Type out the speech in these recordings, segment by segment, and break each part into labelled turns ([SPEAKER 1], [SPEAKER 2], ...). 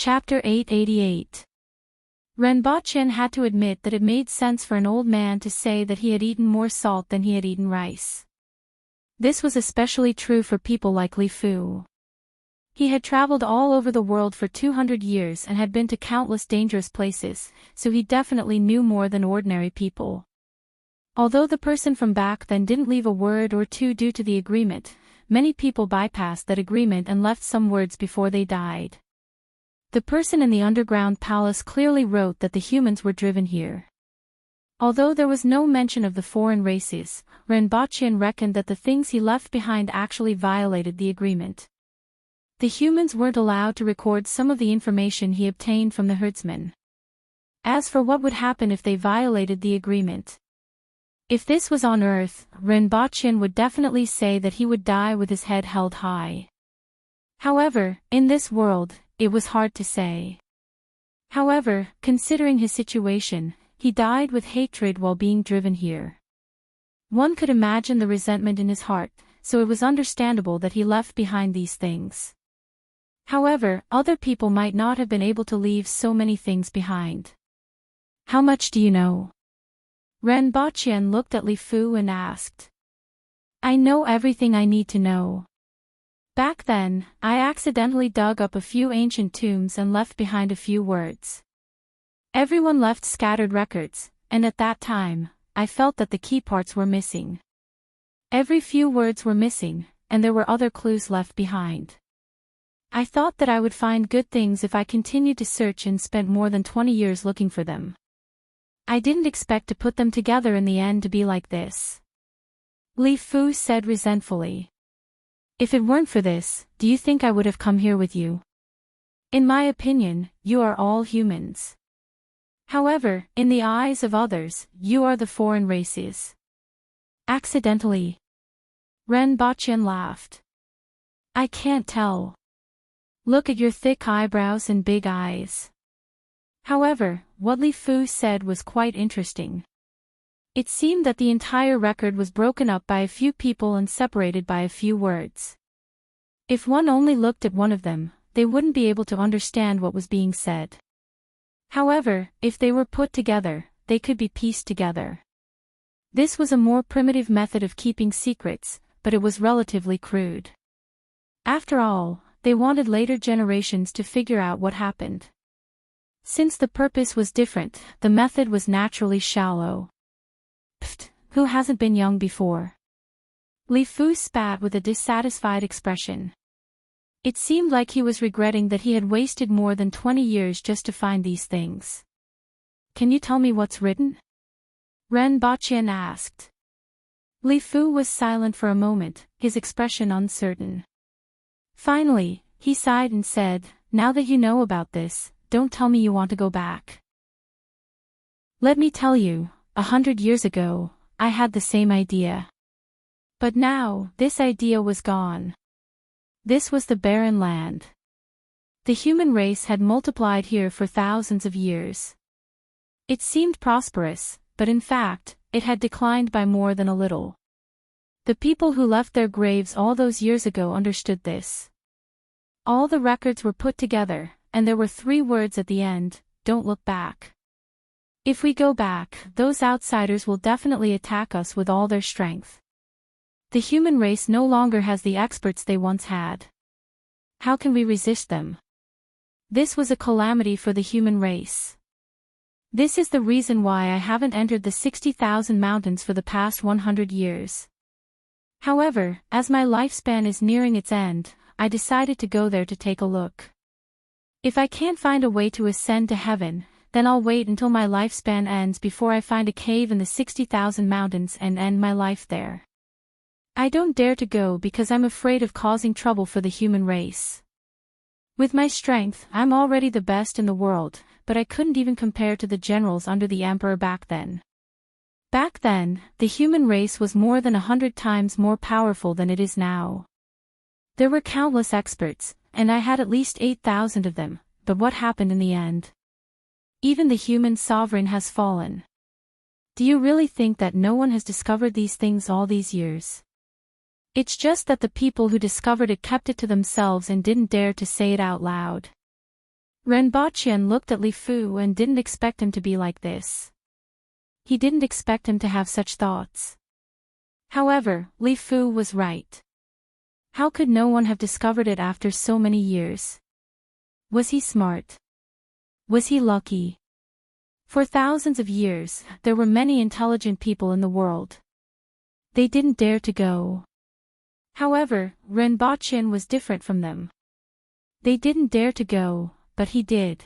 [SPEAKER 1] Chapter 888. Renbochin had to admit that it made sense for an old man to say that he had eaten more salt than he had eaten rice. This was especially true for people like Li Fu. He had traveled all over the world for 200 years and had been to countless dangerous places, so he definitely knew more than ordinary people. Although the person from back then didn't leave a word or two due to the agreement, many people bypassed that agreement and left some words before they died. The person in the underground palace clearly wrote that the humans were driven here. Although there was no mention of the foreign races, Renbochin reckoned that the things he left behind actually violated the agreement. The humans weren't allowed to record some of the information he obtained from the herdsmen. As for what would happen if they violated the agreement, if this was on Earth, Renbochin would definitely say that he would die with his head held high. However, in this world, it was hard to say. However, considering his situation, he died with hatred while being driven here. One could imagine the resentment in his heart, so it was understandable that he left behind these things. However, other people might not have been able to leave so many things behind. How much do you know? Renbochin looked at Li Fu and asked. I know everything I need to know. Back then, I accidentally dug up a few ancient tombs and left behind a few words. Everyone left scattered records, and at that time, I felt that the key parts were missing. Every few words were missing, and there were other clues left behind. I thought that I would find good things if I continued to search and spent more than 20 years looking for them. I didn't expect to put them together in the end to be like this. Li Fu said resentfully. If it weren't for this, do you think I would have come here with you? In my opinion, you are all humans. However, in the eyes of others, you are the foreign races. Accidentally. Renbochin laughed. I can't tell. Look at your thick eyebrows and big eyes. However, what Li Fu said was quite interesting. It seemed that the entire record was broken up by a few people and separated by a few words. If one only looked at one of them, they wouldn't be able to understand what was being said. However, if they were put together, they could be pieced together. This was a more primitive method of keeping secrets, but it was relatively crude. After all, they wanted later generations to figure out what happened. Since the purpose was different, the method was naturally shallow. Pfft, who hasn't been young before? Li Fu spat with a dissatisfied expression. It seemed like he was regretting that he had wasted more than 20 years just to find these things. Can you tell me what's written? Renbochin asked. Li Fu was silent for a moment, his expression uncertain. Finally, he sighed and said, now that you know about this, don't tell me you want to go back. Let me tell you, 100 years ago, I had the same idea. But now, this idea was gone. This was the barren land. The human race had multiplied here for thousands of years. It seemed prosperous, but in fact, it had declined by more than a little. The people who left their graves all those years ago understood this. All the records were put together, and there were 3 words at the end, don't look back. If we go back, those outsiders will definitely attack us with all their strength. The human race no longer has the experts they once had. How can we resist them? This was a calamity for the human race. This is the reason why I haven't entered the 60,000 mountains for the past 100 years. However, as my lifespan is nearing its end, I decided to go there to take a look. If I can't find a way to ascend to heaven, then I'll wait until my lifespan ends before I find a cave in the 60,000 mountains and end my life there. I don't dare to go because I'm afraid of causing trouble for the human race. With my strength, I'm already the best in the world, but I couldn't even compare to the generals under the emperor back then. Back then, the human race was more than 100 times more powerful than it is now. There were countless experts, and I had at least 8,000 of them, but what happened in the end? Even the human sovereign has fallen. Do you really think that no one has discovered these things all these years? It's just that the people who discovered it kept it to themselves and didn't dare to say it out loud. Renbao looked at Li Fu and didn't expect him to be like this. He didn't expect him to have such thoughts. However, Li Fu was right. How could no one have discovered it after so many years? Was he smart? Was he lucky? For thousands of years, there were many intelligent people in the world. They didn't dare to go. However, Renbao was different from them. They didn't dare to go, but he did.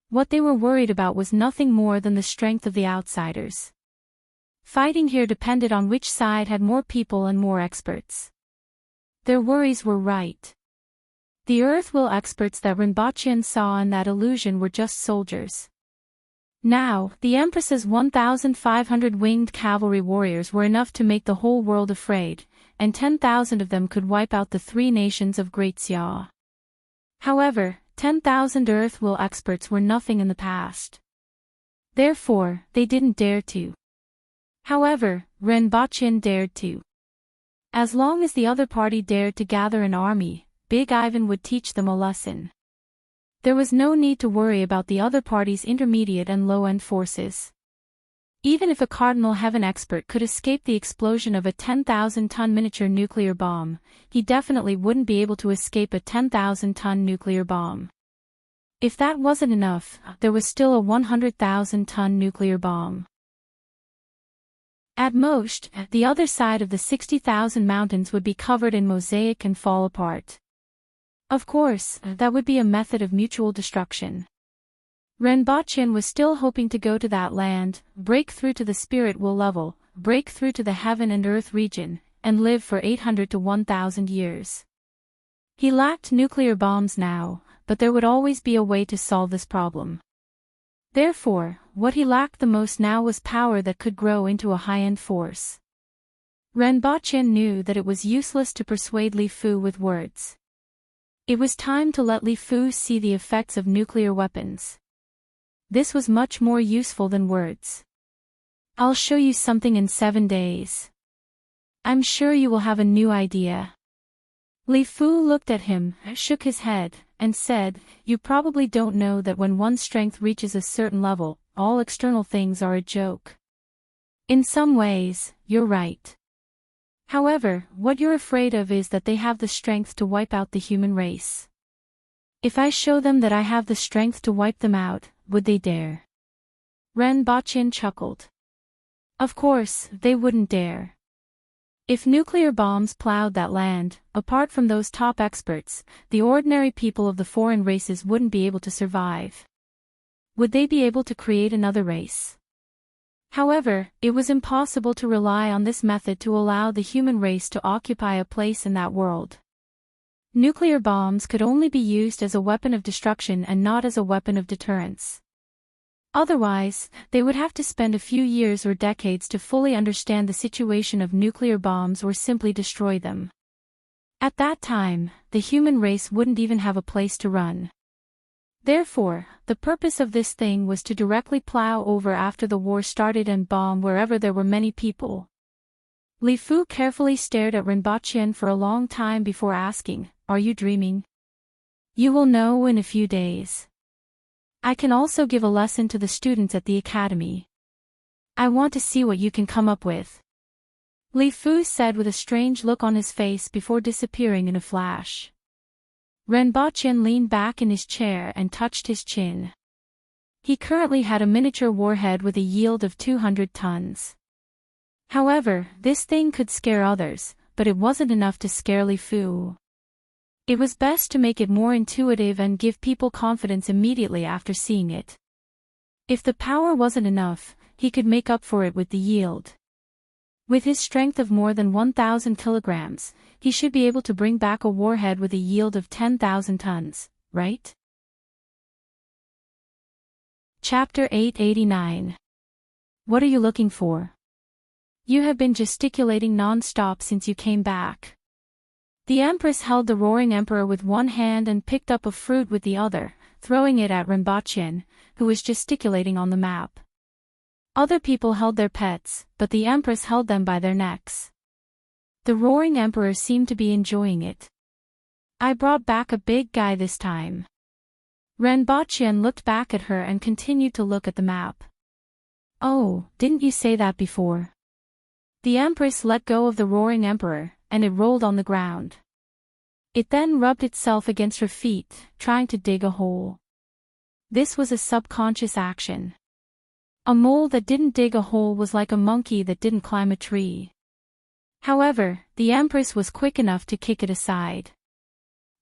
[SPEAKER 1] What they were worried about was nothing more than the strength of the outsiders. Fighting here depended on which side had more people and more experts. Their worries were right. The Earth Will experts that Renbao saw in that illusion were just soldiers. Now, the Empress's 1,500 winged cavalry warriors were enough to make the whole world afraid, and 10,000 of them could wipe out the 3 nations of Great Xia. However, 10,000 Earth Will experts were nothing in the past. Therefore, they didn't dare to. However, Renbao dared to. As long as the other party dared to gather an army, Big Ivan would teach them a lesson. There was no need to worry about the other party's intermediate and low-end forces. Even if a Cardinal Heaven expert could escape the explosion of a 10,000-ton miniature nuclear bomb, he definitely wouldn't be able to escape a 10,000-ton nuclear bomb. If that wasn't enough, there was still a 100,000-ton nuclear bomb. At most, the other side of the 60,000 mountains would be covered in mosaic and fall apart. Of course, that would be a method of mutual destruction. Renbao was still hoping to go to that land, break through to the spirit will level, break through to the heaven and earth region, and live for 800 to 1,000 years. He lacked nuclear bombs now, but there would always be a way to solve this problem. Therefore, what he lacked the most now was power that could grow into a high-end force. Renbao knew that it was useless to persuade Li Fu with words. It was time to let Li Fu see the effects of nuclear weapons. This was much more useful than words. I'll show you something in 7 days. I'm sure you will have a new idea. Li Fu looked at him, shook his head, and said, "You probably don't know that when one's strength reaches a certain level, all external things are a joke. In some ways, you're right. However, what you're afraid of is that they have the strength to wipe out the human race. If I show them that I have the strength to wipe them out, would they dare?" Renbao chuckled. Of course, they wouldn't dare. If nuclear bombs plowed that land, apart from those top experts, the ordinary people of the foreign races wouldn't be able to survive. Would they be able to create another race? However, it was impossible to rely on this method to allow the human race to occupy a place in that world. Nuclear bombs could only be used as a weapon of destruction and not as a weapon of deterrence. Otherwise, they would have to spend a few years or decades to fully understand the situation of nuclear bombs or simply destroy them. At that time, the human race wouldn't even have a place to run. Therefore, the purpose of this thing was to directly plow over after the war started and bomb wherever there were many people. Li Fu carefully stared at Renbao for a long time before asking, "Are you dreaming?" "You will know in a few days. I can also give a lesson to the students at the academy. I want to see what you can come up with," Li Fu said with a strange look on his face before disappearing in a flash. Renbao leaned back in his chair and touched his chin. He currently had a miniature warhead with a yield of 200 tons. However, this thing could scare others, but it wasn't enough to scare Li Fu. It was best to make it more intuitive and give people confidence immediately after seeing it. If the power wasn't enough, he could make up for it with the yield. With his strength of more than 1,000 kilograms, he should be able to bring back a warhead with a yield of 10,000 tons, right? Chapter 889. What are you looking for? You have been gesticulating non-stop since you came back. The Empress held the roaring emperor with one hand and picked up a fruit with the other, throwing it at Renbao, who was gesticulating on the map. Other people held their pets, but the Empress held them by their necks. The roaring emperor seemed to be enjoying it. "I brought back a big guy this time. Renbocchen looked back at her and continued to look at the map. Oh, didn't you say that before? The Empress let go of the roaring emperor, and it rolled on the ground. It then rubbed itself against her feet, trying to dig a hole. This was a subconscious action. A mole that didn't dig a hole was like a monkey that didn't climb a tree. However, the Empress was quick enough to kick it aside.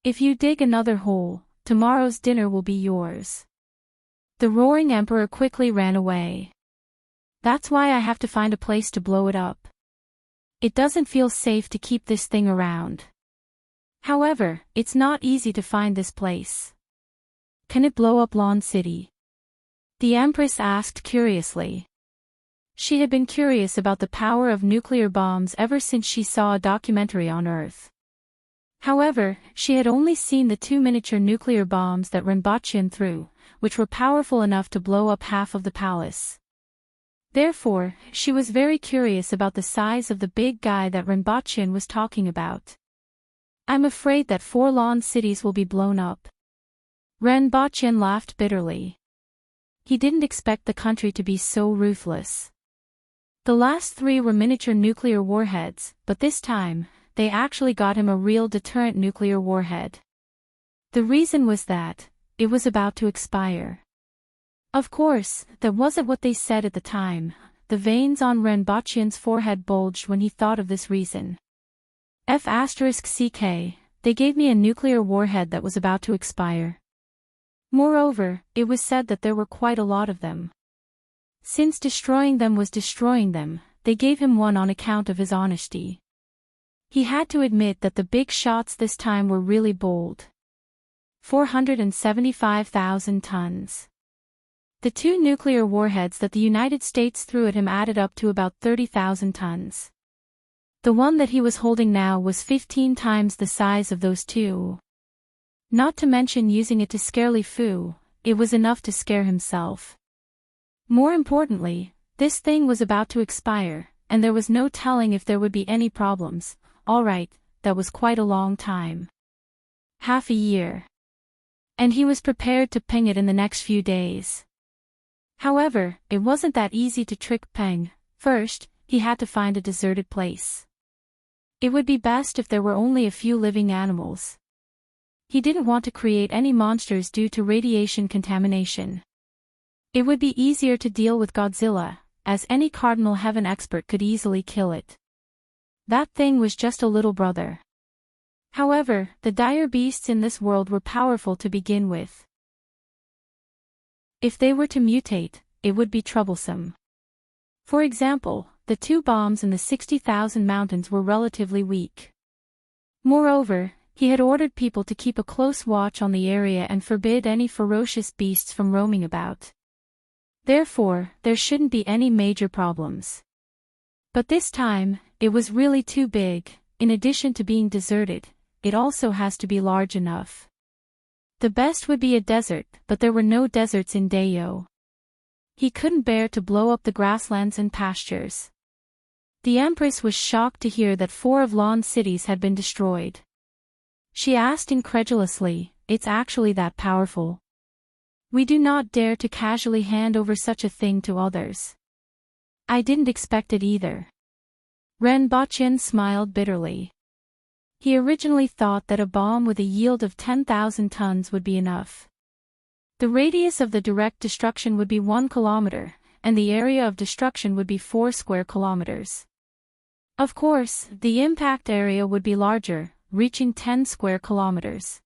[SPEAKER 1] If you dig another hole, tomorrow's dinner will be yours. The roaring emperor quickly ran away. That's why I have to find a place to blow it up. It doesn't feel safe to keep this thing around. However, it's not easy to find this place. Can it blow up Lawn City? The Empress asked curiously. She had been curious about the power of nuclear bombs ever since she saw a documentary on Earth. However, she had only seen the 2 miniature nuclear bombs that Renbocchen threw, which were powerful enough to blow up half of the palace. Therefore, she was very curious about the size of the big guy that Renbocchen was talking about. I'm afraid that 4 Lawn cities will be blown up. Renbocchen laughed bitterly. He didn't expect the country to be so ruthless. The last 3 were miniature nuclear warheads, but this time, they actually got him a real deterrent nuclear warhead. The reason was that it was about to expire. Of course, that wasn't what they said at the time. The veins on Renbochen's forehead bulged when he thought of this reason. F***ck, they gave me a nuclear warhead that was about to expire. Moreover, it was said that there were quite a lot of them. Since destroying them was destroying them, they gave him one on account of his honesty. He had to admit that the big shots this time were really bold. 475,000 tons. The 2 nuclear warheads that the United States threw at him added up to about 30,000 tons. The one that he was holding now was 15 times the size of those 2. Not to mention using it to scare Li Fu, it was enough to scare himself. More importantly, this thing was about to expire, and there was no telling if there would be any problems. Alright, that was quite a long time. Half a year. And he was prepared to ping it in the next few days. However, it wasn't that easy to trick Peng. First, he had to find a deserted place. It would be best if there were only a few living animals. He didn't want to create any monsters due to radiation contamination. It would be easier to deal with Godzilla, as any Cardinal Heaven expert could easily kill it. That thing was just a little brother. However, the dire beasts in this world were powerful to begin with. If they were to mutate, it would be troublesome. For example, the 2 bombs in the 60,000 mountains were relatively weak. Moreover, he had ordered people to keep a close watch on the area and forbid any ferocious beasts from roaming about. Therefore, there shouldn't be any major problems. But this time, it was really too big. In addition to being deserted, it also has to be large enough. The best would be a desert, but there were no deserts in Dayo. He couldn't bear to blow up the grasslands and pastures. The Empress was shocked to hear that 4 of Lawn cities had been destroyed. She asked incredulously, "It's actually that powerful? We do not dare to casually hand over such a thing to others." I didn't expect it either. Renbocchen smiled bitterly. He originally thought that a bomb with a yield of 10,000 tons would be enough. The radius of the direct destruction would be 1 kilometer, and the area of destruction would be 4 square kilometers. Of course, the impact area would be larger, reaching 10 square kilometers.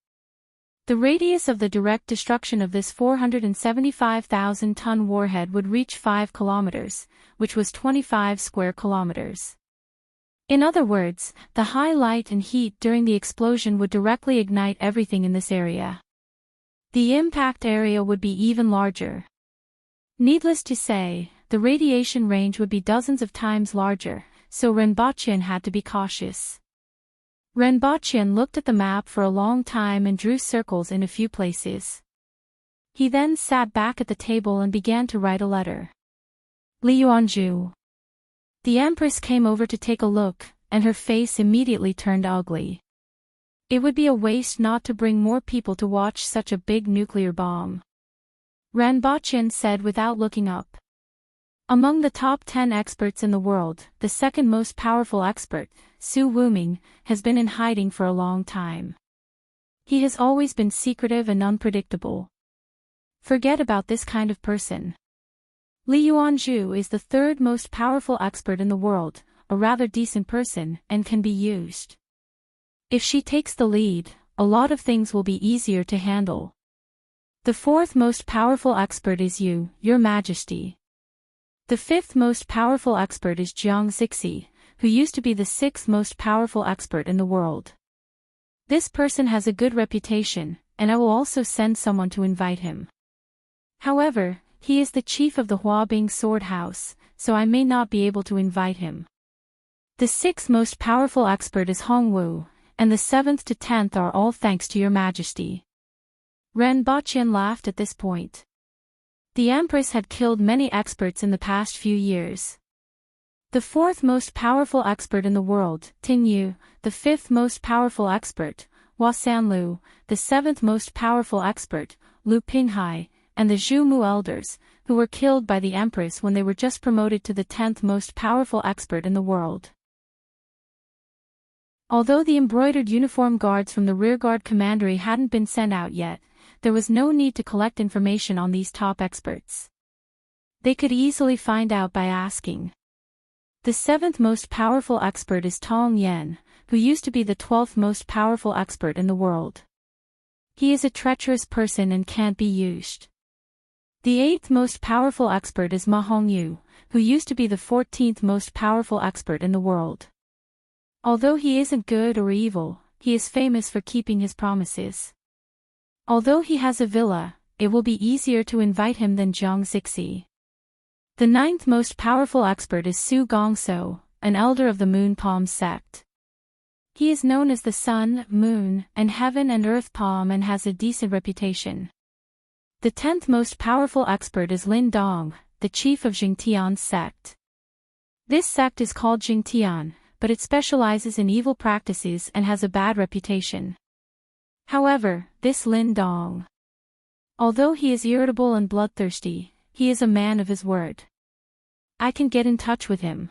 [SPEAKER 1] The radius of the direct destruction of this 475,000-ton warhead would reach 5 kilometers, which was 25 square kilometers. In other words, the high light and heat during the explosion would directly ignite everything in this area. The impact area would be even larger. Needless to say, the radiation range would be dozens of times larger, so Renbocchen had to be cautious. Renbocchen looked at the map for a long time and drew circles in a few places. He then sat back at the table and began to write a letter. Li Yuanju. The Empress came over to take a look, and her face immediately turned ugly. It would be a waste not to bring more people to watch such a big nuclear bomb. Ranbochan said without looking up. Among the top 10 experts in the world, the second most powerful expert, Su Wuming, has been in hiding for a long time. He has always been secretive and unpredictable. Forget about this kind of person. Li Yuanzhu is the third most powerful expert in the world, a rather decent person, and can be used. If she takes the lead, a lot of things will be easier to handle. The fourth most powerful expert is you, Your Majesty. The fifth most powerful expert is Jiang Zixi, who used to be the sixth most powerful expert in the world. This person has a good reputation, and I will also send someone to invite him. However, he is the chief of the Huabing Sword House, so I may not be able to invite him. The sixth most powerful expert is Hongwu, and the 7th to 10th are all thanks to Your Majesty. Ranbochan laughed at this point. The Empress had killed many experts in the past few years. The fourth most powerful expert in the world, Ting Yu, the fifth most powerful expert, Hua Sanlu, the seventh most powerful expert, Lu Pinghai, and the Zhu Mu elders, who were killed by the Empress when they were just promoted to the 10th most powerful expert in the world. Although the embroidered uniform guards from the rearguard commandery hadn't been sent out yet, there was no need to collect information on these top experts. They could easily find out by asking. The 7th most powerful expert is Tong Yan, who used to be the 12th most powerful expert in the world. He is a treacherous person and can't be used. The 8th most powerful expert is Ma Hongyu, who used to be the 14th most powerful expert in the world. Although he isn't good or evil, he is famous for keeping his promises. Although he has a villa, it will be easier to invite him than Jiang Zixi. The 9th most powerful expert is Su Gongso, an elder of the Moon Palm sect. He is known as the Sun, Moon, and Heaven and Earth Palm and has a decent reputation. The 10th most powerful expert is Lin Dong, the chief of Jingtian's sect. This sect is called Jingtian, but it specializes in evil practices and has a bad reputation. However, this Lin Dong, although he is irritable and bloodthirsty, he is a man of his word. I can get in touch with him.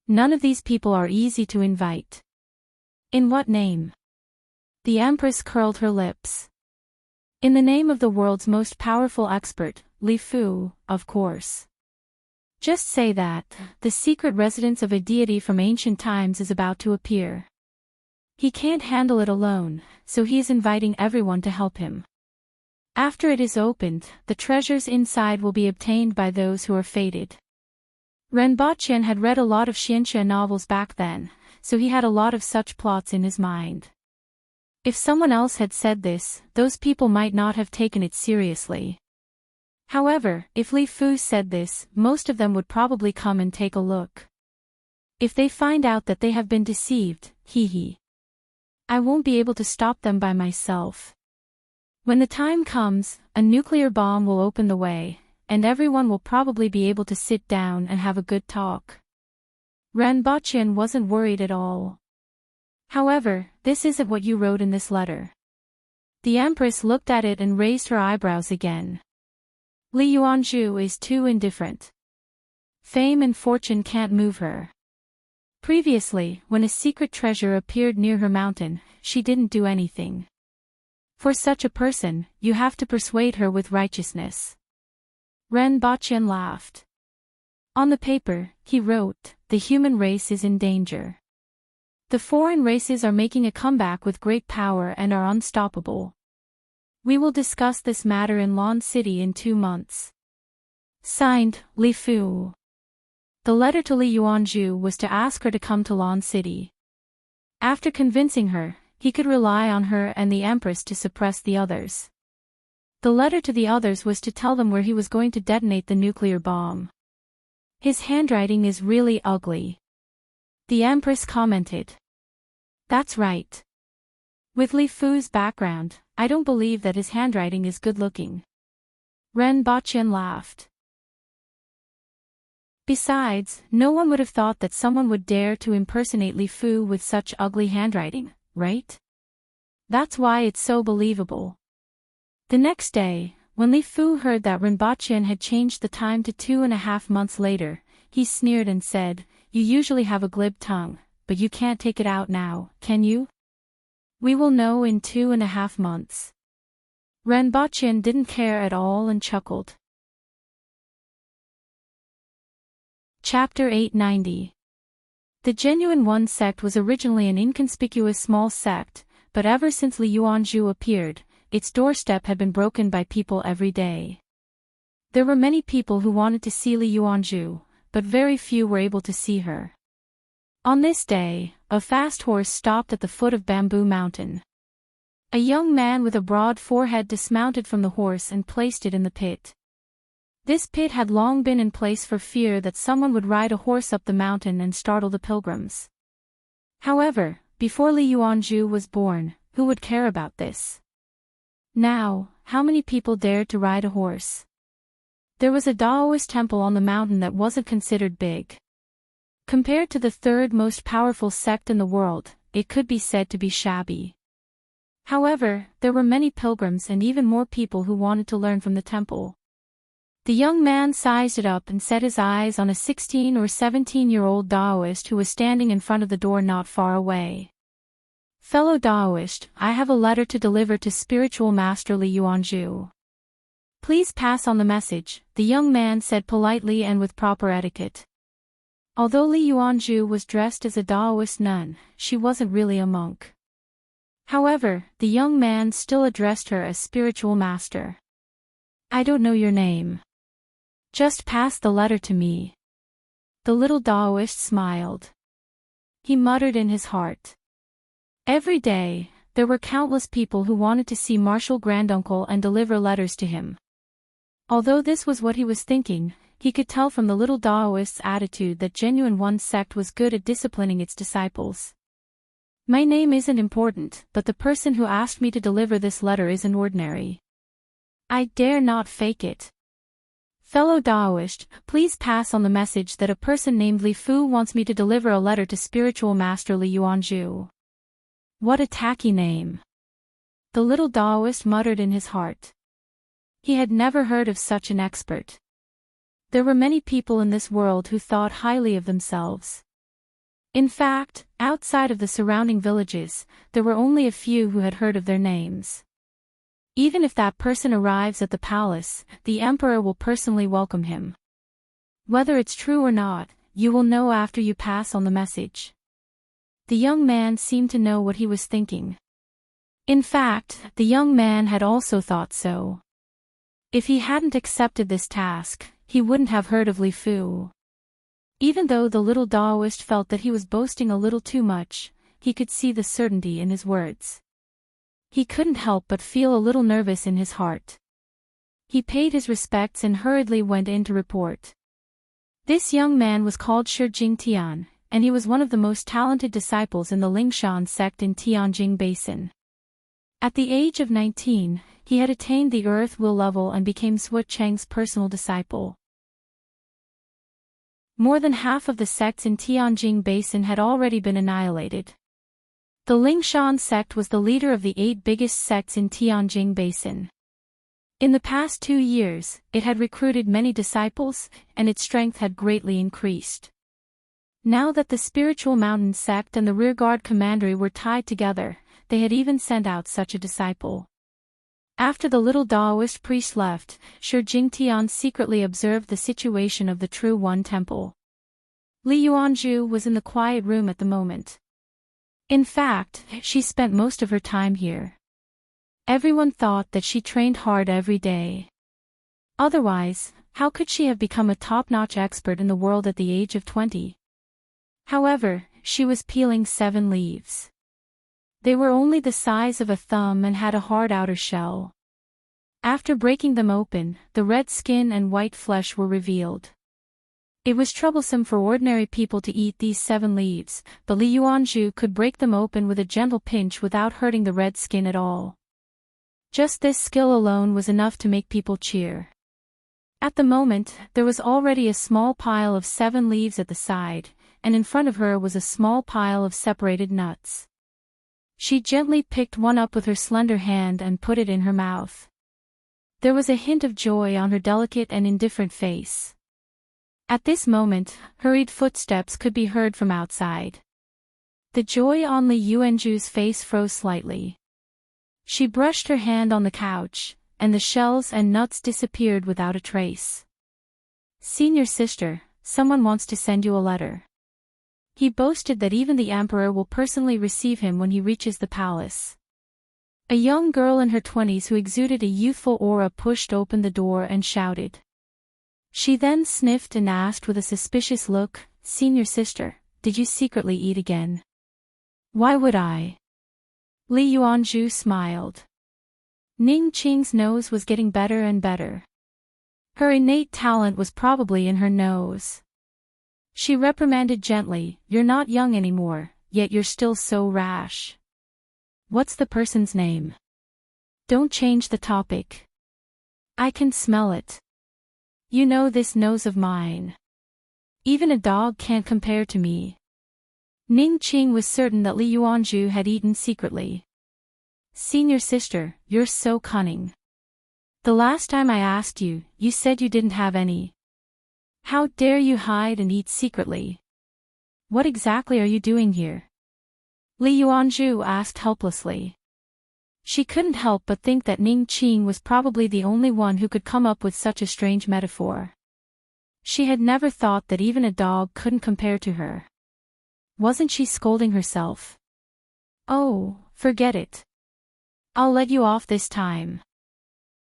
[SPEAKER 1] None of these people are easy to invite. In what name? The Empress curled her lips. In the name of the world's most powerful expert, Li Fu, of course. Just say that, the secret residence of a deity from ancient times is about to appear. He can't handle it alone, so he is inviting everyone to help him. After it is opened, the treasures inside will be obtained by those who are fated. Ranbochan had read a lot of Xianxia novels back then, so he had a lot of such plots in his mind. If someone else had said this, those people might not have taken it seriously. However, if Li Fu said this, most of them would probably come and take a look. If they find out that they have been deceived, I won't be able to stop them by myself. When the time comes, a nuclear bomb will open the way, and everyone will probably be able to sit down and have a good talk. Ranbochan wasn't worried at all. However, this isn't what you wrote in this letter. The Empress looked at it and raised her eyebrows again. Li Yuanzhu is too indifferent. Fame and fortune can't move her. Previously, when a secret treasure appeared near her mountain, she didn't do anything. For such a person, you have to persuade her with righteousness. Ranbochan laughed. On the paper, he wrote, "The human race is in danger. The foreign races are making a comeback with great power and are unstoppable. We will discuss this matter in Lan City in 2 months. Signed, Li Fu." The letter to Li Yuanzhu was to ask her to come to Lan City. After convincing her, he could rely on her and the Empress to suppress the others. The letter to the others was to tell them where he was going to detonate the nuclear bomb. His handwriting is really ugly. The Empress commented. That's right. With Li Fu's background, I don't believe that his handwriting is good-looking. Ranbochan laughed. Besides, no one would have thought that someone would dare to impersonate Li Fu with such ugly handwriting, right? That's why it's so believable. The next day, when Li Fu heard that Rinpoche had changed the time to 2.5 months later, he sneered and said, "You usually have a glib tongue, but you can't take it out now, can you? We will know in 2.5 months." Rinpoche didn't care at all and chuckled. Chapter 890. The Genuine One sect was originally an inconspicuous small sect, but ever since Li Yuanzhu appeared, its doorstep had been broken by people every day. There were many people who wanted to see Li Yuanzhu, but very few were able to see her. On this day, a fast horse stopped at the foot of Bamboo Mountain. A young man with a broad forehead dismounted from the horse and placed it in the pit. This pit had long been in place for fear that someone would ride a horse up the mountain and startle the pilgrims. However, before Li Yuanzhu was born, who would care about this? Now, how many people dared to ride a horse? There was a Taoist temple on the mountain that wasn't considered big. Compared to the third most powerful sect in the world, it could be said to be shabby. However, there were many pilgrims and even more people who wanted to learn from the temple. The young man sized it up and set his eyes on a 16 or 17-year-old Taoist who was standing in front of the door not far away. "Fellow Taoist, I have a letter to deliver to spiritual master Li Yuanzhu. Please pass on the message," the young man said politely and with proper etiquette. Although Li Yuanzhu was dressed as a Taoist nun, she wasn't really a monk. However, the young man still addressed her as spiritual master. "I don't know your name. Just pass the letter to me." The little Taoist smiled. He muttered in his heart. Every day, there were countless people who wanted to see Marshal Granduncle and deliver letters to him. Although this was what he was thinking, he could tell from the little Taoist's attitude that Genuine One sect was good at disciplining its disciples. "My name isn't important, but the person who asked me to deliver this letter isn't ordinary. I dare not fake it. Fellow Taoist, please pass on the message that a person named Li Fu wants me to deliver a letter to spiritual master Li Yuanzhu." What a tacky name. The little Taoist muttered in his heart. He had never heard of such an expert. There were many people in this world who thought highly of themselves. In fact, outside of the surrounding villages, there were only a few who had heard of their names. Even if that person arrives at the palace, the emperor will personally welcome him. Whether it's true or not, you will know after you pass on the message. The young man seemed to know what he was thinking. In fact, the young man had also thought so. If he hadn't accepted this task, he wouldn't have heard of Li Fu. Even though the little Taoist felt that he was boasting a little too much, he could see the certainty in his words. He couldn't help but feel a little nervous in his heart. He paid his respects and hurriedly went in to report. This young man was called Shi Jingtian, and he was one of the most talented disciples in the Lingshan sect in Tianjing Basin. At the age of 19, he had attained the earth will level and became Sui Cheng's personal disciple. More than half of the sects in Tianjing Basin had already been annihilated. The Lingshan sect was the leader of the 8 biggest sects in Tianjing Basin. In the past 2 years, it had recruited many disciples, and its strength had greatly increased. Now that the Spiritual Mountain sect and the Rearguard Commandery were tied together, they had even sent out such a disciple. After the little Taoist priest left, Shi Jingtian secretly observed the situation of the True One Temple. Li Yuanzhu was in the quiet room at the moment. In fact, she spent most of her time here. Everyone thought that she trained hard every day. Otherwise, how could she have become a top-notch expert in the world at the age of 20? However, she was peeling 7 leaves. They were only the size of a thumb and had a hard outer shell. After breaking them open, the red skin and white flesh were revealed. It was troublesome for ordinary people to eat these 7 leaves, but Li Yuanzhu could break them open with a gentle pinch without hurting the red skin at all. Just this skill alone was enough to make people cheer. At the moment, there was already a small pile of 7 leaves at the side, and in front of her was a small pile of separated nuts. She gently picked one up with her slender hand and put it in her mouth. There was a hint of joy on her delicate and indifferent face. At this moment, hurried footsteps could be heard from outside. The joy on Li Yuanju's face froze slightly. She brushed her hand on the couch, and the shells and nuts disappeared without a trace. "Senior sister, someone wants to send you a letter." He boasted that even the emperor will personally receive him when he reaches the palace. A young girl in her 20s who exuded a youthful aura pushed open the door and shouted. She then sniffed and asked with a suspicious look, "Senior sister, did you secretly eat again?" "Why would I?" Li Yuanju smiled. Ning Qing's nose was getting better and better. Her innate talent was probably in her nose. She reprimanded gently, "You're not young anymore, yet you're still so rash. What's the person's name? Don't change the topic. I can smell it. You know this nose of mine. Even a dog can't compare to me." Ning Qing was certain that Li Yuanju had eaten secretly. "Senior sister, you're so cunning. The last time I asked you, you said you didn't have any. How dare you hide and eat secretly? What exactly are you doing here?" Li Yuanju asked helplessly. She couldn't help but think that Ning Qing was probably the only one who could come up with such a strange metaphor. She had never thought that even a dog couldn't compare to her. Wasn't she scolding herself? "Oh, forget it. I'll let you off this time.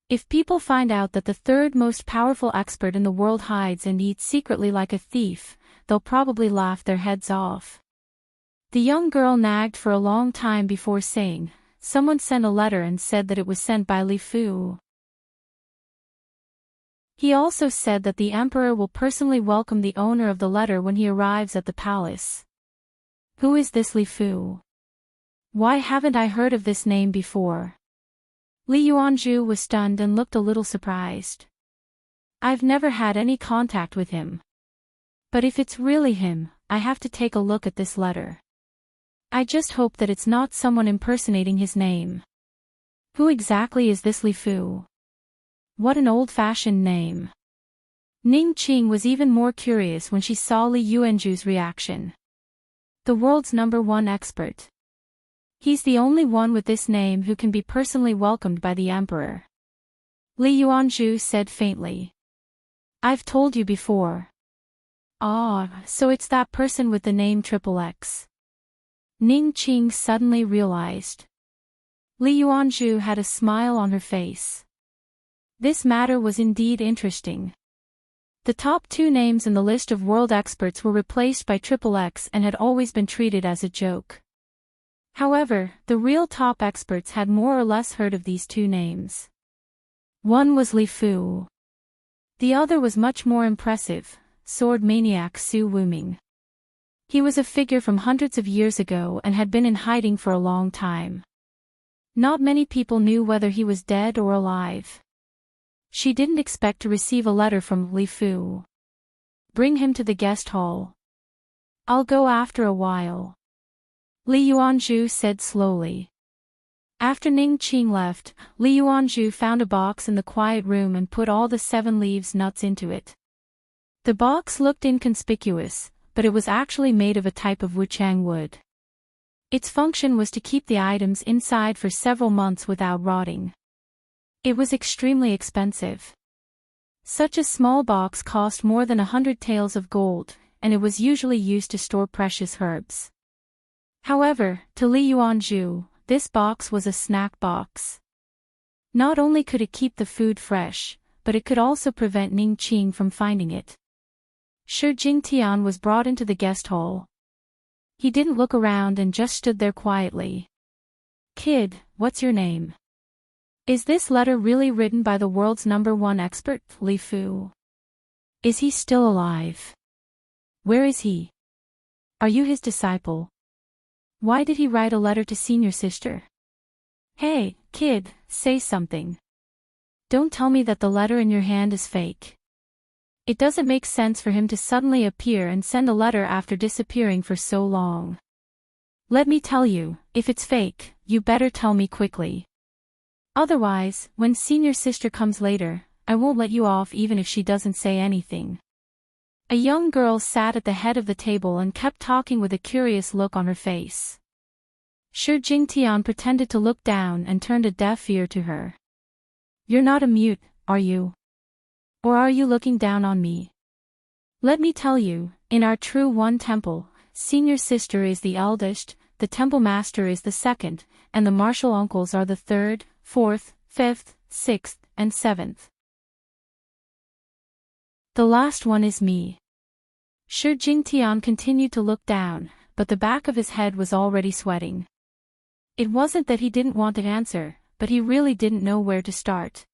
[SPEAKER 1] If people find out that the third most powerful expert in the world hides and eats secretly like a thief, they'll probably laugh their heads off." The young girl nagged for a long time before saying, "Someone sent a letter and said that it was sent by Li Fu. He also said that the emperor will personally welcome the owner of the letter when he arrives at the palace." Who is this Li Fu? Why haven't I heard of this name before? Li Yuanju was stunned and looked a little surprised. "I've never had any contact with him. But if it's really him, I have to take a look at this letter. I just hope that it's not someone impersonating his name. Who exactly is this Li Fu? What an old-fashioned name." Ning Qing was even more curious when she saw Li Yuanju's reaction. The world's #1 expert. He's the only one with this name who can be personally welcomed by the emperor. Li Yuanju said faintly. "I've told you before." "Ah, so it's that person with the name XXX. Ning Qing suddenly realized. Li Yuanju had a smile on her face. This matter was indeed interesting. The top 2 names in the list of world experts were replaced by XXX and had always been treated as a joke. However, the real top experts had more or less heard of these 2 names. One was Li Fu. The other was much more impressive, sword maniac Su Wuming. He was a figure from hundreds of years ago and had been in hiding for a long time. Not many people knew whether he was dead or alive. She didn't expect to receive a letter from Li Fu. "Bring him to the guest hall. I'll go after a while," Li Yuanju said slowly. After Ning Qing left, Li Yuanju found a box in the quiet room and put all the 7 leaves nuts into it. The box looked inconspicuous, but it was actually made of a type of wuchang wood. Its function was to keep the items inside for several months without rotting. It was extremely expensive. Such a small box cost more than 100 taels of gold, and it was usually used to store precious herbs. However, to Li Yuanju, this box was a snack box. Not only could it keep the food fresh, but it could also prevent Ning Qing from finding it. Shi Jingtian was brought into the guest hall. He didn't look around and just stood there quietly. "Kid, what's your name? Is this letter really written by the world's #1 expert, Li Fu? Is he still alive? Where is he? Are you his disciple? Why did he write a letter to senior sister? Hey, kid, say something. Don't tell me that the letter in your hand is fake. It doesn't make sense for him to suddenly appear and send a letter after disappearing for so long. Let me tell you, if it's fake, you better tell me quickly. Otherwise, when senior sister comes later, I won't let you off even if she doesn't say anything. A young girl sat at the head of the table and kept talking with a curious look on her face. Shi Jingtian pretended to look down and turned a deaf ear to her. You're not a mute, are you? Or are you looking down on me? Let me tell you, in our true one temple, senior sister is the eldest, the temple master is the second, and the martial uncles are the third, fourth, fifth, sixth, and seventh. The last one is me. Shi Jingtian continued to look down, but the back of his head was already sweating. It wasn't that he didn't want to answer, but he really didn't know where to start.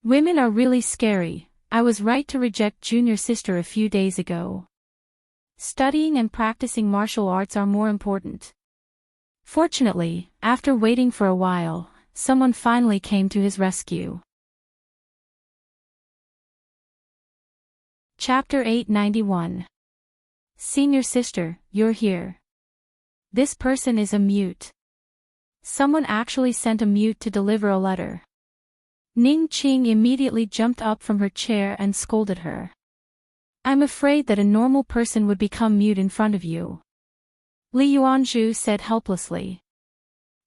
[SPEAKER 1] Women are really scary. I was right to reject junior sister a few days ago. Studying and practicing martial arts are more important. Fortunately, after waiting for a while, someone finally came to his rescue. Chapter 891. Senior sister, you're here. This person is a mute. Someone actually sent a mute to deliver a letter. Ning Qing immediately jumped up from her chair and scolded her. I'm afraid that a normal person would become mute in front of you. Li Yuanzhu said helplessly.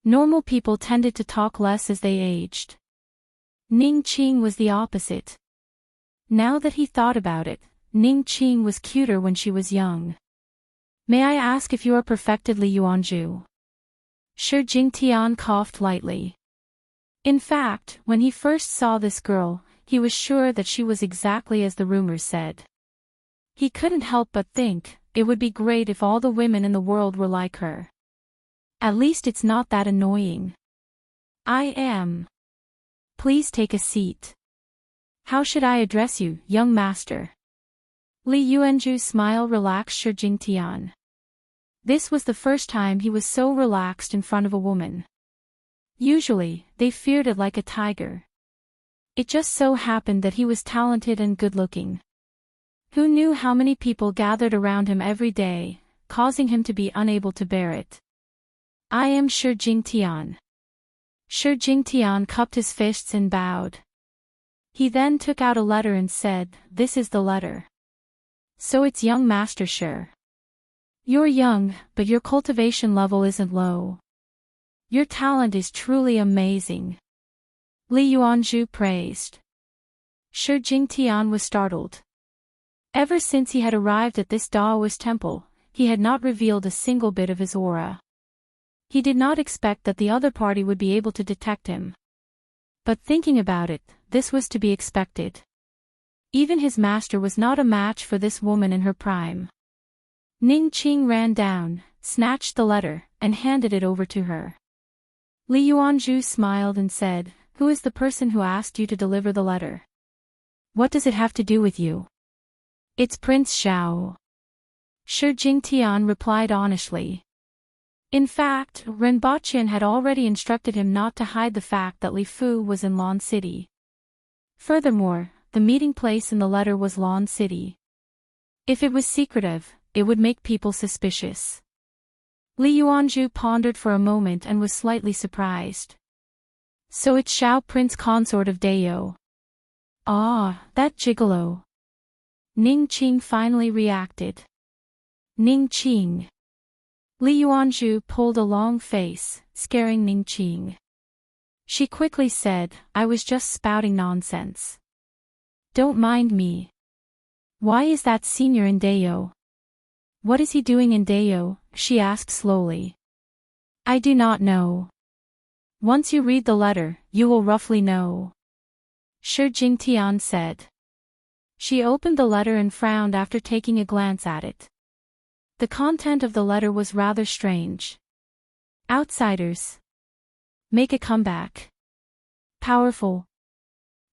[SPEAKER 1] Normal people tended to talk less as they aged. Ning Qing was the opposite. Now that he thought about it, Ning Qing was cuter when she was young. May I ask if you are perfected Li Yuanzhu? Shi Jingtian coughed lightly. In fact, when he first saw this girl, he was sure that she was exactly as the rumors said. He couldn't help but think, it would be great if all the women in the world were like her. At least it's not that annoying. I am. Please take a seat. How should I address you, young master? Li Yuanzhu's smile relaxed Shi Jingtian. This was the first time he was so relaxed in front of a woman. Usually, they feared it like a tiger. It just so happened that he was talented and good-looking. Who knew how many people gathered around him every day, causing him to be unable to bear it? I am Shi Jingtian. Shi Jingtian cupped his fists and bowed. He then took out a letter and said, This is the letter. So it's young Master Shi. You're young, but your cultivation level isn't low. Your talent is truly amazing. Li Yuanzhu praised. Shi Jingtian was startled. Ever since he had arrived at this Taoist temple, he had not revealed a single bit of his aura. He did not expect that the other party would be able to detect him. But thinking about it, this was to be expected. Even his master was not a match for this woman in her prime. Ning Qing ran down, snatched the letter, and handed it over to her. Li Yuanzhu smiled and said, Who is the person who asked you to deliver the letter? What does it have to do with you? It's Prince Xiao. Shi Jingtian replied honestly. In fact, Renbaqian had already instructed him not to hide the fact that Li Fu was in Lan City. Furthermore, the meeting place in the letter was Lan City. If it was secretive, it would make people suspicious. Li Yuanzhu pondered for a moment and was slightly surprised. So it's Xiao Prince Consort of Dayou. Ah, that gigolo. Ning Qing finally reacted. Ning Qing. Li Yuanzhu pulled a long face, scaring Ning Qing. She quickly said, I was just spouting nonsense. Don't mind me. Why is that senior in Dayou? What is he doing in Dayou? She asked slowly. I do not know. Once you read the letter, you will roughly know. Shi Jingtian said. She opened the letter and frowned after taking a glance at it. The content of the letter was rather strange. Outsiders. Make a comeback. Powerful.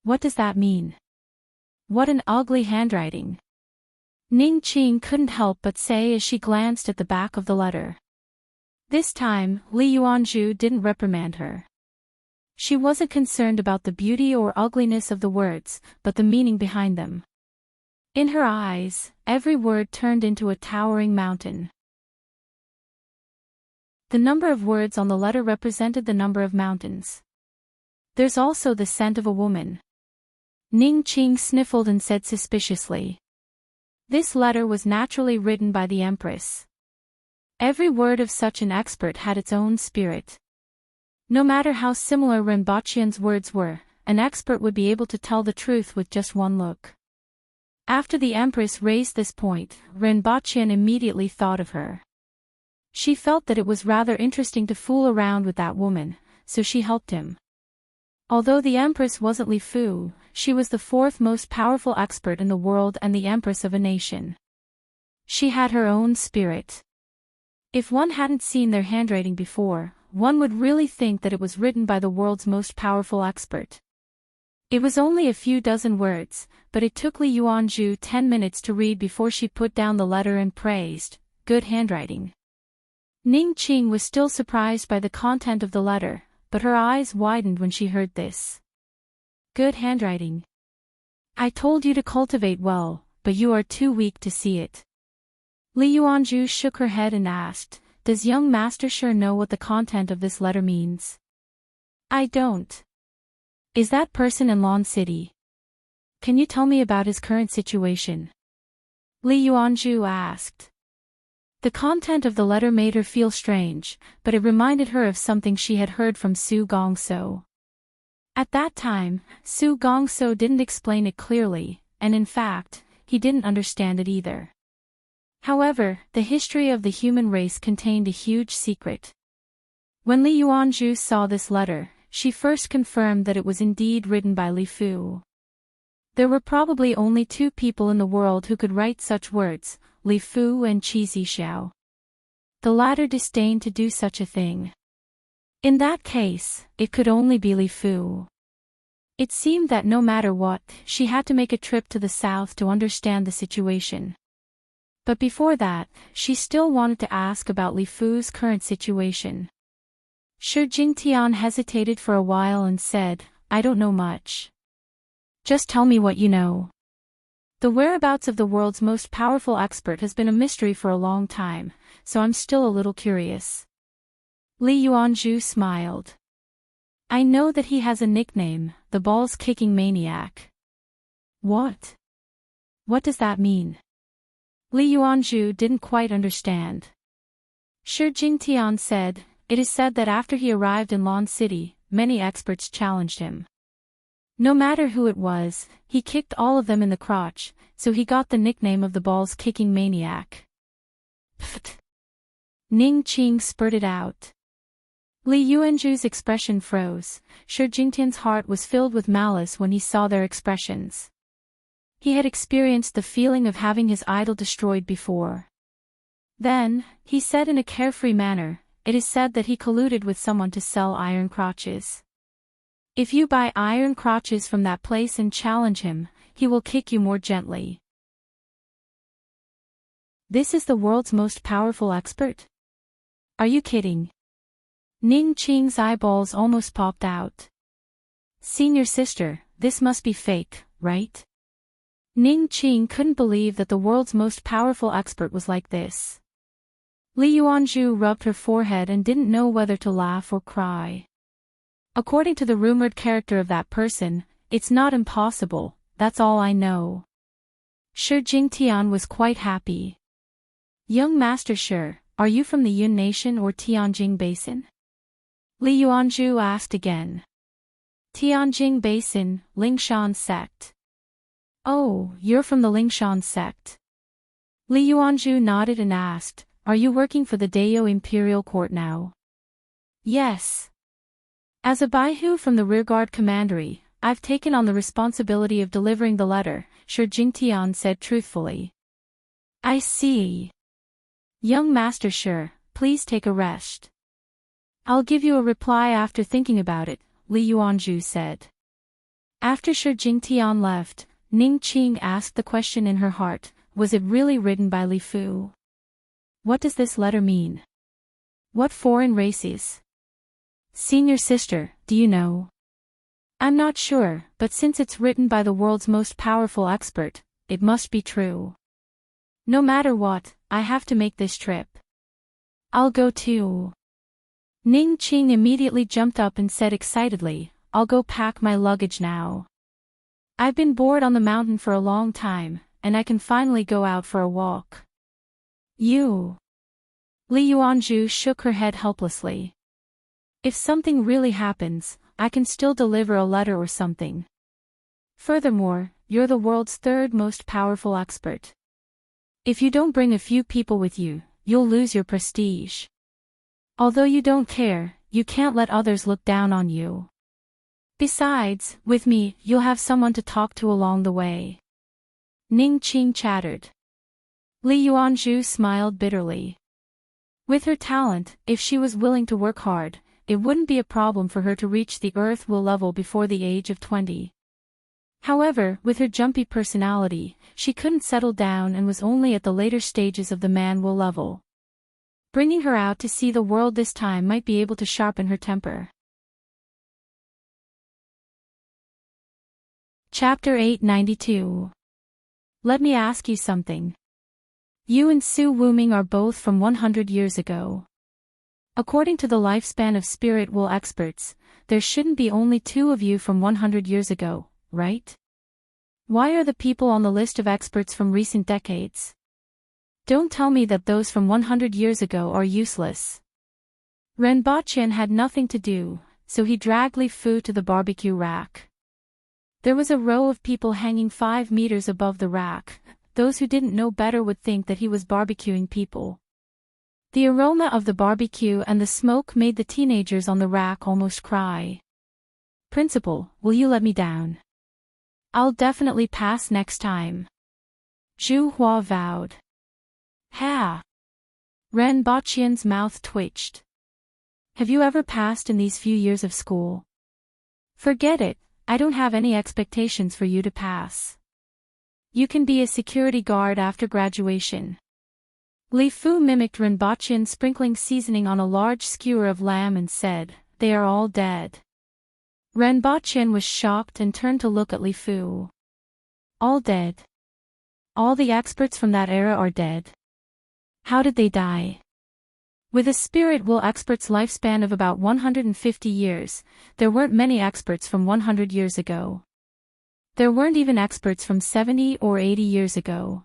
[SPEAKER 1] What does that mean? What an ugly handwriting. Ning Qing couldn't help but say as she glanced at the back of the letter. This time, Li Yuanzhu didn't reprimand her. She wasn't concerned about the beauty or ugliness of the words, but the meaning behind them. In her eyes, every word turned into a towering mountain. The number of words on the letter represented the number of mountains. There's also the scent of a woman. Ning Qing sniffled and said suspiciously. This letter was naturally written by the Empress. Every word of such an expert had its own spirit. No matter how similar Rinpoche's words were, an expert would be able to tell the truth with just one look. After the Empress raised this point, Rinpoche immediately thought of her. She felt that it was rather interesting to fool around with that woman, so she helped him. Although the Empress wasn't Li Fu, she was the fourth most powerful expert in the world and the Empress of a nation. She had her own spirit. If one hadn't seen their handwriting before, one would really think that it was written by the world's most powerful expert. It was only a few dozen words, but it took Li Yuanzhu 10 minutes to read before she put down the letter and praised, "Good handwriting." Ning Qing was still surprised by the content of the letter, but her eyes widened when she heard this. "Good handwriting. I told you to cultivate well, but you are too weak to see it." Li Yuanzhu shook her head and asked, "Does young Master sure know what the content of this letter means?" "I don't." "Is that person in Lon City? Can you tell me about his current situation?" Li Yuanzhu asked. The content of the letter made her feel strange, but it reminded her of something she had heard from Su Gongso. At that time, Su Gongso didn't explain it clearly, and in fact, he didn't understand it either. However, the history of the human race contained a huge secret. When Li Yuanzhu saw this letter, she first confirmed that it was indeed written by Li Fu. There were probably only two people in the world who could write such words, Li Fu and Qi Zixiao. The latter disdained to do such a thing. In that case, it could only be Li Fu. It seemed that no matter what, she had to make a trip to the south to understand the situation. But before that, she still wanted to ask about Li Fu's current situation. Shi Jingtian hesitated for a while and said, "I don't know much. Just tell me what you know." The whereabouts of the world's most powerful expert has been a mystery for a long time, so I'm still a little curious. Li Yuanzhu smiled. "I know that he has a nickname, the balls-kicking maniac." "What? What does that mean?" Li Yuanzhu didn't quite understand. Shi Jingtian said, "It is said that after he arrived in Lon City, many experts challenged him. No matter who it was, he kicked all of them in the crotch, so he got the nickname of the balls-kicking maniac." Pfft! Ning Qing spurted out. Li Yuanzhu's expression froze. Shi Jingtian's heart was filled with malice when he saw their expressions. He had experienced the feeling of having his idol destroyed before. Then, he said in a carefree manner, "It is said that he colluded with someone to sell iron crotches. If you buy iron crotches from that place and challenge him, he will kick you more gently." This is the world's most powerful expert? Are you kidding? Ning Qing's eyeballs almost popped out. "Senior sister, this must be fake, right?" Ning Qing couldn't believe that the world's most powerful expert was like this. Li Yuanzhu rubbed her forehead and didn't know whether to laugh or cry. "According to the rumored character of that person, it's not impossible, that's all I know." Shi Jingtian was quite happy. "Young Master Shi, are you from the Yun Nation or Tianjing Basin?" Li Yuanzhu asked again. "Tianjing Basin, Lingshan sect." "Oh, you're from the Lingshan sect." Li Yuanzhu nodded and asked, "Are you working for the Dayo Imperial Court now?" "Yes. As a Baihu from the rearguard commandery, I've taken on the responsibility of delivering the letter," Shi Jingtian said truthfully. "I see. Young Master Shi, please take a rest." "I'll give you a reply after thinking about it," Li Yuanzhu said. After Shi Jingtian left, Ning Qing asked the question in her heart, was it really written by Li Fu? What does this letter mean? What foreign races? Senior sister, do you know? I'm not sure, but since it's written by the world's most powerful expert, it must be true. No matter what, I have to make this trip. I'll go too. Ning Qing immediately jumped up and said excitedly, "I'll go pack my luggage now. I've been bored on the mountain for a long time, and I can finally go out for a walk." "You?" Li Yuanzhu shook her head helplessly. "If something really happens, I can still deliver a letter or something. Furthermore, you're the world's third most powerful expert. If you don't bring a few people with you, you'll lose your prestige. Although you don't care, you can't let others look down on you. Besides, with me, you'll have someone to talk to along the way." Ning Qing chattered. Li Yuanzhu smiled bitterly. With her talent, if she was willing to work hard, it wouldn't be a problem for her to reach the Earth will level before the age of 20. However, with her jumpy personality, she couldn't settle down and was only at the later stages of the man will level. Bringing her out to see the world this time might be able to sharpen her temper. Chapter 892. Let me ask you something. You and Su Wuming are both from 100 years ago. According to the lifespan of spirit will experts, there shouldn't be only two of you from 100 years ago, right? Why are the people on the list of experts from recent decades? Don't tell me that those from 100 years ago are useless. Ren Baqian had nothing to do, so he dragged Li Fu to the barbecue rack. There was a row of people hanging 5 meters above the rack. Those who didn't know better would think that he was barbecuing people. The aroma of the barbecue and the smoke made the teenagers on the rack almost cry. "Principal, will you let me down? I'll definitely pass next time." Zhu Hua vowed. "Ha!" Ren Baqian's mouth twitched. "Have you ever passed in these few years of school? Forget it, I don't have any expectations for you to pass. You can be a security guard after graduation." Li Fu mimicked Ren Baqian sprinkling seasoning on a large skewer of lamb and said, "They are all dead." Ren Baqian was shocked and turned to look at Li Fu. "All dead? All the experts from that era are dead? How did they die?" With a spirit will expert's lifespan of about 150 years, there weren't many experts from 100 years ago. There weren't even experts from 70 or 80 years ago.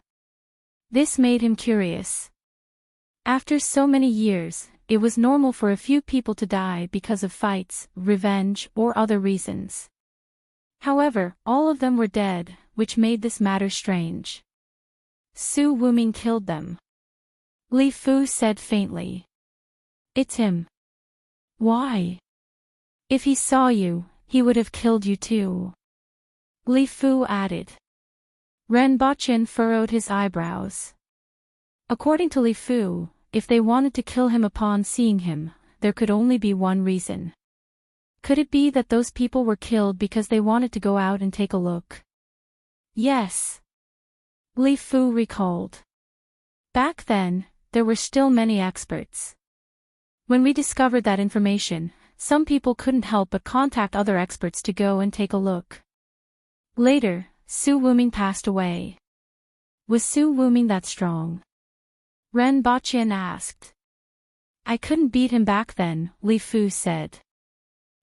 [SPEAKER 1] This made him curious. After so many years, it was normal for a few people to die because of fights, revenge, or other reasons. However, all of them were dead, which made this matter strange. Su Wuming killed them. Li Fu said faintly. "It's him." "Why?" "If he saw you, he would have killed you too," Li Fu added. Ren Baqian furrowed his eyebrows. According to Li Fu, if they wanted to kill him upon seeing him, there could only be one reason. Could it be that those people were killed because they wanted to go out and take a look? Yes. Li Fu recalled. Back then, there were still many experts. When we discovered that information, some people couldn't help but contact other experts to go and take a look. Later, Su Wuming passed away. Was Su Wuming that strong? Ren Baqian asked. "I couldn't beat him back then," Li Fu said.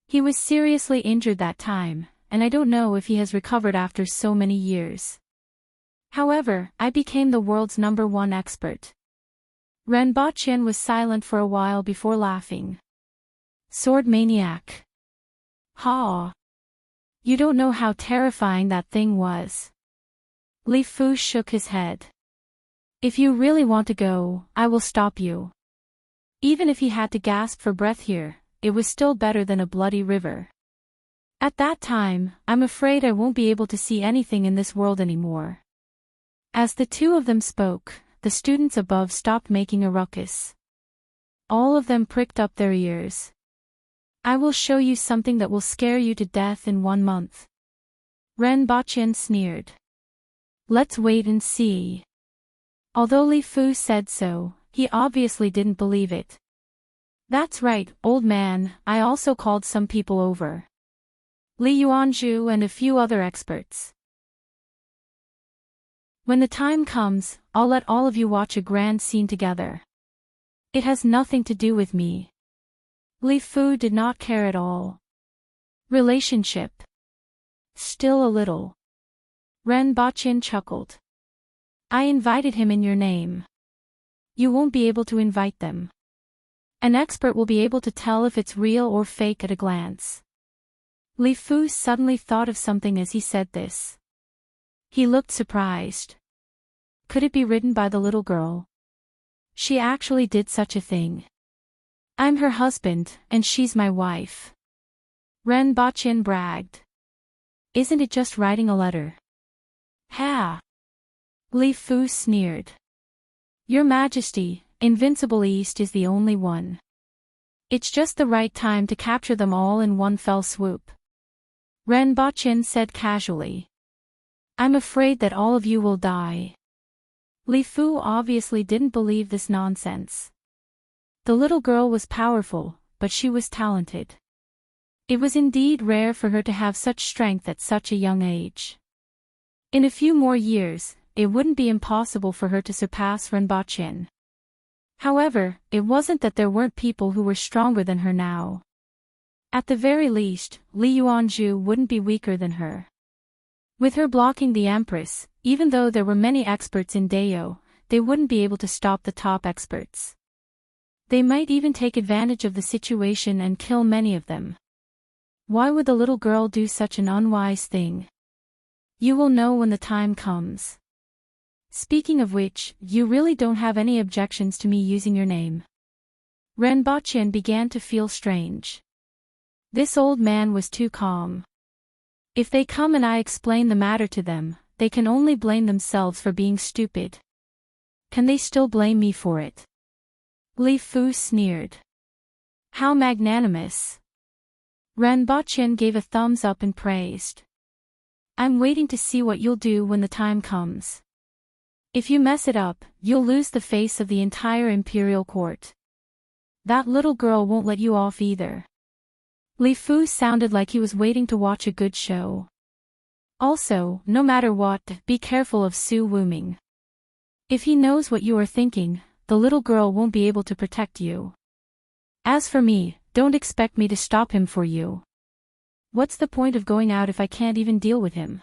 [SPEAKER 1] "He was seriously injured that time, and I don't know if he has recovered after so many years. However, I became the world's #1 expert." Ren Baqian was silent for a while before laughing. "Sword maniac. Ha! You don't know how terrifying that thing was." Li Fu shook his head. "If you really want to go, I will stop you." Even if he had to gasp for breath here, it was still better than a bloody river. "At that time, I'm afraid I won't be able to see anything in this world anymore." As the two of them spoke, the students above stopped making a ruckus. All of them pricked up their ears. "I will show you something that will scare you to death in 1 month." Ren Baqian sneered. "Let's wait and see." Although Li Fu said so, he obviously didn't believe it. "That's right, old man, I also called some people over. Li Yuanzhu and a few other experts. When the time comes, I'll let all of you watch a grand scene together. It has nothing to do with me. Li Fu did not care at all. Relationship. Still a little. Ren Baqin chuckled. I invited him in your name. You won't be able to invite them. An expert will be able to tell if it's real or fake at a glance. Li Fu suddenly thought of something as he said this. He looked surprised. Could it be written by the little girl? She actually did such a thing. I'm her husband, and she's my wife. Ren Baqin bragged. Isn't it just writing a letter? Ha! Li Fu sneered. Your Majesty, Invincible East is the only one. It's just the right time to capture them all in one fell swoop. Ren Baqin said casually. I'm afraid that all of you will die. Li Fu obviously didn't believe this nonsense. The little girl was powerful, but she was talented. It was indeed rare for her to have such strength at such a young age. In a few more years, it wouldn't be impossible for her to surpass Ren Baqin. However, it wasn't that there weren't people who were stronger than her now. At the very least, Li Yuanzhu wouldn't be weaker than her. With her blocking the Empress, even though there were many experts in Dao, they wouldn't be able to stop the top experts. They might even take advantage of the situation and kill many of them. Why would the little girl do such an unwise thing? You will know when the time comes. Speaking of which, you really don't have any objections to me using your name. Ren Baqin began to feel strange. This old man was too calm. If they come and I explain the matter to them, they can only blame themselves for being stupid. Can they still blame me for it? Li Fu sneered. How magnanimous. Ren Baqin gave a thumbs up and praised. I'm waiting to see what you'll do when the time comes. If you mess it up, you'll lose the face of the entire imperial court. That little girl won't let you off either. Li Fu sounded like he was waiting to watch a good show. Also, no matter what, be careful of Su Wuming. If he knows what you are thinking, the little girl won't be able to protect you. As for me, don't expect me to stop him for you. What's the point of going out if I can't even deal with him?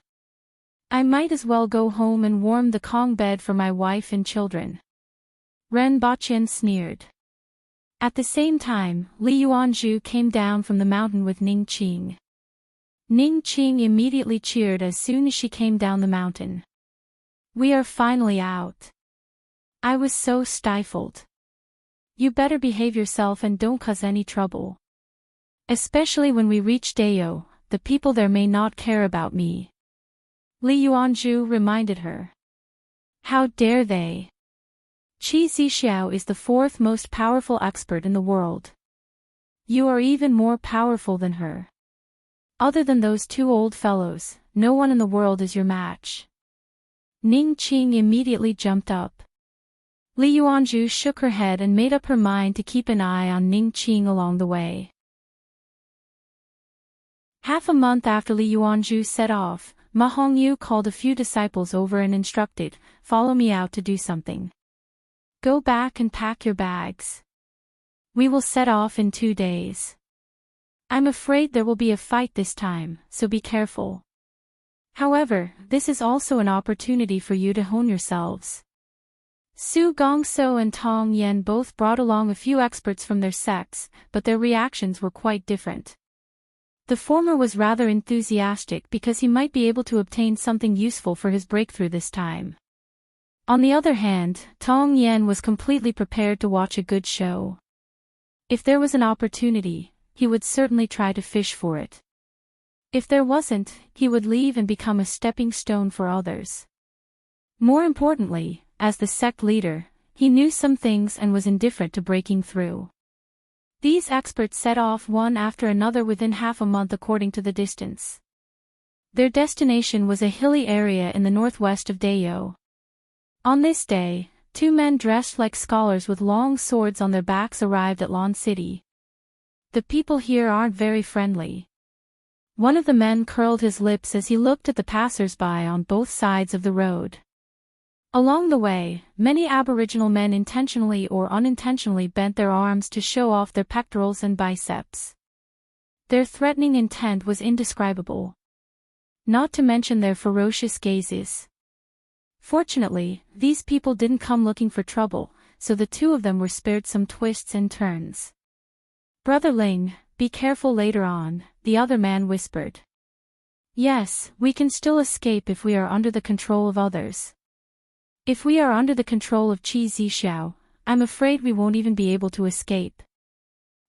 [SPEAKER 1] I might as well go home and warm the Kong bed for my wife and children. Ren Baqin sneered. At the same time, Li Yuanzhu came down from the mountain with Ning Qing. Ning Qing immediately cheered as soon as she came down the mountain. We are finally out. I was so stifled. You better behave yourself and don't cause any trouble. Especially when we reach Dao, the people there may not care about me. Li Yuanzhu reminded her. How dare they? Qi Zixiao is the fourth most powerful expert in the world. You are even more powerful than her. Other than those two old fellows, no one in the world is your match. Ning Qing immediately jumped up. Li Yuanzhu shook her head and made up her mind to keep an eye on Ning Qing along the way. Half a month after Li Yuanzhu set off, Ma Hongyu called a few disciples over and instructed, follow me out to do something. Go back and pack your bags. We will set off in 2 days. I'm afraid there will be a fight this time, so be careful. However, this is also an opportunity for you to hone yourselves. Su Gongso and Tong Yen both brought along a few experts from their sects, but their reactions were quite different. The former was rather enthusiastic because he might be able to obtain something useful for his breakthrough this time. On the other hand, Tong Yen was completely prepared to watch a good show. If there was an opportunity, he would certainly try to fish for it. If there wasn't, he would leave and become a stepping stone for others. More importantly, as the sect leader, he knew some things and was indifferent to breaking through. These experts set off one after another within half a month according to the distance. Their destination was a hilly area in the northwest of Dao. On this day, 2 men dressed like scholars with long swords on their backs arrived at Lan City. The people here aren't very friendly. One of the men curled his lips as he looked at the passers-by on both sides of the road. Along the way, many Aboriginal men intentionally or unintentionally bent their arms to show off their pectorals and biceps. Their threatening intent was indescribable. Not to mention their ferocious gazes. Fortunately, these people didn't come looking for trouble, so the two of them were spared some twists and turns. "Brother Ling, be careful later on," the other man whispered. "Yes, we can still escape if we are under the control of others. If we are under the control of Qi Zixiao, I'm afraid we won't even be able to escape."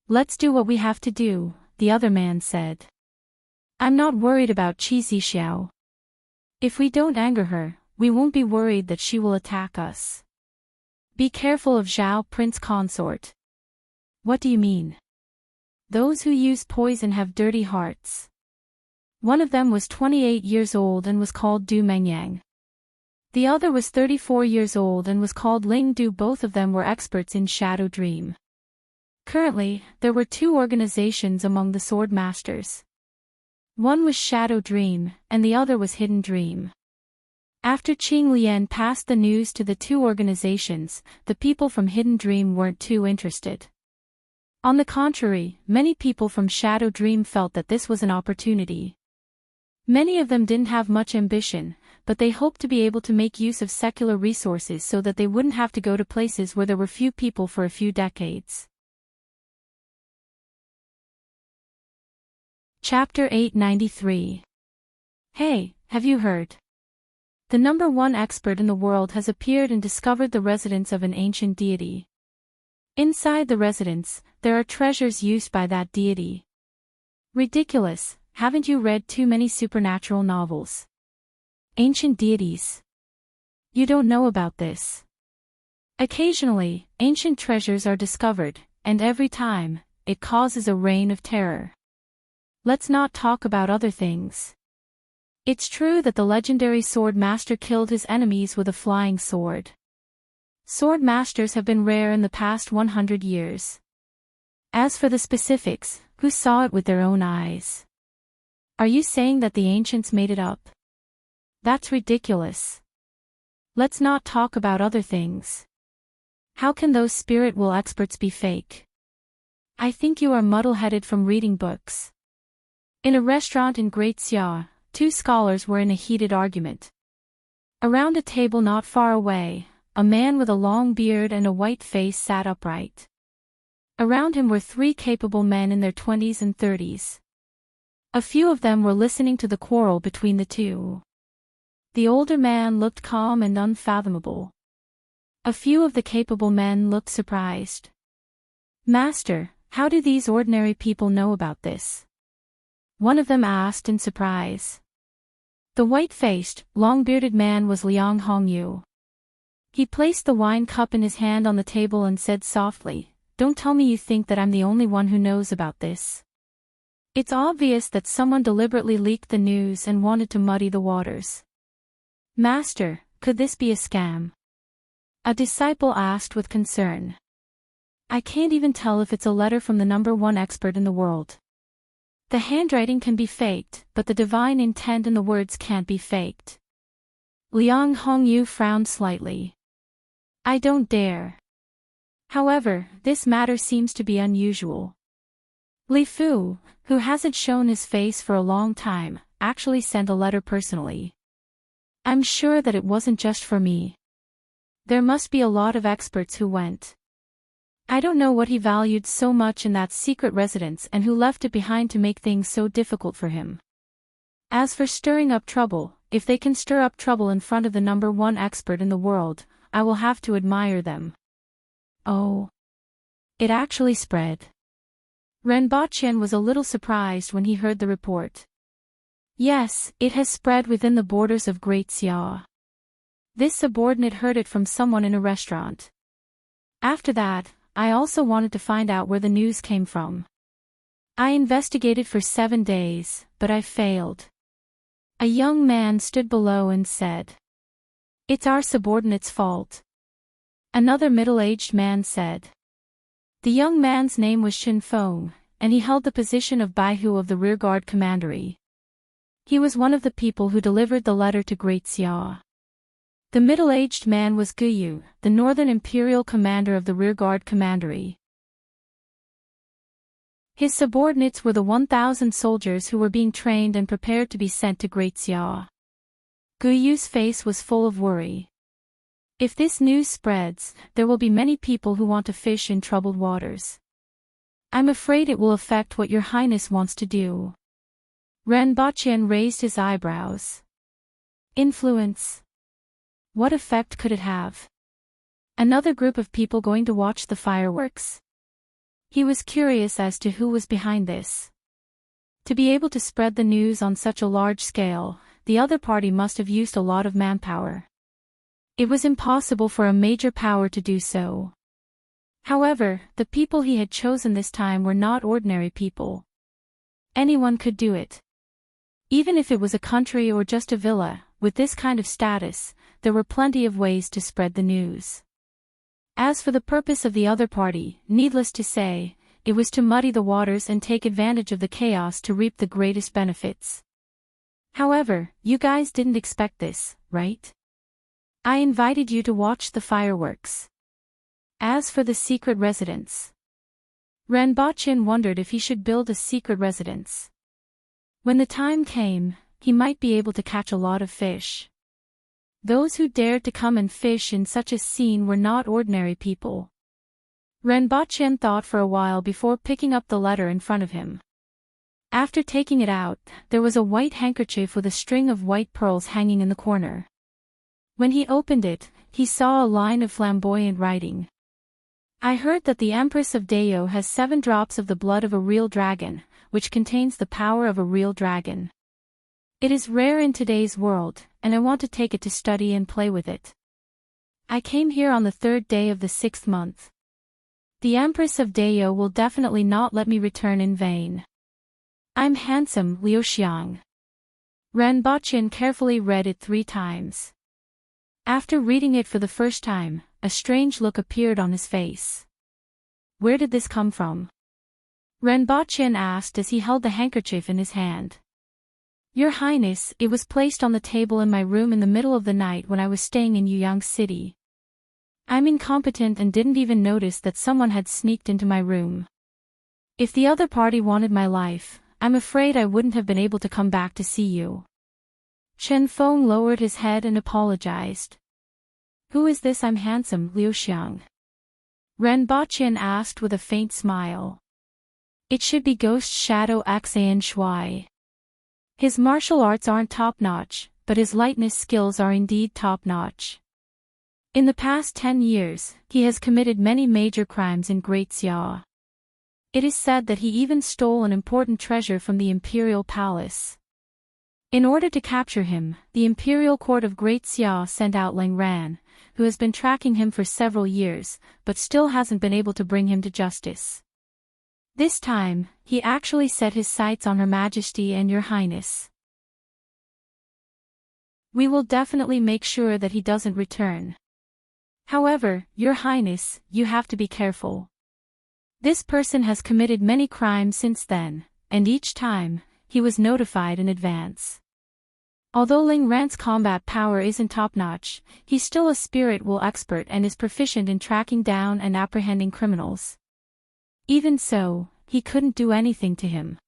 [SPEAKER 1] "Let's do what we have to do," the other man said. "I'm not worried about Qi Zixiao. If we don't anger her, we won't be worried that she will attack us." "Be careful of Zhao, Prince Consort." "What do you mean?" "Those who use poison have dirty hearts." One of them was 28 years old and was called Du Mengyang. The other was 34 years old and was called Ling Du. Both of them were experts in Shadow Dream. Currently, there were two organizations among the sword masters. One was Shadow Dream, and the other was Hidden Dream. After Qing Lian passed the news to the two organizations, the people from Hidden Dream weren't too interested. On the contrary, many people from Shadow Dream felt that this was an opportunity. Many of them didn't have much ambition, but they hoped to be able to make use of secular resources so that they wouldn't have to go to places where there were few people for a few decades. Chapter 893. Hey, have you heard? The #1 expert in the world has appeared and discovered the residence of an ancient deity. Inside the residence, there are treasures used by that deity. Ridiculous, haven't you read too many supernatural novels? Ancient deities. You don't know about this. Occasionally, ancient treasures are discovered, and every time, it causes a reign of terror. Let's not talk about other things. It's true that the legendary sword master killed his enemies with a flying sword. Sword masters have been rare in the past 100 years. As for the specifics, who saw it with their own eyes? Are you saying that the ancients made it up? That's ridiculous. Let's not talk about other things. How can those spirit will experts be fake? I think you are muddle-headed from reading books. In a restaurant in Great Xia, two scholars were in a heated argument. Around a table not far away, a man with a long beard and a white face sat upright. Around him were three capable men in their 20s and 30s. A few of them were listening to the quarrel between the two. The older man looked calm and unfathomable. A few of the capable men looked surprised. "Master, how do these ordinary people know about this?" one of them asked in surprise. The white-faced, long-bearded man was Liang Hongyu. He placed the wine cup in his hand on the table and said softly, "Don't tell me you think that I'm the only one who knows about this. It's obvious that someone deliberately leaked the news and wanted to muddy the waters." "Master, could this be a scam?" a disciple asked with concern. "I can't even tell if it's a letter from the #1 expert in the world. The handwriting can be faked, but the divine intent in the words can't be faked." Liang Hongyu frowned slightly. "I don't dare. However, this matter seems to be unusual." Li Fu, who hasn't shown his face for a long time, actually sent a letter personally. "I'm sure that it wasn't just for me. There must be a lot of experts who went. I don't know what he valued so much in that secret residence and who left it behind to make things so difficult for him. As for stirring up trouble, if they can stir up trouble in front of the #1 expert in the world, I will have to admire them." Oh. It actually spread. Renbao was a little surprised when he heard the report. "Yes, it has spread within the borders of Great Xia. This subordinate heard it from someone in a restaurant. After that, I also wanted to find out where the news came from. I investigated for 7 days, but I failed." A young man stood below and said, "It's our subordinate's fault." Another middle-aged man said. The young man's name was Shin Feng, and he held the position of Baihu of the rearguard commandery. He was one of the people who delivered the letter to Great Xia. The middle-aged man was Guyu, the northern imperial commander of the rearguard commandery. His subordinates were the 1,000 soldiers who were being trained and prepared to be sent to Great Xia. Guyu's face was full of worry. If this news spreads, there will be many people who want to fish in troubled waters. I'm afraid it will affect what your highness wants to do. Ren Baqian raised his eyebrows. Influence? What effect could it have? Another group of people going to watch the fireworks? He was curious as to who was behind this. To be able to spread the news on such a large scale, the other party must have used a lot of manpower. It was impossible for a major power to do so. However, the people he had chosen this time were not ordinary people. Anyone could do it. Even if it was a country or just a villa, with this kind of status, there were plenty of ways to spread the news. As for the purpose of the other party, needless to say, it was to muddy the waters and take advantage of the chaos to reap the greatest benefits. However, you guys didn't expect this, right? I invited you to watch the fireworks. As for the secret residence. Ren Baqian wondered if he should build a secret residence. When the time came, he might be able to catch a lot of fish. Those who dared to come and fish in such a scene were not ordinary people. Ren Baqian thought for a while before picking up the letter in front of him. After taking it out, there was a white handkerchief with a string of white pearls hanging in the corner. When he opened it, he saw a line of flamboyant writing. I heard that the Empress of Dao has 7 drops of the blood of a real dragon, which contains the power of a real dragon. It is rare in today's world, and I want to take it to study and play with it. I came here on the 3rd day of the 6th month. The Empress of Dao will definitely not let me return in vain. I'm handsome, Liu Xiang. Ren Baqian carefully read it 3 times. After reading it for the first time, a strange look appeared on his face. Where did this come from? Ren Baqian asked as he held the handkerchief in his hand. Your Highness, it was placed on the table in my room in the middle of the night when I was staying in Yuyang City. I'm incompetent and didn't even notice that someone had sneaked into my room. If the other party wanted my life, I'm afraid I wouldn't have been able to come back to see you. Chen Feng lowered his head and apologized. Who is this I'm handsome, Liu Xiang? Ren Baqian asked with a faint smile. It should be Ghost Shadow Xan Shui. His martial arts aren't top-notch, but his lightness skills are indeed top-notch. In the past 10 years, he has committed many major crimes in Great Xia. It is said that he even stole an important treasure from the imperial palace. In order to capture him, the imperial court of Great Xia sent out Lang Ran, who has been tracking him for several years, but still hasn't been able to bring him to justice. This time, he actually set his sights on Her Majesty and Your Highness. We will definitely make sure that he doesn't return. However, Your Highness, you have to be careful. This person has committed many crimes since then, and each time, he was notified in advance. Although Ling Ran's combat power isn't top-notch, he's still a spirit-will expert and is proficient in tracking down and apprehending criminals. Even so, he couldn't do anything to him.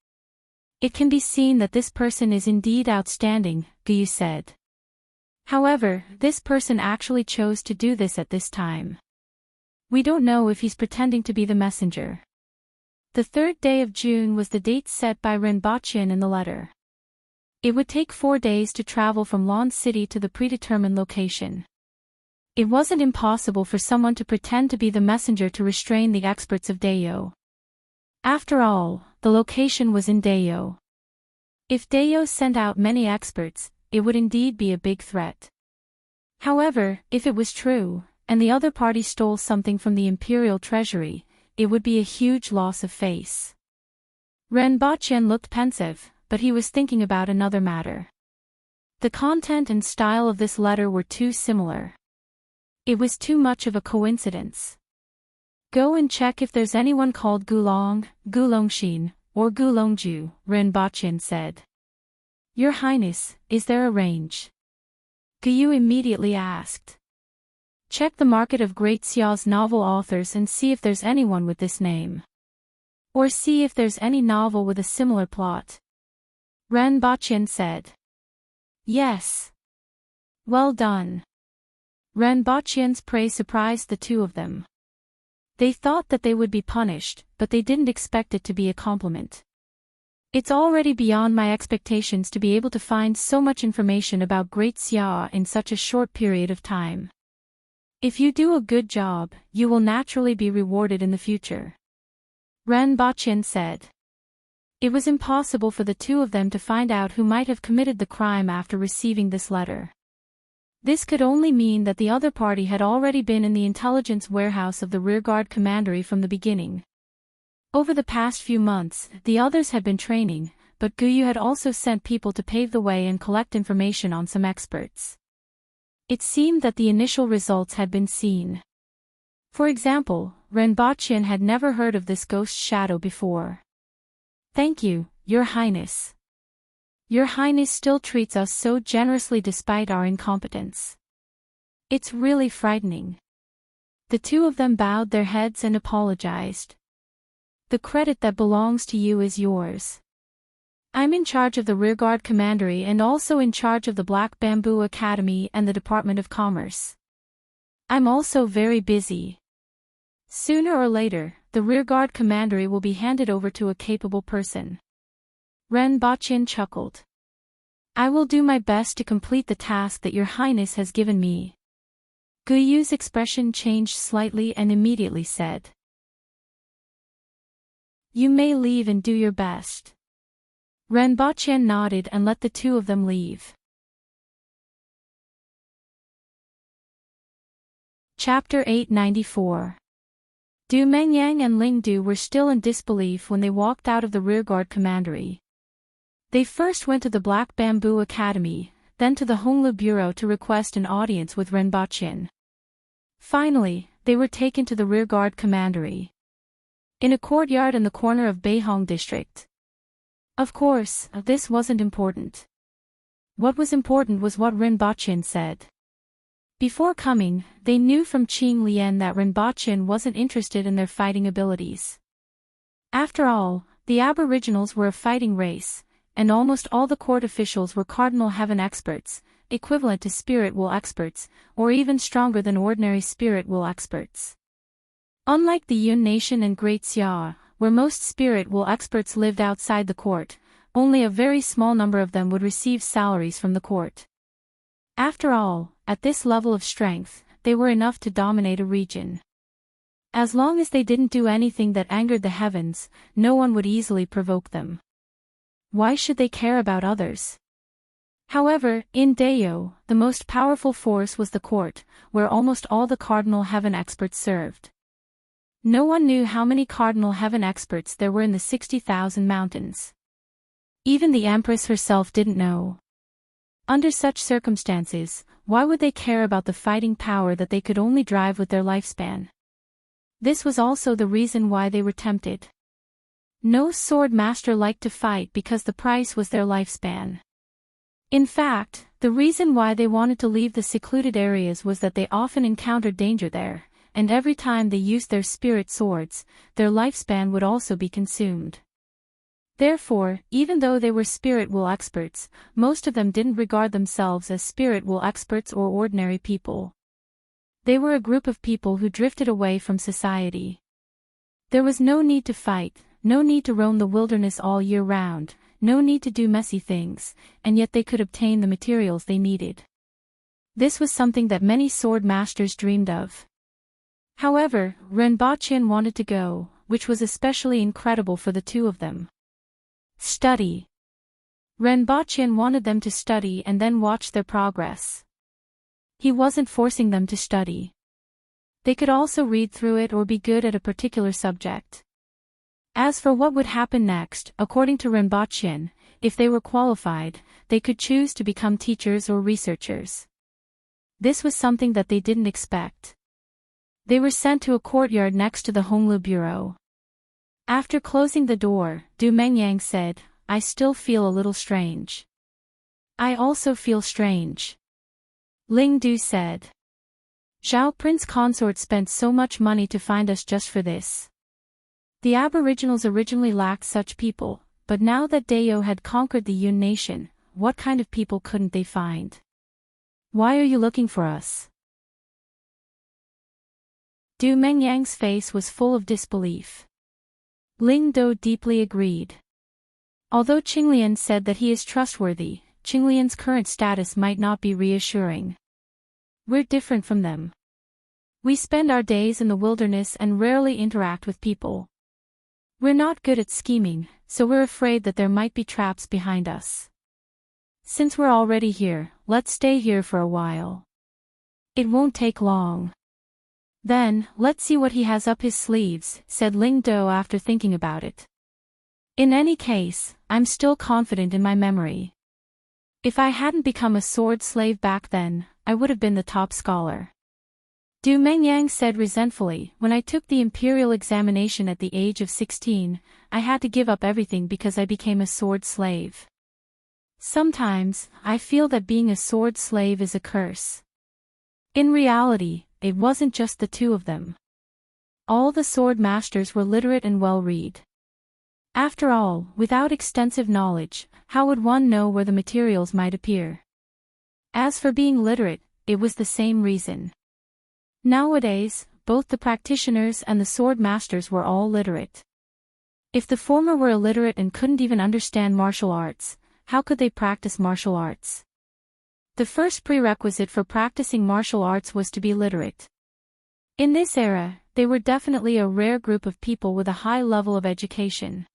[SPEAKER 1] It can be seen that this person is indeed outstanding, Guyu said. However, this person actually chose to do this at this time. We don't know if he's pretending to be the messenger. The 3rd day of June was the date set by Ren Baqian in the letter. It would take 4 days to travel from Lan City to the predetermined location. It wasn't impossible for someone to pretend to be the messenger to restrain the experts of Dao. After all, the location was in Dao. If Dao sent out many experts, it would indeed be a big threat. However, if it was true, and the other party stole something from the imperial treasury, it would be a huge loss of face. Ren Baqian looked pensive, but he was thinking about another matter. The content and style of this letter were too similar. It was too much of a coincidence. Go and check if there's anyone called Gulong, Gulongxin, or Gulongju, Ren Baqian said. Your Highness, is there a range? Guyu immediately asked. Check the market of Great Xiao's novel authors and see if there's anyone with this name. Or see if there's any novel with a similar plot. Ren Baqian said. Yes. Well done. Ren Baqian's praise surprised the two of them. They thought that they would be punished, but they didn't expect it to be a compliment. It's already beyond my expectations to be able to find so much information about Great Xia in such a short period of time. If you do a good job, you will naturally be rewarded in the future. Ren Baqian said. It was impossible for the two of them to find out who might have committed the crime after receiving this letter. This could only mean that the other party had already been in the intelligence warehouse of the rearguard commandery from the beginning. Over the past few months, the others had been training, but Guyu had also sent people to pave the way and collect information on some experts. It seemed that the initial results had been seen. For example, Ren Baqian had never heard of this ghost shadow before. Thank you, Your Highness. Your Highness still treats us so generously despite our incompetence. It's really frightening. The two of them bowed their heads and apologized. The credit that belongs to you is yours. I'm in charge of the rearguard commandery and also in charge of the Black Bamboo Academy and the Department of Commerce. I'm also very busy. Sooner or later, the rearguard commandery will be handed over to a capable person. Ren Baqian chuckled. I will do my best to complete the task that Your Highness has given me. Guyu's expression changed slightly and immediately said. You may leave and do your best. Ren Baqian nodded and let the two of them leave. Chapter 894. Du Mengyang and Ling Du were still in disbelief when they walked out of the rearguard commandery. They first went to the Black Bamboo Academy, then to the Honglu Bureau to request an audience with Ren Baqian. Finally, they were taken to the rearguard commandery. In a courtyard in the corner of Beihong district. Of course, this wasn't important. What was important was what Ren Baqian said. Before coming, they knew from Qing Lian that Ren Baqian wasn't interested in their fighting abilities. After all, the Aboriginals were a fighting race, and almost all the court officials were Cardinal Heaven experts, equivalent to Spirit Will experts, or even stronger than ordinary Spirit Will experts. Unlike the Yun Nation and Great Xia, where most Spirit Will experts lived outside the court, only a very small number of them would receive salaries from the court. After all, at this level of strength, they were enough to dominate a region. As long as they didn't do anything that angered the heavens, no one would easily provoke them. Why should they care about others? However, in Deo, the most powerful force was the court, where almost all the Cardinal Heaven experts served. No one knew how many Cardinal Heaven experts there were in the 60,000 mountains. Even the Empress herself didn't know. Under such circumstances, why would they care about the fighting power that they could only drive with their lifespan? This was also the reason why they were tempted. No sword master liked to fight because the price was their lifespan. In fact, the reason why they wanted to leave the secluded areas was that they often encountered danger there, and every time they used their spirit swords, their lifespan would also be consumed. Therefore, even though they were Spirit Will experts, most of them didn't regard themselves as Spirit Will experts or ordinary people. They were a group of people who drifted away from society. There was no need to fight, no need to roam the wilderness all year round, no need to do messy things, and yet they could obtain the materials they needed. This was something that many sword masters dreamed of. However, Ren Baqian wanted to go, which was especially incredible for the two of them. Study. Ren Baqian wanted them to study and then watch their progress. He wasn't forcing them to study. They could also read through it or be good at a particular subject. As for what would happen next, according to Ren Baqian, if they were qualified, they could choose to become teachers or researchers. This was something that they didn't expect. They were sent to a courtyard next to the Honglu Bureau. After closing the door, Du Mengyang said, I still feel a little strange. I also feel strange. Ling Du said. Zhao Prince Consort spent so much money to find us just for this. The Aboriginals originally lacked such people, but now that Dao had conquered the Yun nation, what kind of people couldn't they find? Why are you looking for us? Du Mengyang's face was full of disbelief. Ling Do deeply agreed. Although Qinglian said that he is trustworthy, Qinglian's current status might not be reassuring. We're different from them. We spend our days in the wilderness and rarely interact with people. We're not good at scheming, so we're afraid that there might be traps behind us. Since we're already here, let's stay here for a while. It won't take long. Then, let's see what he has up his sleeves, said Ling Do after thinking about it. In any case, I'm still confident in my memory. If I hadn't become a sword slave back then, I would have been the top scholar. Du Mengyang said resentfully, when I took the imperial examination at the age of 16, I had to give up everything because I became a sword slave. Sometimes, I feel that being a sword slave is a curse. In reality, it wasn't just the two of them. All the sword masters were literate and well-read. After all, without extensive knowledge, how would one know where the materials might appear? As for being literate, it was the same reason. Nowadays, both the practitioners and the sword masters were all literate. If the former were illiterate and couldn't even understand martial arts, how could they practice martial arts? The first prerequisite for practicing martial arts was to be literate. In this era, they were definitely a rare group of people with a high level of education.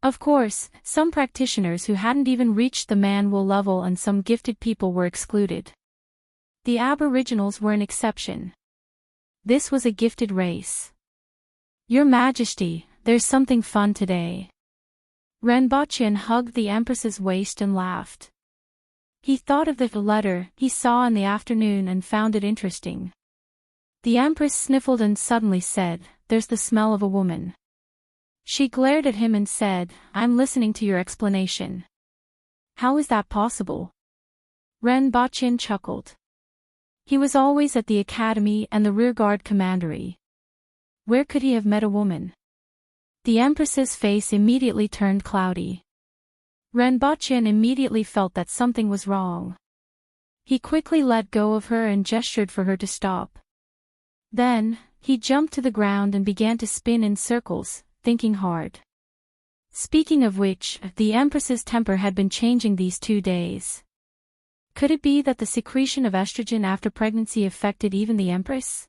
[SPEAKER 1] Of course, some practitioners who hadn't even reached the Manwu level and some gifted people were excluded. The Aboriginals were an exception. This was a gifted race. Your Majesty, there's something fun today. Renbochin hugged the Empress's waist and laughed. He thought of the letter he saw in the afternoon and found it interesting. The Empress sniffled and suddenly said, "There's the smell of a woman." She glared at him and said, "I'm listening to your explanation." "How is that possible?" Renbochin chuckled. He was always at the academy and the rearguard commandery. Where could he have met a woman? The Empress's face immediately turned cloudy. Renbochin immediately felt that something was wrong. He quickly let go of her and gestured for her to stop. Then, he jumped to the ground and began to spin in circles, thinking hard. Speaking of which, the Empress's temper had been changing these 2 days. Could it be that the secretion of estrogen after pregnancy affected even the Empress?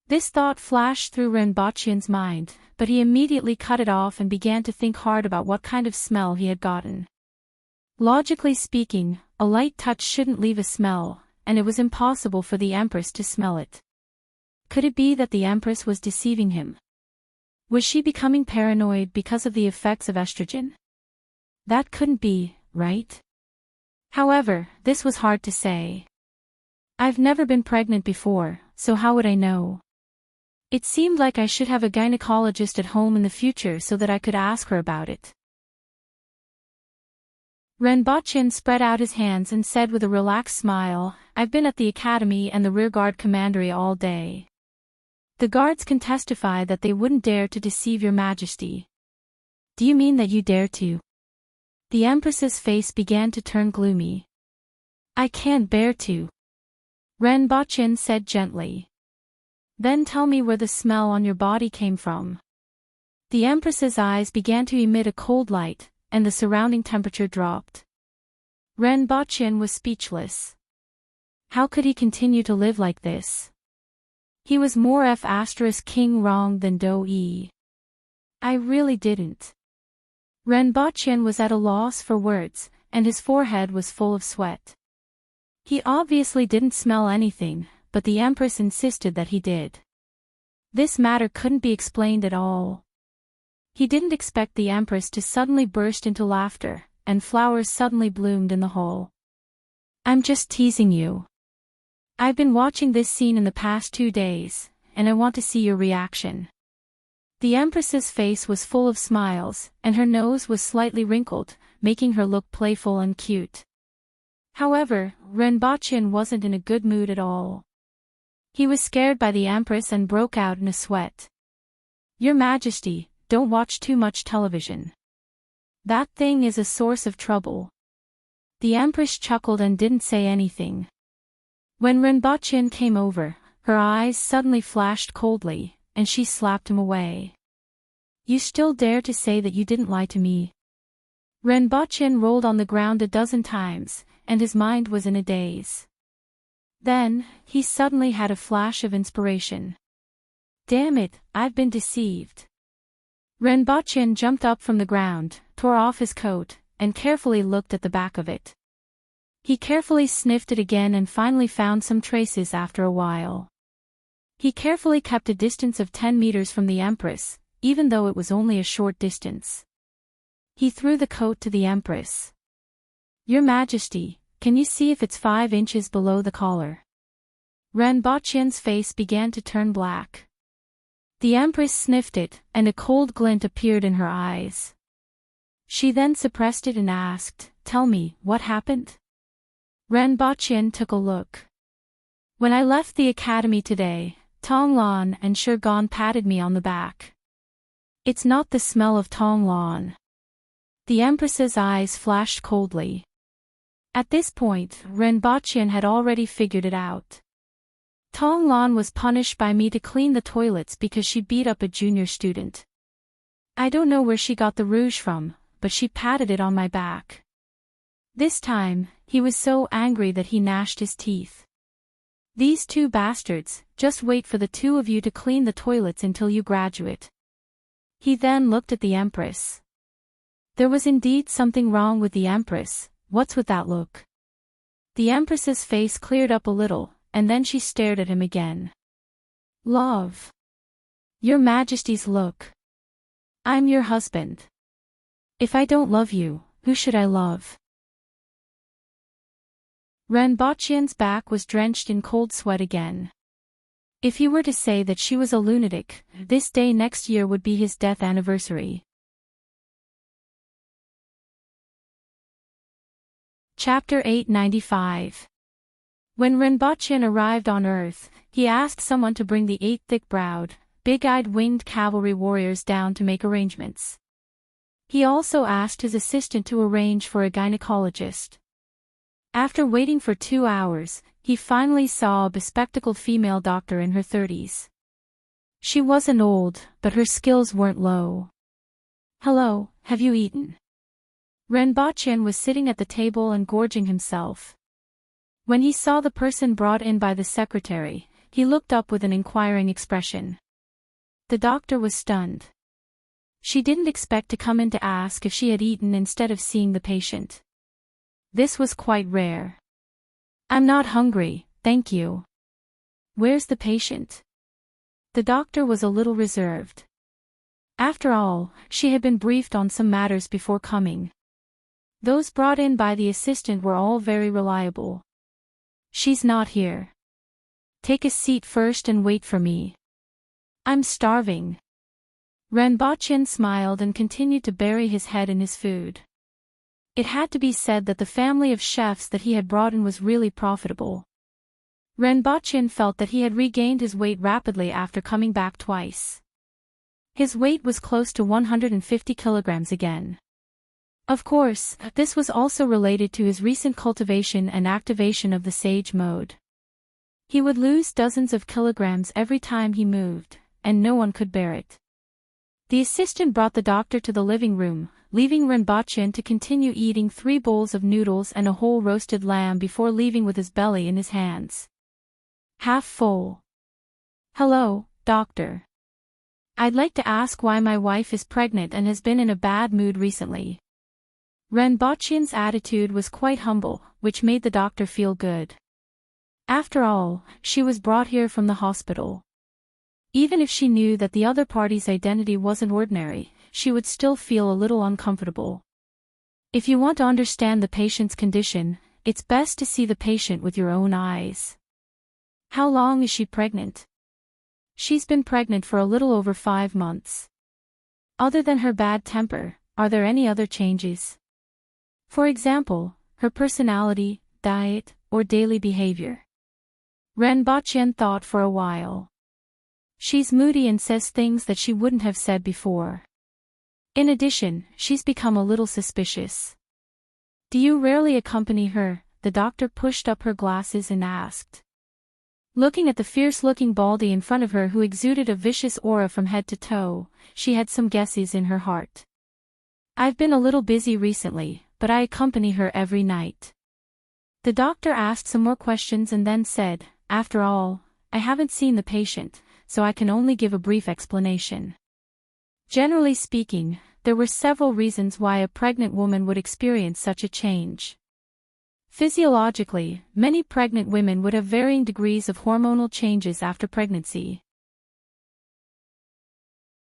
[SPEAKER 1] This thought flashed through Renbochin's mind, but he immediately cut it off and began to think hard about what kind of smell he had gotten. Logically speaking, a light touch shouldn't leave a smell, and it was impossible for the Empress to smell it. Could it be that the Empress was deceiving him? Was she becoming paranoid because of the effects of estrogen? That couldn't be, right? However, this was hard to say. I've never been pregnant before, so how would I know? It seemed like I should have a gynecologist at home in the future so that I could ask her about it. Renbochin spread out his hands and said with a relaxed smile, "I've been at the academy and the rearguard commandery all day. The guards can testify that they wouldn't dare to deceive your Majesty." "Do you mean that you dare to?" The Empress's face began to turn gloomy. "I can't bear to," Renbochin said gently. "Then tell me where the smell on your body came from." The Empress's eyes began to emit a cold light, and the surrounding temperature dropped. Renbochin was speechless. How could he continue to live like this? He was more King wrong than Do-yi. I really didn't. Renbochin was at a loss for words, and his forehead was full of sweat. He obviously didn't smell anything, but the Empress insisted that he did. This matter couldn't be explained at all. He didn't expect the Empress to suddenly burst into laughter, and flowers suddenly bloomed in the hall. "I'm just teasing you. I've been watching this scene in the past 2 days, and I want to see your reaction." The Empress's face was full of smiles, and her nose was slightly wrinkled, making her look playful and cute. However, Renbochin wasn't in a good mood at all. He was scared by the Empress and broke out in a sweat. "Your Majesty, don't watch too much television. That thing is a source of trouble." The Empress chuckled and didn't say anything. When Renbochin came over, her eyes suddenly flashed coldly, and she slapped him away. "You still dare to say that you didn't lie to me?" Renbochin rolled on the ground a dozen times, and his mind was in a daze. Then, he suddenly had a flash of inspiration. "Damn it, I've been deceived." Renbochin jumped up from the ground, tore off his coat, and carefully looked at the back of it. He carefully sniffed it again and finally found some traces after a while. He carefully kept a distance of 10 meters from the Empress, even though it was only a short distance. He threw the coat to the Empress. "Your Majesty, can you see if it's 5 inches below the collar?" Renbochin's face began to turn black. The Empress sniffed it, and a cold glint appeared in her eyes. She then suppressed it and asked, "Tell me, what happened?" Renbochin took a look. "When I left the academy today, Tonglan and Shurgon patted me on the back." "It's not the smell of Tonglan." The Empress's eyes flashed coldly. At this point, Renbochin had already figured it out. "Tonglan was punished by me to clean the toilets because she beat up a junior student. I don't know where she got the rouge from, but she patted it on my back." This time, he was so angry that he gnashed his teeth. "These two bastards, just wait for the two of you to clean the toilets until you graduate." He then looked at the Empress. There was indeed something wrong with the Empress. What's with that look? The Empress's face cleared up a little, and then she stared at him again. "Love. Your Majesty's look. I'm your husband. If I don't love you, who should I love?" Renbochin's back was drenched in cold sweat again. If he were to say that she was a lunatic, this day next year would be his death anniversary. Chapter 895. When Renbochin arrived on Earth, he asked someone to bring the 8 thick-browed, big-eyed winged cavalry warriors down to make arrangements. He also asked his assistant to arrange for a gynecologist. After waiting for 2 hours, he finally saw a bespectacled female doctor in her 30s. She wasn't old, but her skills weren't low. "Hello, have you eaten?" Renbochin was sitting at the table and gorging himself. When he saw the person brought in by the secretary, he looked up with an inquiring expression. The doctor was stunned. She didn't expect to come in to ask if she had eaten instead of seeing the patient. This was quite rare. "I'm not hungry, thank you." "Where's the patient?" The doctor was a little reserved. After all, she had been briefed on some matters before coming. Those brought in by the assistant were all very reliable. "She's not here. Take a seat first and wait for me. I'm starving." Renbochin smiled and continued to bury his head in his food. It had to be said that the family of chefs that he had brought in was really profitable. Renbochin felt that he had regained his weight rapidly after coming back twice. His weight was close to 150 kilograms again. Of course, this was also related to his recent cultivation and activation of the Sage mode. He would lose dozens of kilograms every time he moved, and no one could bear it. The assistant brought the doctor to the living room, leaving Renbochin to continue eating 3 bowls of noodles and a whole roasted lamb before leaving with his belly in his hands. Half full. "Hello, doctor. I'd like to ask why my wife is pregnant and has been in a bad mood recently." Renbochin's attitude was quite humble, which made the doctor feel good. After all, she was brought here from the hospital. Even if she knew that the other party's identity wasn't ordinary, she would still feel a little uncomfortable. If you want to understand the patient's condition, it's best to see the patient with your own eyes. "How long is she pregnant?" "She's been pregnant for a little over 5 months. Other than her bad temper, are there any other changes? For example, her personality, diet, or daily behavior. Renbachien thought for a while. She's moody and says things that she wouldn't have said before. In addition, she's become a little suspicious. Do you rarely accompany her? The doctor pushed up her glasses and asked. Looking at the fierce-looking baldy in front of her who exuded a vicious aura from head to toe, she had some guesses in her heart. I've been a little busy recently, but I accompany her every night. The doctor asked some more questions and then said, after all, I haven't seen the patient, so I can only give a brief explanation. Generally speaking, there were several reasons why a pregnant woman would experience such a change. Physiologically, many pregnant women would have varying degrees of hormonal changes after pregnancy.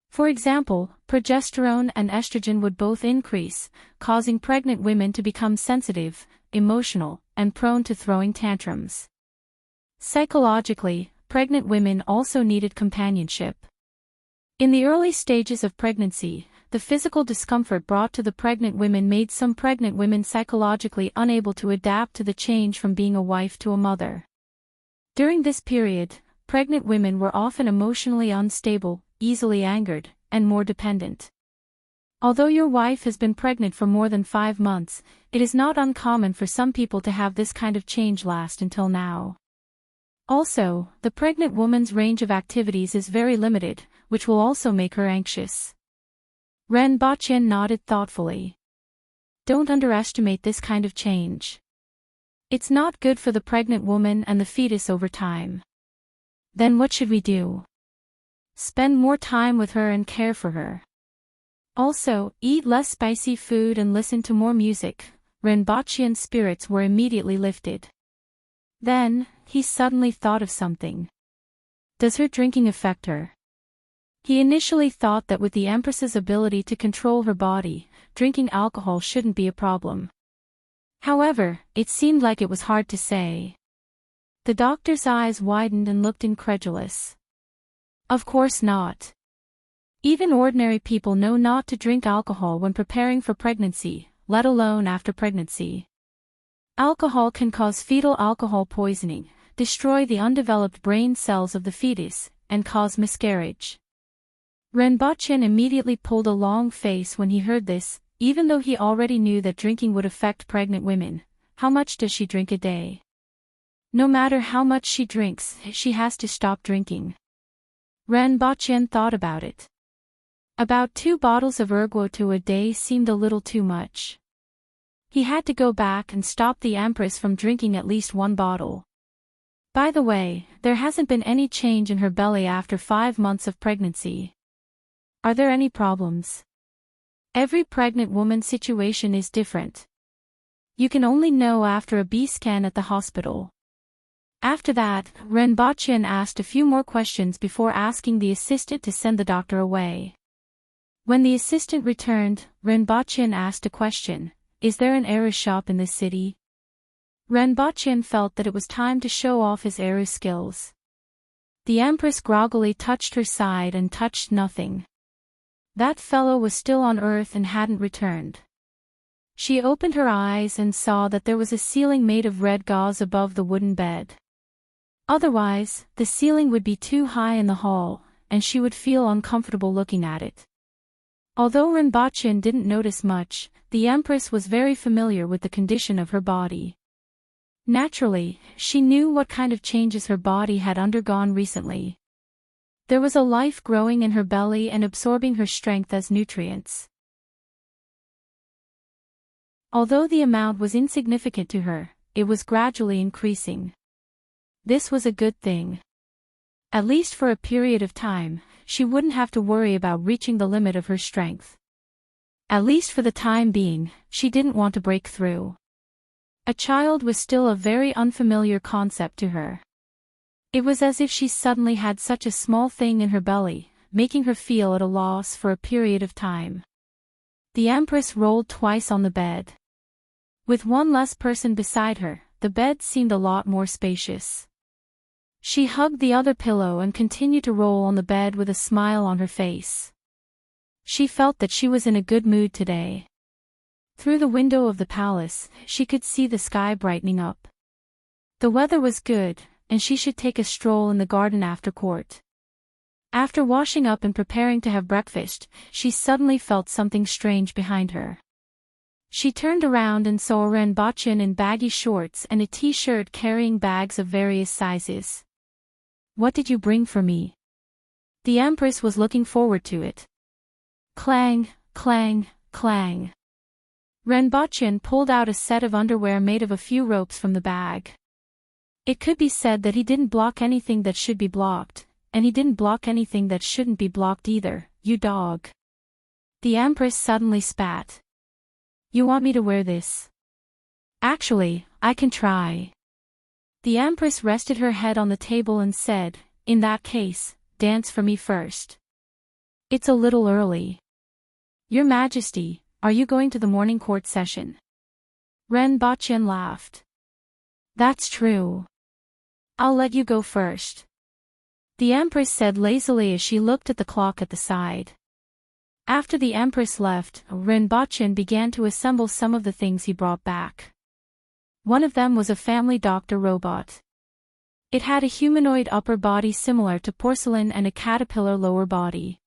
[SPEAKER 1] For example, progesterone and estrogen would both increase, causing pregnant women to become sensitive, emotional, and prone to throwing tantrums. Psychologically, pregnant women also needed companionship. In the early stages of pregnancy, the physical discomfort brought to the pregnant women made some pregnant women psychologically unable to adapt to the change from being a wife to a mother. During this period, pregnant women were often emotionally unstable, easily angered, and more dependent. Although your wife has been pregnant for more than 5 months, it is not uncommon for some people to have this kind of change last until now. Also, the pregnant woman's range of activities is very limited, which will also make her anxious. Renbachien nodded thoughtfully. Don't underestimate this kind of change. It's not good for the pregnant woman and the fetus over time. Then what should we do? Spend more time with her and care for her. Also, eat less spicy food and listen to more music. Renbachien's spirits were immediately lifted. Then, he suddenly thought of something. Does her drinking affect her? He initially thought that with the Empress's ability to control her body, drinking alcohol shouldn't be a problem. However, it seemed like it was hard to say. The doctor's eyes widened and looked incredulous. Of course not. Even ordinary people know not to drink alcohol when preparing for pregnancy, let alone after pregnancy. Alcohol can cause fetal alcohol poisoning, destroy the undeveloped brain cells of the fetus, and cause miscarriage. Renbachien immediately pulled a long face when he heard this, even though he already knew that drinking would affect pregnant women. How much does she drink a day? No matter how much she drinks, she has to stop drinking. Renbachien thought about it. About 2 bottles of ergotu a day seemed a little too much. He had to go back and stop the Empress from drinking at least 1 bottle. By the way, there hasn't been any change in her belly after 5 months of pregnancy. Are there any problems? Every pregnant woman's situation is different. You can only know after a B scan at the hospital. After that, Renbachien asked a few more questions before asking the assistant to send the doctor away. When the assistant returned, Renbachien asked a question. Is there an Eru shop in this city? Renbachien felt that it was time to show off his Eru skills. The Empress groggily touched her side and touched nothing. That fellow was still on Earth and hadn't returned. She opened her eyes and saw that there was a ceiling made of red gauze above the wooden bed. Otherwise, the ceiling would be too high in the hall, and she would feel uncomfortable looking at it. Although Renbachien didn't notice much, the Empress was very familiar with the condition of her body. Naturally, she knew what kind of changes her body had undergone recently. There was a life growing in her belly and absorbing her strength as nutrients. Although the amount was insignificant to her, it was gradually increasing. This was a good thing. At least for a period of time, she wouldn't have to worry about reaching the limit of her strength. At least for the time being, she didn't want to break through. A child was still a very unfamiliar concept to her. It was as if she suddenly had such a small thing in her belly, making her feel at a loss for a period of time. The Empress rolled twice on the bed. With one less person beside her, the bed seemed a lot more spacious. She hugged the other pillow and continued to roll on the bed with a smile on her face. She felt that she was in a good mood today. Through the window of the palace, she could see the sky brightening up. The weather was good, and she should take a stroll in the garden after court. After washing up and preparing to have breakfast, she suddenly felt something strange behind her. She turned around and saw a Renbachin in baggy shorts and a t-shirt carrying bags of various sizes. "What did you bring for me?" The Empress was looking forward to it. Clang, clang, clang. Renbachin pulled out a set of underwear made of a few ropes from the bag. It could be said that he didn't block anything that should be blocked, and he didn't block anything that shouldn't be blocked either, you dog. The Empress suddenly spat. "You want me to wear this?" "Actually, I can try." The Empress rested her head on the table and said, "In that case, dance for me first." "It's a little early." "Your Majesty, are you going to the morning court session?" Renbachin laughed. "That's true. I'll let you go first." The Empress said lazily as she looked at the clock at the side. After the Empress left, Renbachin began to assemble some of the things he brought back. One of them was a family doctor robot. It had a humanoid upper body similar to porcelain and a caterpillar lower body.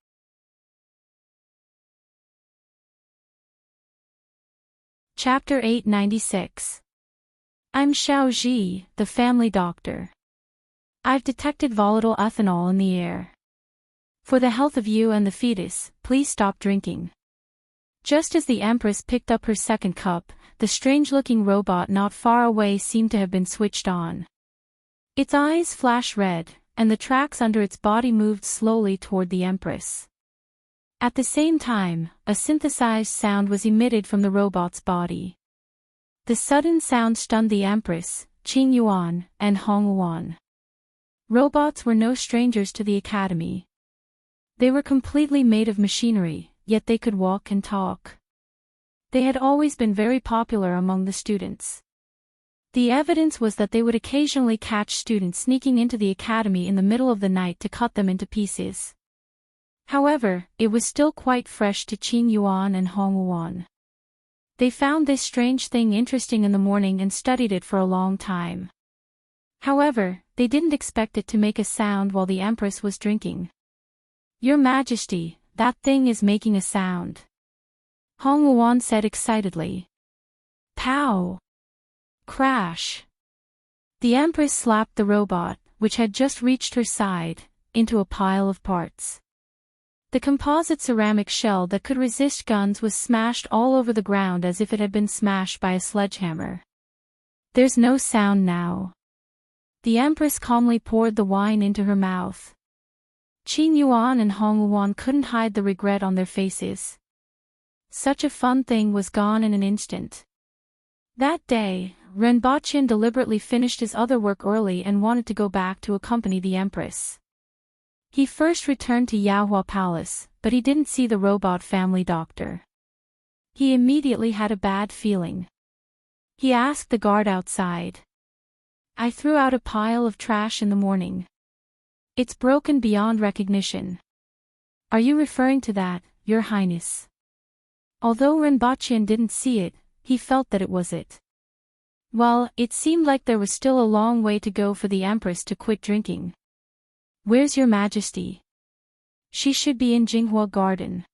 [SPEAKER 1] Chapter 896. I'm Xiaoji, the family doctor. I've detected volatile ethanol in the air. For the health of you and the fetus, please stop drinking. Just as the Empress picked up her second cup, the strange-looking robot not far away seemed to have been switched on. Its eyes flashed red, and the tracks under its body moved slowly toward the Empress. At the same time, a synthesized sound was emitted from the robot's body. The sudden sound stunned the Empress, Qing Yuan, and Hong Yuan. Robots were no strangers to the academy. They were completely made of machinery, yet they could walk and talk. They had always been very popular among the students. The evidence was that they would occasionally catch students sneaking into the academy in the middle of the night to cut them into pieces. However, it was still quite fresh to Qing Yuan and Hong Yuan. They found this strange thing interesting in the morning and studied it for a long time. However, they didn't expect it to make a sound while the Empress was drinking. Your Majesty, that thing is making a sound. Hong Yuan said excitedly. Pow! Crash! The Empress slapped the robot, which had just reached her side, into a pile of parts. The composite ceramic shell that could resist guns was smashed all over the ground as if it had been smashed by a sledgehammer. There's no sound now. The Empress calmly poured the wine into her mouth. Qing Yuan and Hong Yuan couldn't hide the regret on their faces. Such a fun thing was gone in an instant. That day, Renbachin deliberately finished his other work early and wanted to go back to accompany the Empress. He first returned to Yaohua Palace, but he didn't see the robot family doctor. He immediately had a bad feeling. He asked the guard outside. I threw out a pile of trash in the morning. It's broken beyond recognition. Are you referring to that, Your Highness? Although Renbachin didn't see it, he felt that it was it. Well, it seemed like there was still a long way to go for the Empress to quit drinking. Where's Your Majesty? She should be in Jinghua Garden.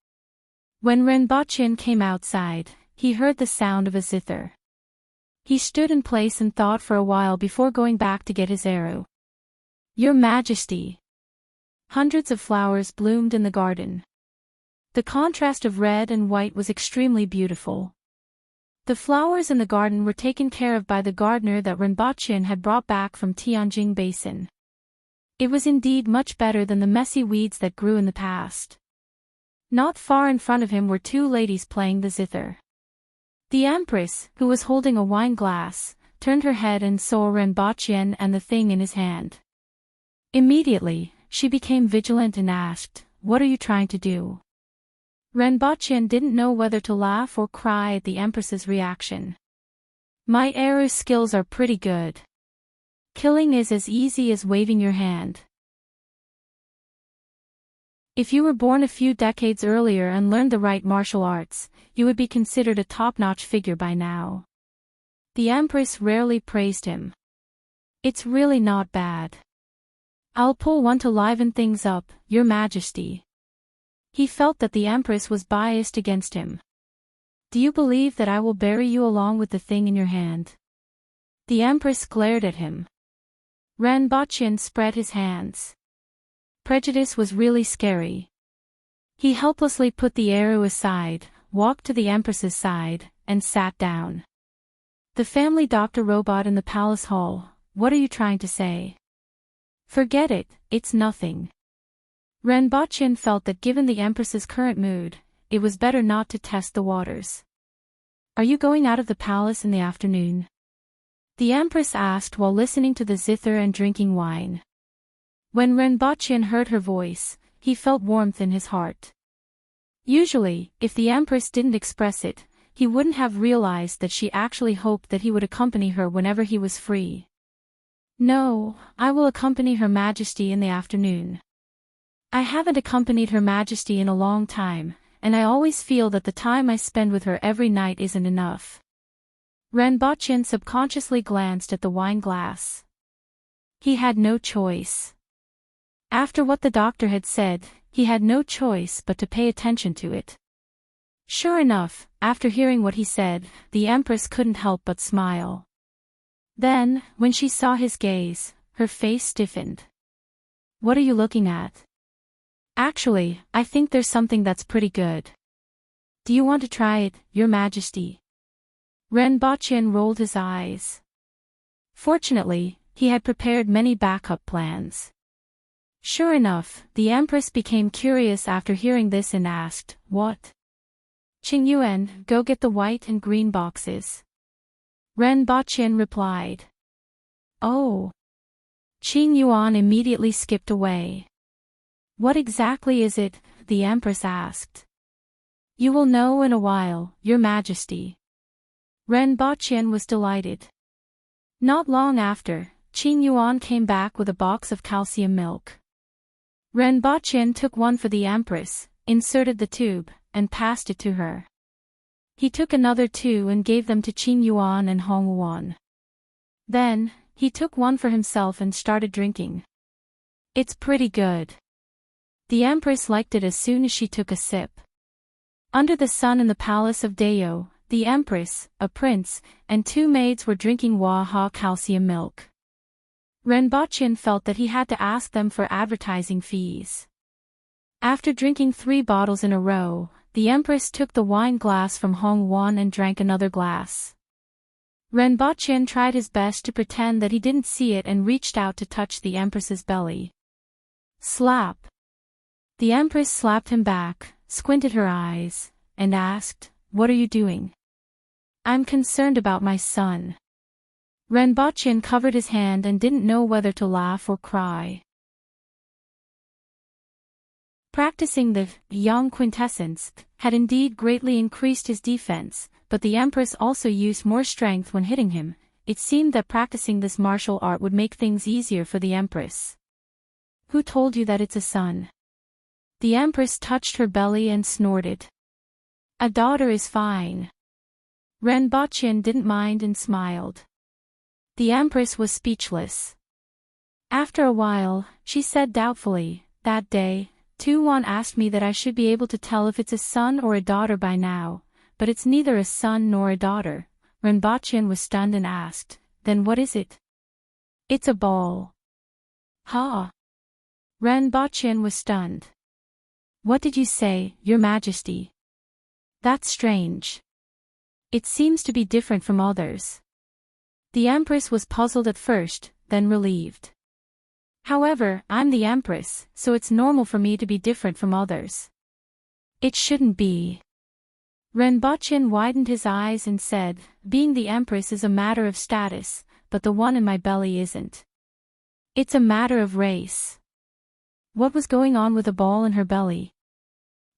[SPEAKER 1] When Renbachin came outside, he heard the sound of a zither. He stood in place and thought for a while before going back to get his arrow. Your Majesty! Hundreds of flowers bloomed in the garden. The contrast of red and white was extremely beautiful. The flowers in the garden were taken care of by the gardener that Renbachin had brought back from Tianjing Basin. It was indeed much better than the messy weeds that grew in the past. Not far in front of him were two ladies playing the zither. The Empress, who was holding a wine glass, turned her head and saw Renbachin and the thing in his hand. Immediately, she became vigilant and asked, What are you trying to do? Renbachin didn't know whether to laugh or cry at the Empress's reaction. My arrow skills are pretty good. Killing is as easy as waving your hand. If you were born a few decades earlier and learned the right martial arts, you would be considered a top-notch figure by now. The Empress rarely praised him. It's really not bad. I'll pull one to liven things up, Your Majesty. He felt that the Empress was biased against him. Do you believe that I will bury you along with the thing in your hand? The Empress glared at him. Ren Bachin spread his hands. Prejudice was really scary. He helplessly put the arrow aside, walked to the Empress's side, and sat down. The family doctor robot in the palace hall, what are you trying to say? Forget it, it's nothing. Ren Bachin felt that given the Empress's current mood, it was better not to test the waters. Are you going out of the palace in the afternoon? The Empress asked while listening to the zither and drinking wine. When Ren Bachin heard her voice, he felt warmth in his heart. Usually, if the Empress didn't express it, he wouldn't have realized that she actually hoped that he would accompany her whenever he was free. No, I will accompany Her Majesty in the afternoon. I haven't accompanied Her Majesty in a long time, and I always feel that the time I spend with her every night isn't enough. Ren Bachin subconsciously glanced at the wine glass. He had no choice. After what the doctor had said, he had no choice but to pay attention to it. Sure enough, after hearing what he said, the Empress couldn't help but smile. Then, when she saw his gaze, her face stiffened. What are you looking at? Actually, I think there's something that's pretty good. Do you want to try it, Your Majesty? Ren Bachin rolled his eyes. Fortunately, he had prepared many backup plans. Sure enough, the Empress became curious after hearing this and asked, What? Qing Yuan, go get the white and green boxes. Ren Bachin replied. Oh. Qing Yuan immediately skipped away. What exactly is it? The Empress asked. You will know in a while, Your Majesty. Ren Bachin was delighted. Not long after, Qing Yuan came back with a box of calcium milk. Ren Bachin took one for the Empress, inserted the tube, and passed it to her. He took another two and gave them to Qing Yuan and Hong Wuan. Then, he took one for himself and started drinking. It's pretty good. The Empress liked it as soon as she took a sip. Under the sun in the palace of Deo, the Empress, a prince, and two maids were drinking Waha calcium milk. Ren Bachin felt that he had to ask them for advertising fees. After drinking 3 bottles in a row, the Empress took the wine glass from Hong Wuan and drank another glass. Ren Bachin tried his best to pretend that he didn't see it and reached out to touch the Empress's belly. Slap! The Empress slapped him back, squinted her eyes, and asked, What are you doing? I'm concerned about my son. Ren Bachin covered his hand and didn't know whether to laugh or cry. Practicing the Yang quintessence had indeed greatly increased his defense, but the Empress also used more strength when hitting him. It seemed that practicing this martial art would make things easier for the Empress. Who told you that it's a son? The Empress touched her belly and snorted. A daughter is fine. Ren Bachin didn't mind and smiled. The Empress was speechless. After a while, she said doubtfully, That day, Tu Wan asked me that I should be able to tell if it's a son or a daughter by now, but it's neither a son nor a daughter. Ren Bachin was stunned and asked, Then what is it? It's a ball. Ha! Ren Bachin was stunned. What did you say, Your Majesty? That's strange. It seems to be different from others. The Empress was puzzled at first, then relieved. However, I'm the Empress, so it's normal for me to be different from others. It shouldn't be. Ren Bachin widened his eyes and said, Being the Empress is a matter of status, but the one in my belly isn't. It's a matter of race. What was going on with a ball in her belly?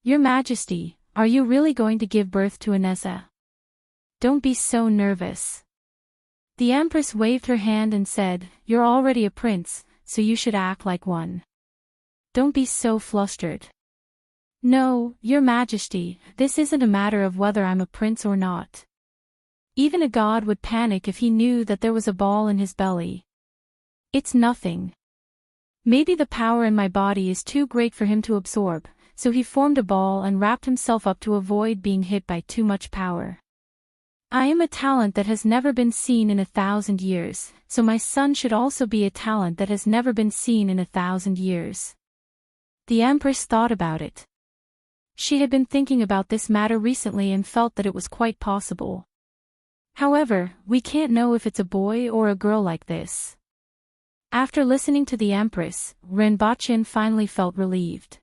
[SPEAKER 1] Your Majesty, are you really going to give birth to Anessa? Don't be so nervous. The Empress waved her hand and said, You're already a prince, so you should act like one. Don't be so flustered. No, your majesty, this isn't a matter of whether I'm a prince or not. Even a god would panic if he knew that there was a ball in his belly. It's nothing. Maybe the power in my body is too great for him to absorb, so he formed a ball and wrapped himself up to avoid being hit by too much power. I am a talent that has never been seen in 1,000 years, so my son should also be a talent that has never been seen in 1,000 years. The Empress thought about it. She had been thinking about this matter recently and felt that it was quite possible. However, we can't know if it's a boy or a girl like this. After listening to the Empress, Rinpoche finally felt relieved.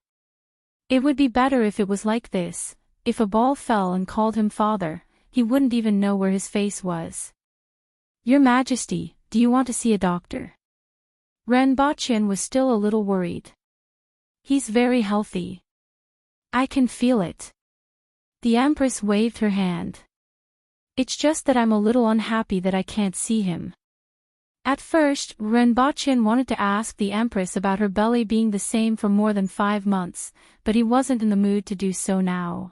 [SPEAKER 1] It would be better if it was like this. If a ball fell and called him father, he wouldn't even know where his face was. Your Majesty, do you want to see a doctor? Rinpoche was still a little worried. He's very healthy. I can feel it. The Empress waved her hand. It's just that I'm a little unhappy that I can't see him. At first, Rinpoche wanted to ask the Empress about her belly being the same for more than 5 months, but he wasn't in the mood to do so now.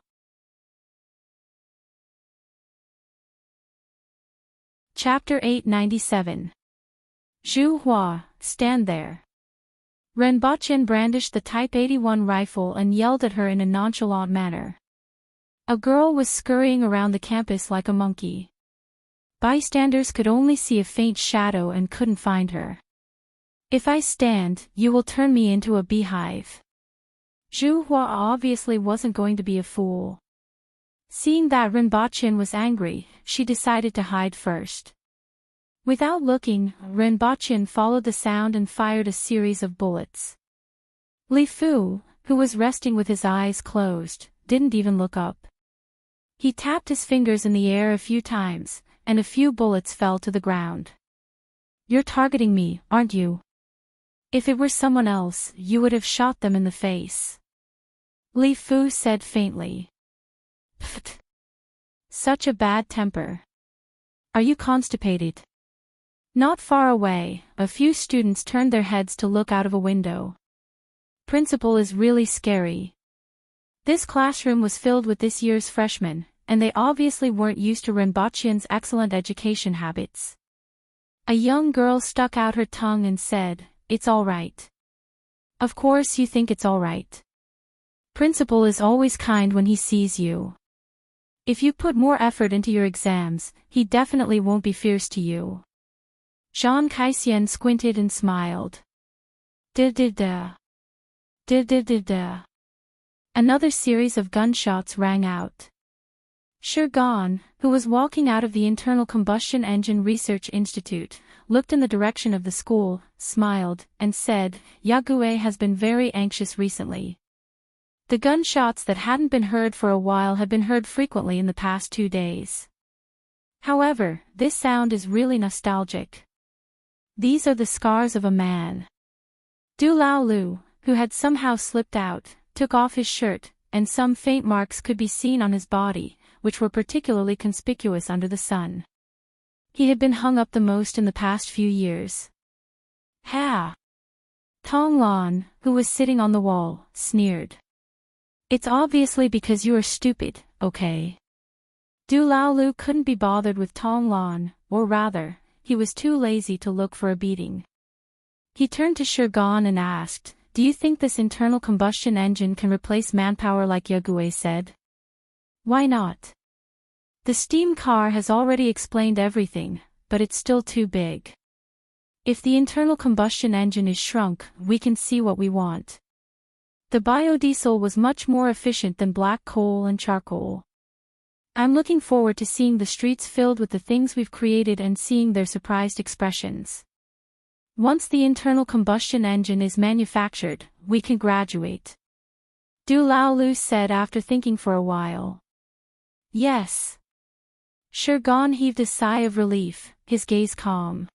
[SPEAKER 1] Chapter 897. Zhu Hua, stand there. Rinpoche brandished the Type 81 rifle and yelled at her in a nonchalant manner. A girl was scurrying around the campus like a monkey. Bystanders could only see a faint shadow and couldn't find her. If I stand, you will turn me into a beehive. Zhu Hua obviously wasn't going to be a fool. Seeing that Rinpoche was angry, she decided to hide first. Without looking, Rinpoche followed the sound and fired a series of bullets. Li Fu, who was resting with his eyes closed, didn't even look up. He tapped his fingers in the air a few times, and a few bullets fell to the ground. You're targeting me, aren't you? If it were someone else, you would have shot them in the face. Li Fu said faintly. Pfft. Such a bad temper. Are you constipated? Not far away, a few students turned their heads to look out of a window. Principal is really scary. This classroom was filled with this year's freshmen, and they obviously weren't used to Rinpoche's excellent education habits. A young girl stuck out her tongue and said, "It's all right." Of course you think it's all right. Principal is always kind when he sees you. If you put more effort into your exams, he definitely won't be fierce to you. Zhang Kaixian squinted and smiled. Da-da-da. Da-da-da-da. Another series of gunshots rang out. Shurgan, who was walking out of the Internal Combustion Engine Research Institute, looked in the direction of the school, smiled, and said, Yague has been very anxious recently. The gunshots that hadn't been heard for a while had been heard frequently in the past 2 days. However, this sound is really nostalgic. These are the scars of a man. Du Lao Lu, who had somehow slipped out, took off his shirt, and some faint marks could be seen on his body, which were particularly conspicuous under the sun. He had been hung up the most in the past few years. Ha! Tong Lan, who was sitting on the wall, sneered. It's obviously because you are stupid, okay? Du Lao Lu couldn't be bothered with Tong Lan, or rather, he was too lazy to look for a beating. He turned to Shurgan and asked, Do you think this internal combustion engine can replace manpower like Yague said? Why not? The steam car has already explained everything, but it's still too big. If the internal combustion engine is shrunk, we can see what we want. The biodiesel was much more efficient than black coal and charcoal. I'm looking forward to seeing the streets filled with the things we've created and seeing their surprised expressions. Once the internal combustion engine is manufactured, we can graduate. Du Lao Lu said after thinking for a while. Yes. Shurgan heaved a sigh of relief, his gaze calm.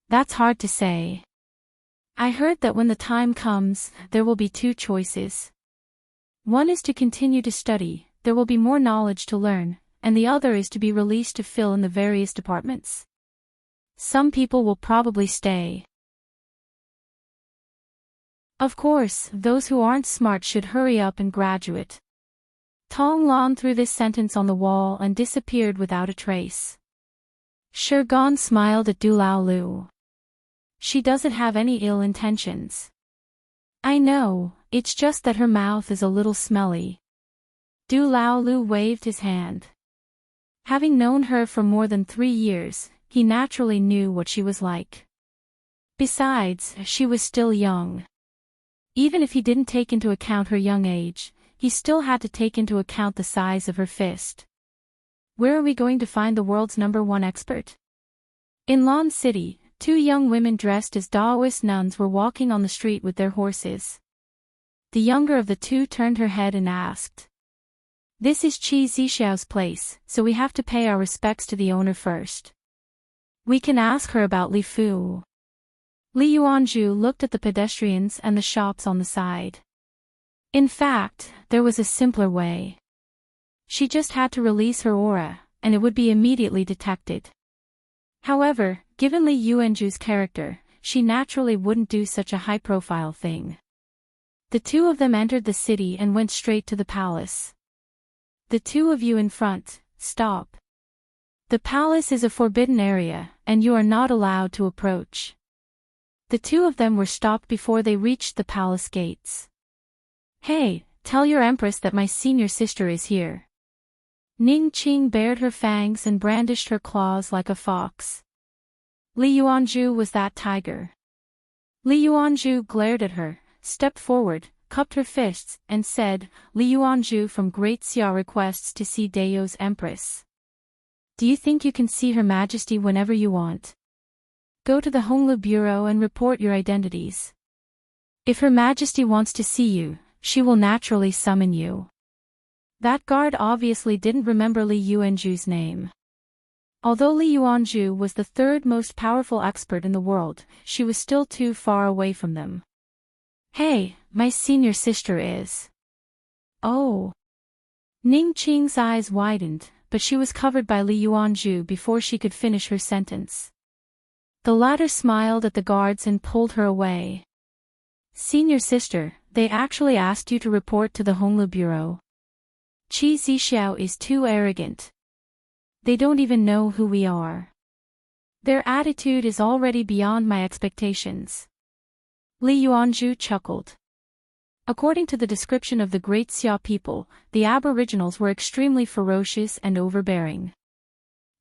[SPEAKER 1] That's hard to say. I heard that when the time comes, there will be 2 choices. One is to continue to study, there will be more knowledge to learn, and the other is to be released to fill in the various departments. Some people will probably stay. Of course, those who aren't smart should hurry up and graduate. Tong Lan threw this sentence on the wall and disappeared without a trace. Shirgan smiled at Du Lao Lu. She doesn't have any ill intentions. I know, it's just that her mouth is a little smelly. Du Lao Lu waved his hand. Having known her for more than 3 years, he naturally knew what she was like. Besides, she was still young. Even if he didn't take into account her young age, he still had to take into account the size of her fist. Where are we going to find the world's #1 expert? In Lan City, 2 young women dressed as Taoist nuns were walking on the street with their horses. The younger of the 2 turned her head and asked. This is Qi Zixiao's place, so we have to pay our respects to the owner first. We can ask her about Li Fu. Li Yuanzhu looked at the pedestrians and the shops on the side. In fact, there was a simpler way. She just had to release her aura, and it would be immediately detected. However, given Li Yuanzhu's character, she naturally wouldn't do such a high-profile thing. The 2 of them entered the city and went straight to the palace. The 2 of you in front, stop. The palace is a forbidden area, and you are not allowed to approach. The 2 of them were stopped before they reached the palace gates. Hey, tell your Empress that my senior sister is here. Ning Qing bared her fangs and brandished her claws like a fox. Li Yuanzhu was that tiger. Li Yuanzhu glared at her, stepped forward, cupped her fists, and said, Li Yuanzhu from Great Xia requests to see Dao's Empress. Do you think you can see Her Majesty whenever you want? Go to the Honglu Bureau and report your identities. If Her Majesty wants to see you, she will naturally summon you. That guard obviously didn't remember Li Yuanzhu's name. Although Li Yuanzhu was the 3rd most powerful expert in the world, she was still too far away from them. Hey, my senior sister is. Oh. Ning Qing's eyes widened, but she was covered by Li Yuanzhu before she could finish her sentence. The latter smiled at the guards and pulled her away. Senior sister, they actually asked you to report to the Honglu Bureau. Qi Zixiao is too arrogant. They don't even know who we are. Their attitude is already beyond my expectations. Li Yuanzhu chuckled. According to the description of the Great Xia people, the Aboriginals were extremely ferocious and overbearing.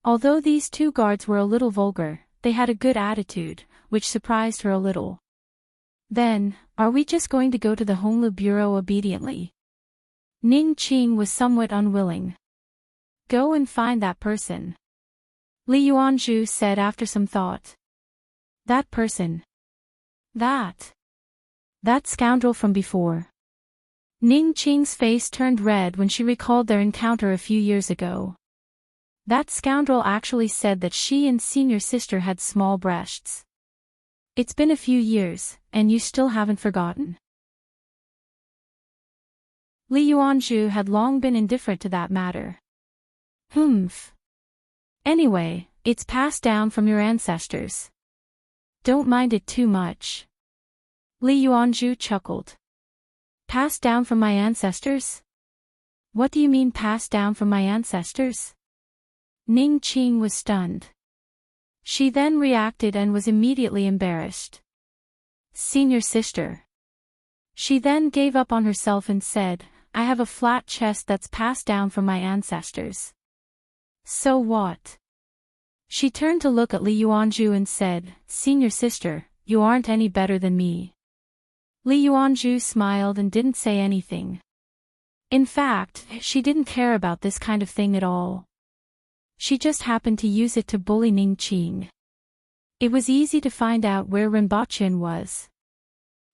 [SPEAKER 1] Although these 2 guards were a little vulgar, they had a good attitude, which surprised her a little. Then, are we just going to go to the Honglu Bureau obediently? Ning Qing was somewhat unwilling. Go and find that person. Li Yuanzhu said after some thought. That person. That scoundrel from before. Ning Qing's face turned red when she recalled their encounter a few years ago. That scoundrel actually said that she and senior sister had small breasts. It's been a few years, and you still haven't forgotten. Li Yuanzhu had long been indifferent to that matter. Humph. Anyway, it's passed down from your ancestors. Don't mind it too much. Li Yuanzhu chuckled. Passed down from my ancestors? What do you mean passed down from my ancestors? Ning Qing was stunned. She then reacted and was immediately embarrassed. Senior sister. She then gave up on herself and said, I have a flat chest that's passed down from my ancestors. So what? She turned to look at Li Yuanzhu and said, Senior sister, you aren't any better than me. Li Yuanzhu smiled and didn't say anything. In fact, she didn't care about this kind of thing at all. She just happened to use it to bully Ning Qing. It was easy to find out where Rinpoche was.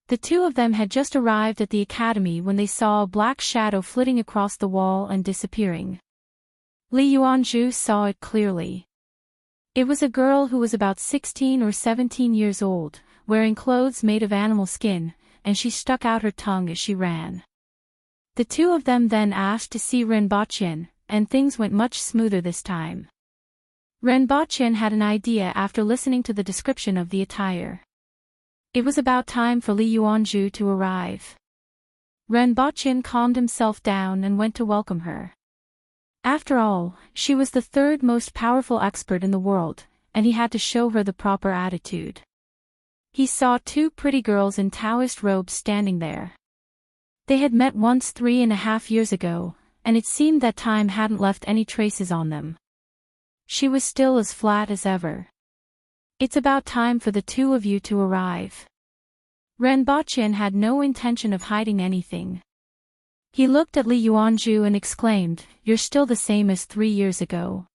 [SPEAKER 1] The 2 of them had just arrived at the academy when they saw a black shadow flitting across the wall and disappearing. Li Yuanzhu saw it clearly. It was a girl who was about 16 or 17 years old, wearing clothes made of animal skin, and she stuck out her tongue as she ran. The 2 of them then asked to see Rinpoche, and things went much smoother this time. Rinpoche had an idea after listening to the description of the attire. It was about time for Li Yuanzhu to arrive. Ren Baqin calmed himself down and went to welcome her. After all, she was the third most powerful expert in the world, and he had to show her the proper attitude. He saw two pretty girls in Taoist robes standing there. They had met once 3.5 years ago, and it seemed that time hadn't left any traces on them. She was still as flat as ever. It's about time for the two of you to arrive. Ren Baqin had no intention of hiding anything. He looked at Li Yuanzhu and exclaimed, "You're still the same as 3 years ago.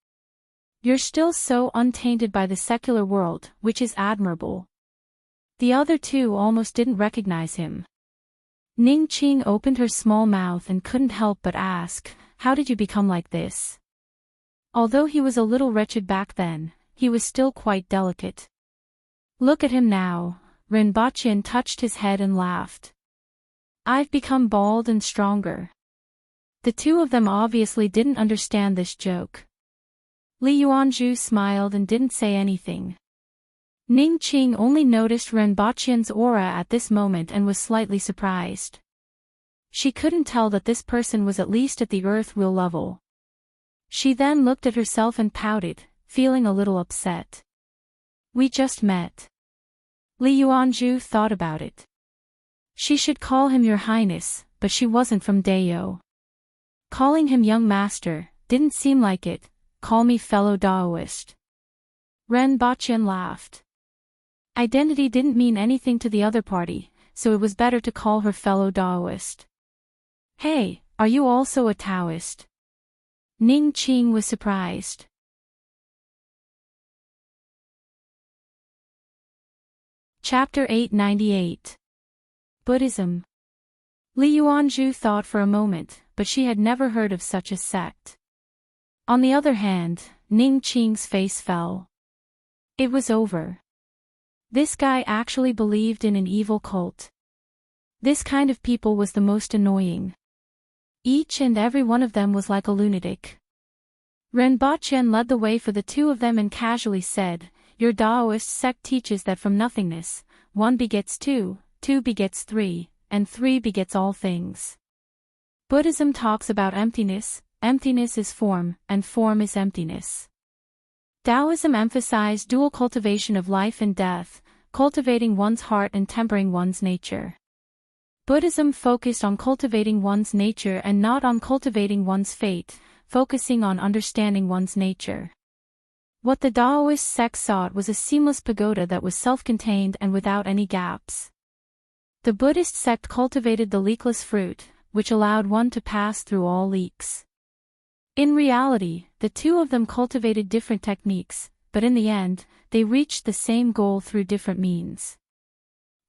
[SPEAKER 1] You're still so untainted by the secular world, which is admirable." The other two almost didn't recognize him. Ning Qing opened her small mouth and couldn't help but ask, "How did you become like this?" Although he was a little wretched back then, he was still quite delicate. "Look at him now." Ren Baqin touched his head and laughed. "I've become bald and stronger." The two of them obviously didn't understand this joke. Li Yuanzhu smiled and didn't say anything. Ning Qing only noticed Ren Baqin's aura at this moment and was slightly surprised. She couldn't tell that this person was at least at the earth will level. She then looked at herself and pouted, feeling a little upset. "We just met." Li Yuanzhu thought about it. She should call him Your Highness, but she wasn't from Dayo. Calling him Young Master didn't seem like it. "Call me fellow Daoist." Ren Baqin laughed. Identity didn't mean anything to the other party, so it was better to call her fellow Daoist. "Hey, are you also a Taoist?" Ning Qing was surprised. Chapter 898. Buddhism. Li Yuanzhu thought for a moment, but she had never heard of such a sect. On the other hand, Ning Qing's face fell. It was over. This guy actually believed in an evil cult. This kind of people was the most annoying. Each and every one of them was like a lunatic. Ren Baqin led the way for the two of them and casually said, "Your Daoist sect teaches that from nothingness, 1 begets 2, 2 begets 3, and 3 begets all things. Buddhism talks about emptiness, emptiness is form, and form is emptiness. Taoism emphasized dual cultivation of life and death, cultivating one's heart and tempering one's nature. Buddhism focused on cultivating one's nature and not on cultivating one's fate, focusing on understanding one's nature. What the Daoist sect sought was a seamless pagoda that was self-contained and without any gaps. The Buddhist sect cultivated the leakless fruit, which allowed one to pass through all leaks. In reality, the two of them cultivated different techniques, but in the end, they reached the same goal through different means.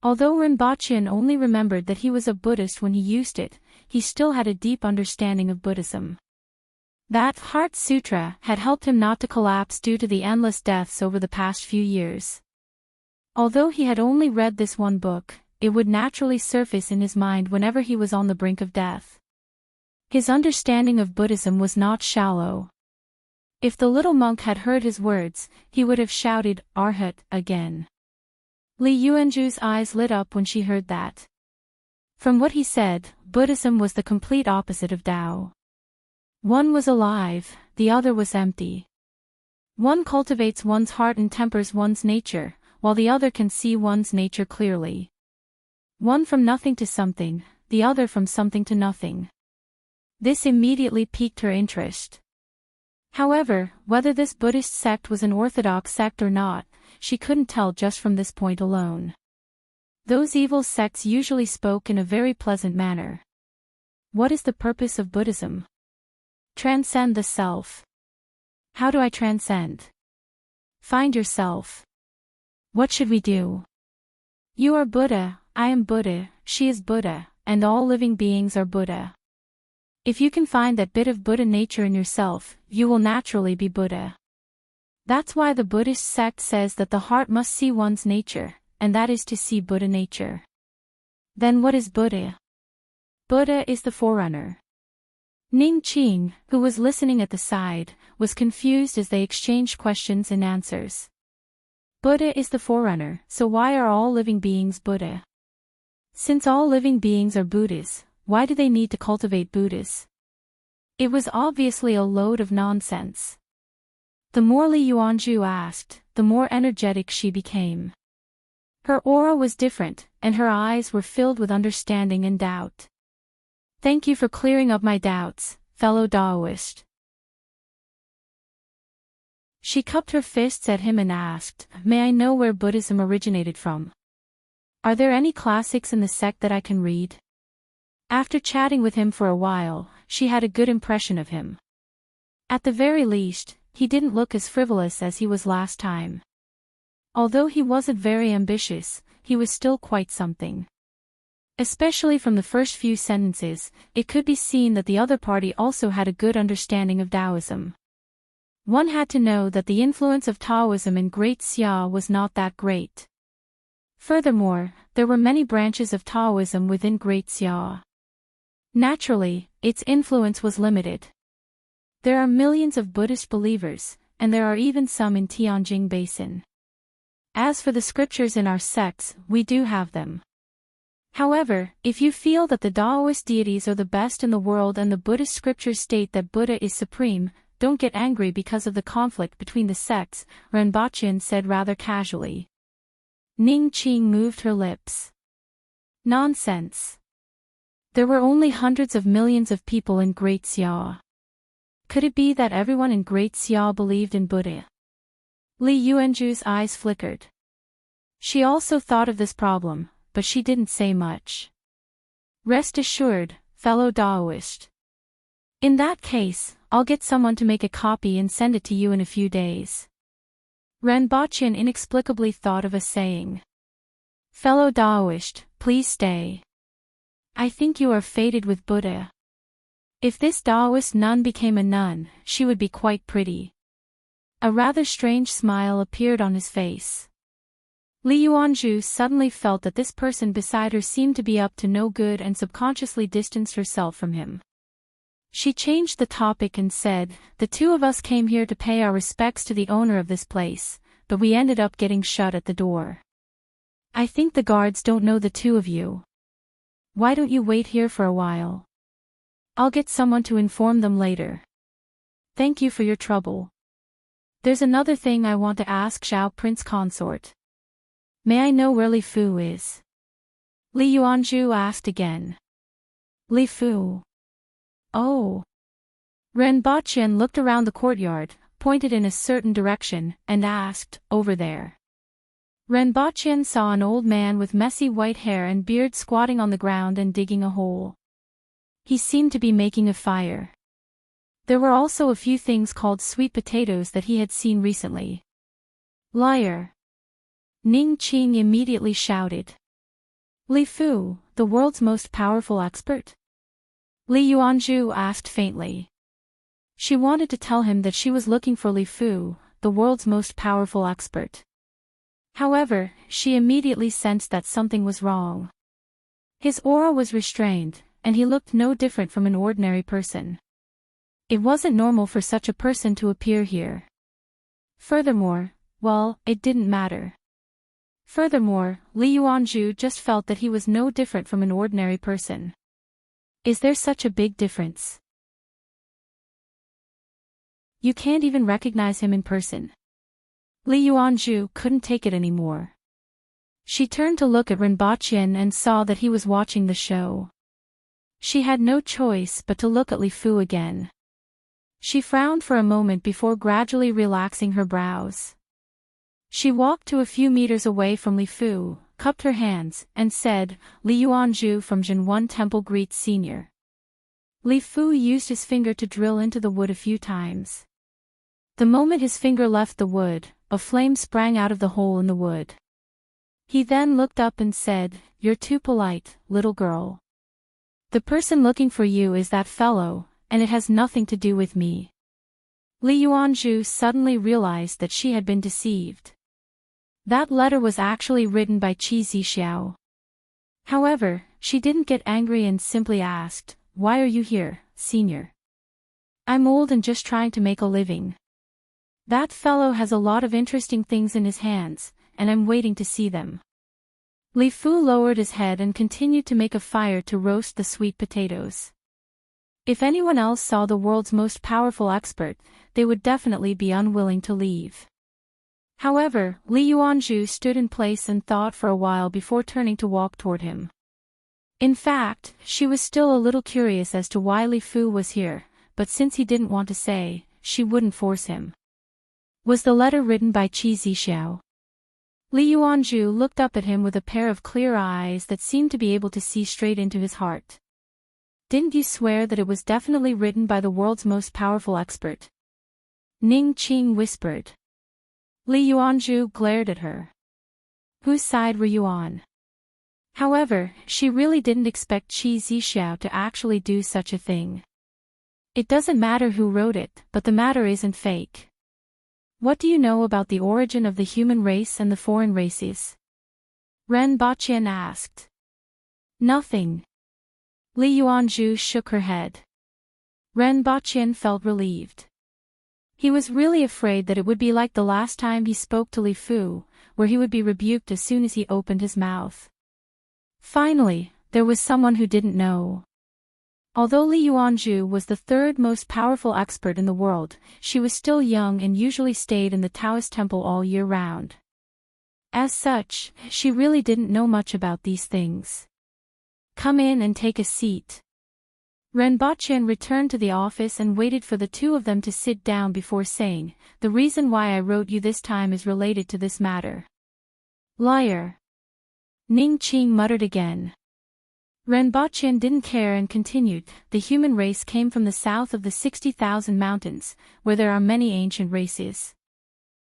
[SPEAKER 1] Although Ren Baqin only remembered that he was a Buddhist when he used it, he still had a deep understanding of Buddhism. That Heart Sutra had helped him not to collapse due to the endless deaths over the past few years. Although he had only read this one book, it would naturally surface in his mind whenever he was on the brink of death. His understanding of Buddhism was not shallow. If the little monk had heard his words, he would have shouted, "Arhat," again. Li Yuanzhu's eyes lit up when she heard that. From what he said, Buddhism was the complete opposite of Tao. One was alive, the other was empty. One cultivates one's heart and tempers one's nature, while the other can see one's nature clearly. One from nothing to something, the other from something to nothing. This immediately piqued her interest. However, whether this Buddhist sect was an orthodox sect or not, she couldn't tell just from this point alone. Those evil sects usually spoke in a very pleasant manner. What is the purpose of Buddhism? Transcend the self. How do I transcend? Find yourself. What should we do? You are Buddha, I am Buddha, she is Buddha, and all living beings are Buddha. If you can find that bit of Buddha nature in yourself, you will naturally be Buddha. That's why the Buddhist sect says that the heart must see one's nature, and that is to see Buddha nature. Then what is Buddha? Buddha is the forerunner. Ning Qing, who was listening at the side, was confused as they exchanged questions and answers. Buddha is the forerunner, so why are all living beings Buddha? Since all living beings are Buddhas, why do they need to cultivate Buddhas? It was obviously a load of nonsense. The more Li Yuanzhu asked, the more energetic she became. Her aura was different, and her eyes were filled with understanding and doubt. Thank you for clearing up my doubts, fellow Taoist. She cupped her fists at him and asked, may I know where Buddhism originated from? Are there any classics in the sect that I can read? After chatting with him for a while, she had a good impression of him. At the very least, he didn't look as frivolous as he was last time. Although he wasn't very ambitious, he was still quite something. Especially from the first few sentences, it could be seen that the other party also had a good understanding of Taoism. One had to know that the influence of Taoism in Great Xia was not that great. Furthermore, there were many branches of Taoism within Great Xia. Naturally, its influence was limited. There are millions of Buddhist believers, and there are even some in Tianjin Basin. As for the scriptures in our sects, we do have them. However, if you feel that the Taoist deities are the best in the world and the Buddhist scriptures state that Buddha is supreme, don't get angry because of the conflict between the sects, Rinpoche said rather casually. Ning Qing moved her lips. Nonsense. There were only hundreds of millions of people in Great Xia. Could it be that everyone in Great Xia believed in Buddha? Li Yuanzhu's eyes flickered. She also thought of this problem, but she didn't say much. Rest assured, fellow Taoist. In that case, I'll get someone to make a copy and send it to you in a few days. Rinpoche inexplicably thought of a saying. Fellow Taoist, please stay. I think you are fated with Buddha. If this Taoist nun became a nun, she would be quite pretty. A rather strange smile appeared on his face. Li Yuanzhu suddenly felt that this person beside her seemed to be up to no good and subconsciously distanced herself from him. She changed the topic and said, the two of us came here to pay our respects to the owner of this place, but we ended up getting shut at the door. I think the guards don't know the two of you. Why don't you wait here for a while? I'll get someone to inform them later. Thank you for your trouble. There's another thing I want to ask Xiao Prince Consort. May I know where Li Fu is? Li Yuanzhu asked again. Li Fu. Oh. Rinpoche looked around the courtyard, pointed in a certain direction, and asked, over there. Rinpoche saw an old man with messy white hair and beard squatting on the ground and digging a hole. He seemed to be making a fire. There were also a few things called sweet potatoes that he had seen recently. Liar! Ning Qing immediately shouted. Li Fu, the world's most powerful expert? Li Yuanzhu asked faintly. She wanted to tell him that she was looking for Li Fu, the world's most powerful expert. However, she immediately sensed that something was wrong. His aura was restrained, and he looked no different from an ordinary person. It wasn't normal for such a person to appear here. Furthermore, well, it didn't matter. Furthermore, Li Yuanzhu just felt that he was no different from an ordinary person. Is there such a big difference? You can't even recognize him in person. Li Yuanzhu couldn't take it anymore. She turned to look at Rinpoche and saw that he was watching the show. She had no choice but to look at Li Fu again. She frowned for a moment before gradually relaxing her brows. She walked to a few meters away from Li Fu, cupped her hands, and said, Li Yuanzhu from Jinwen Temple greets Senior. Li Fu used his finger to drill into the wood a few times. The moment his finger left the wood, a flame sprang out of the hole in the wood. He then looked up and said, You're too polite, little girl. The person looking for you is that fellow, and it has nothing to do with me. Li Yuanzhu suddenly realized that she had been deceived. That letter was actually written by Qi Zixiao. However, she didn't get angry and simply asked, Why are you here, Senior? I'm old and just trying to make a living. That fellow has a lot of interesting things in his hands, and I'm waiting to see them. Li Fu lowered his head and continued to make a fire to roast the sweet potatoes. If anyone else saw the world's most powerful expert, they would definitely be unwilling to leave. However, Li Yuanzhu stood in place and thought for a while before turning to walk toward him. In fact, she was still a little curious as to why Li Fu was here, but since he didn't want to say, she wouldn't force him. Was the letter written by Qi Zixiao? Li Yuanzhu looked up at him with a pair of clear eyes that seemed to be able to see straight into his heart. Didn't you swear that it was definitely written by the world's most powerful expert? Ning Qing whispered. Li Yuanzhu glared at her. Whose side were you on? However, she really didn't expect Qi Zixiao to actually do such a thing. It doesn't matter who wrote it, but the matter isn't fake. What do you know about the origin of the human race and the foreign races? Ren Baqian asked. Nothing. Li Yuanzhu shook her head. Ren Baqian felt relieved. He was really afraid that it would be like the last time he spoke to Li Fu, where he would be rebuked as soon as he opened his mouth. Finally, there was someone who didn't know. Although Li Yuanzhu was the third most powerful expert in the world, she was still young and usually stayed in the Taoist temple all year round. As such, she really didn't know much about these things. Come in and take a seat. Ren Baqian returned to the office and waited for the two of them to sit down before saying, the reason why I wrote you this time is related to this matter. Liar. Ning Qing muttered again. Ren Baqian didn't care and continued, the human race came from the south of the 60,000 mountains, where there are many ancient races.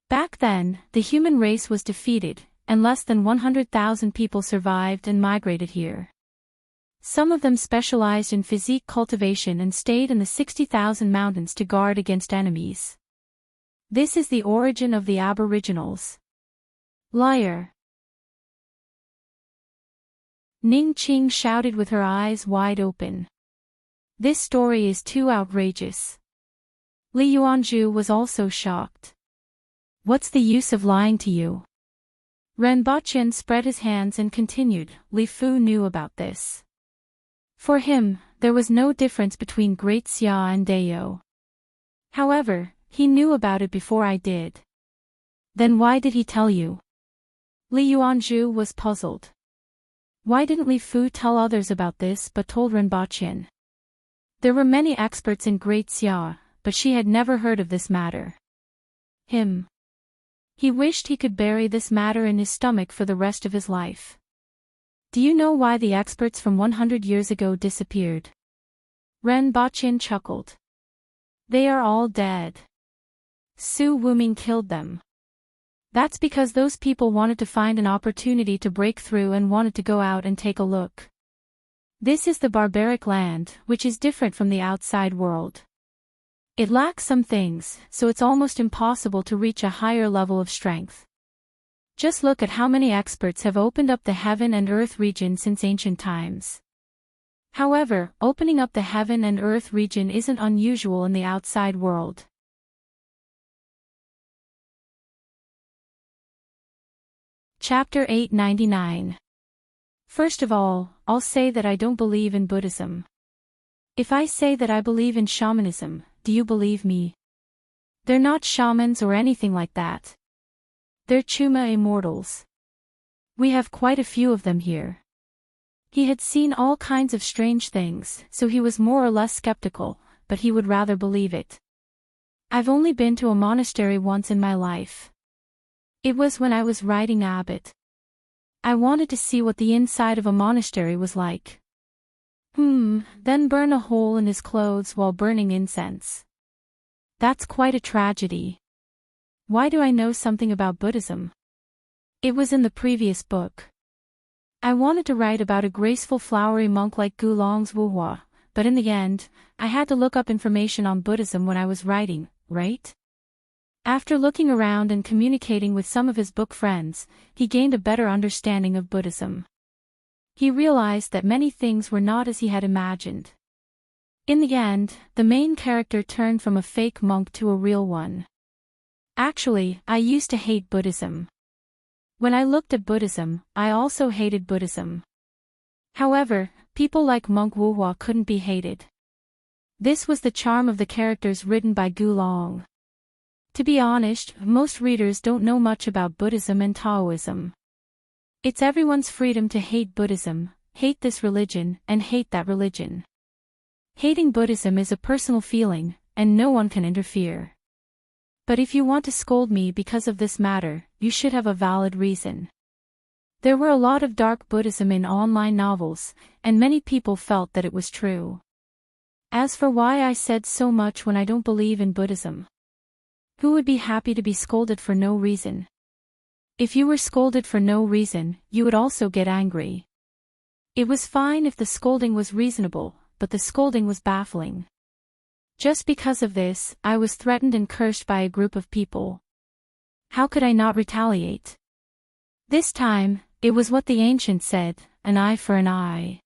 [SPEAKER 1] Back then, the human race was defeated, and less than 100,000 people survived and migrated here. Some of them specialized in physique cultivation and stayed in the 60,000 mountains to guard against enemies. This is the origin of the Aboriginals. Liar. Ning Qing shouted with her eyes wide open. This story is too outrageous. Li Yuanzhu was also shocked. What's the use of lying to you? Ren Baqian spread his hands and continued, Li Fu knew about this. For him, there was no difference between Great Xia and Dayou. However, he knew about it before I did. Then why did he tell you? Li Yuanzhu was puzzled. Why didn't Li Fu tell others about this but told Ren Baqian? There were many experts in Great Xia, but she had never heard of this matter. He wished he could bury this matter in his stomach for the rest of his life. Do you know why the experts from 100 years ago disappeared? Ren Baqian chuckled. They are all dead. Su Wuming killed them. That's because those people wanted to find an opportunity to break through and wanted to go out and take a look. This is the barbaric land, which is different from the outside world. It lacks some things, so it's almost impossible to reach a higher level of strength. Just look at how many experts have opened up the heaven and earth region since ancient times. However, opening up the heaven and earth region isn't unusual in the outside world. Chapter 899. First of all, I'll say that I don't believe in Buddhism. If I say that I believe in shamanism, do you believe me? They're not shamans or anything like that. They're Chuma immortals. We have quite a few of them here. He had seen all kinds of strange things, so he was more or less skeptical, but he would rather believe it. I've only been to a monastery once in my life. It was when I was riding abbot. I wanted to see what the inside of a monastery was like. Then burn a hole in his clothes while burning incense. That's quite a tragedy. Why do I know something about Buddhism? It was in the previous book. I wanted to write about a graceful flowery monk like Gulong's Wuhua, but in the end, I had to look up information on Buddhism when I was writing, right? After looking around and communicating with some of his book friends, he gained a better understanding of Buddhism. He realized that many things were not as he had imagined. In the end, the main character turned from a fake monk to a real one. Actually, I used to hate Buddhism. When I looked at Buddhism, I also hated Buddhism. However, people like Monk Wuhua couldn't be hated. This was the charm of the characters written by Gu Long. To be honest, most readers don't know much about Buddhism and Taoism. It's everyone's freedom to hate Buddhism, hate this religion, and hate that religion. Hating Buddhism is a personal feeling, and no one can interfere. But if you want to scold me because of this matter, you should have a valid reason. There were a lot of dark Buddhism in online novels, and many people felt that it was true. As for why I said so much when I don't believe in Buddhism, who would be happy to be scolded for no reason? If you were scolded for no reason, you would also get angry. It was fine if the scolding was reasonable, but the scolding was baffling. Just because of this, I was threatened and cursed by a group of people. How could I not retaliate? This time, it was what the ancients said, an eye for an eye.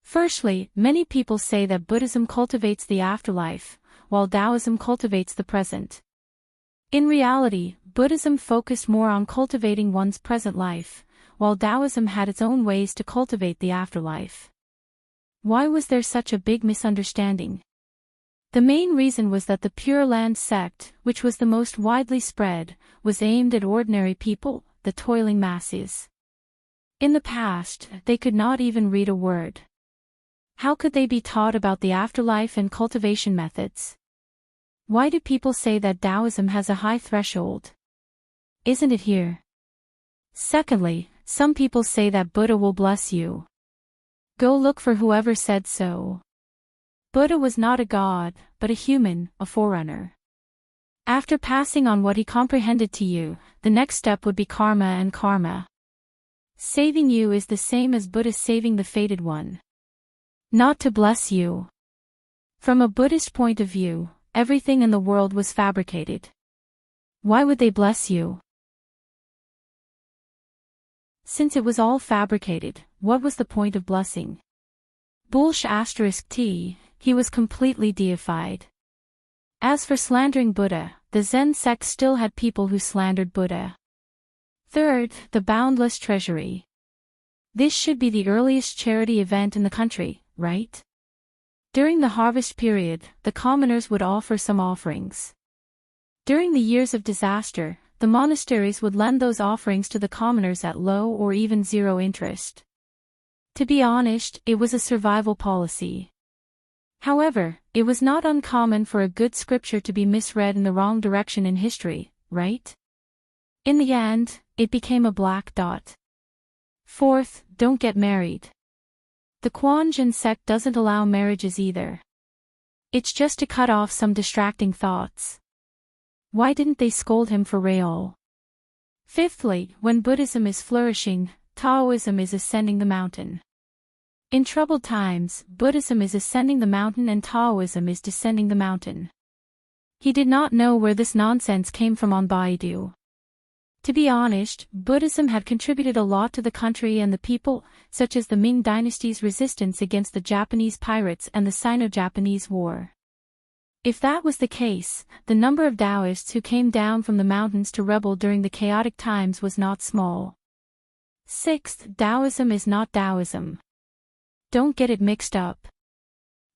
[SPEAKER 1] Firstly, many people say that Buddhism cultivates the afterlife, while Taoism cultivates the present. In reality, Buddhism focused more on cultivating one's present life, while Taoism had its own ways to cultivate the afterlife. Why was there such a big misunderstanding? The main reason was that the Pure Land sect, which was the most widely spread, was aimed at ordinary people, the toiling masses. In the past, they could not even read a word. How could they be taught about the afterlife and cultivation methods? Why do people say that Taoism has a high threshold? Isn't it here? Secondly, some people say that Buddha will bless you. Go look for whoever said so. Buddha was not a god, but a human, a forerunner. After passing on what he comprehended to you, the next step would be karma and karma. Saving you is the same as Buddha saving the fated one. Not to bless you. From a Buddhist point of view, everything in the world was fabricated. Why would they bless you? Since it was all fabricated, what was the point of blessing? **t, he was completely deified. As for slandering Buddha, the Zen sect still had people who slandered Buddha. Third, the boundless treasury. This should be the earliest charity event in the country, right? During the harvest period, the commoners would offer some offerings. During the years of disaster, the monasteries would lend those offerings to the commoners at low or even zero interest. To be honest, it was a survival policy. However, it was not uncommon for a good scripture to be misread in the wrong direction in history, right? In the end, it became a black dot. Fourth, don't get married. The Quanjin sect doesn't allow marriages either. It's just to cut off some distracting thoughts. Why didn't they scold him for Raol? Fifthly, when Buddhism is flourishing, Taoism is ascending the mountain. In troubled times, Buddhism is ascending the mountain and Taoism is descending the mountain. He did not know where this nonsense came from on Baidu. To be honest, Buddhism had contributed a lot to the country and the people, such as the Ming dynasty's resistance against the Japanese pirates and the Sino-Japanese War. If that was the case, the number of Taoists who came down from the mountains to rebel during the chaotic times was not small. Sixth, Taoism is not Taoism. Don't get it mixed up.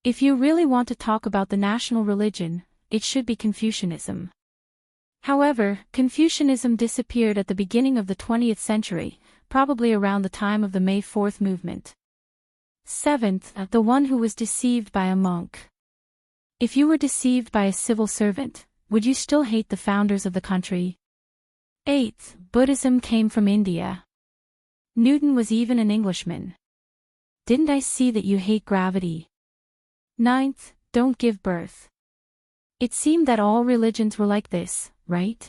[SPEAKER 1] If you really want to talk about the national religion, it should be Confucianism. However, Confucianism disappeared at the beginning of the 20th century, probably around the time of the May 4th movement. Seventh, the one who was deceived by a monk. If you were deceived by a civil servant, would you still hate the founders of the country? Eighth, Buddhism came from India. Newton was even an Englishman. Didn't I see that you hate gravity? Ninth, don't give birth. It seemed that all religions were like this, right?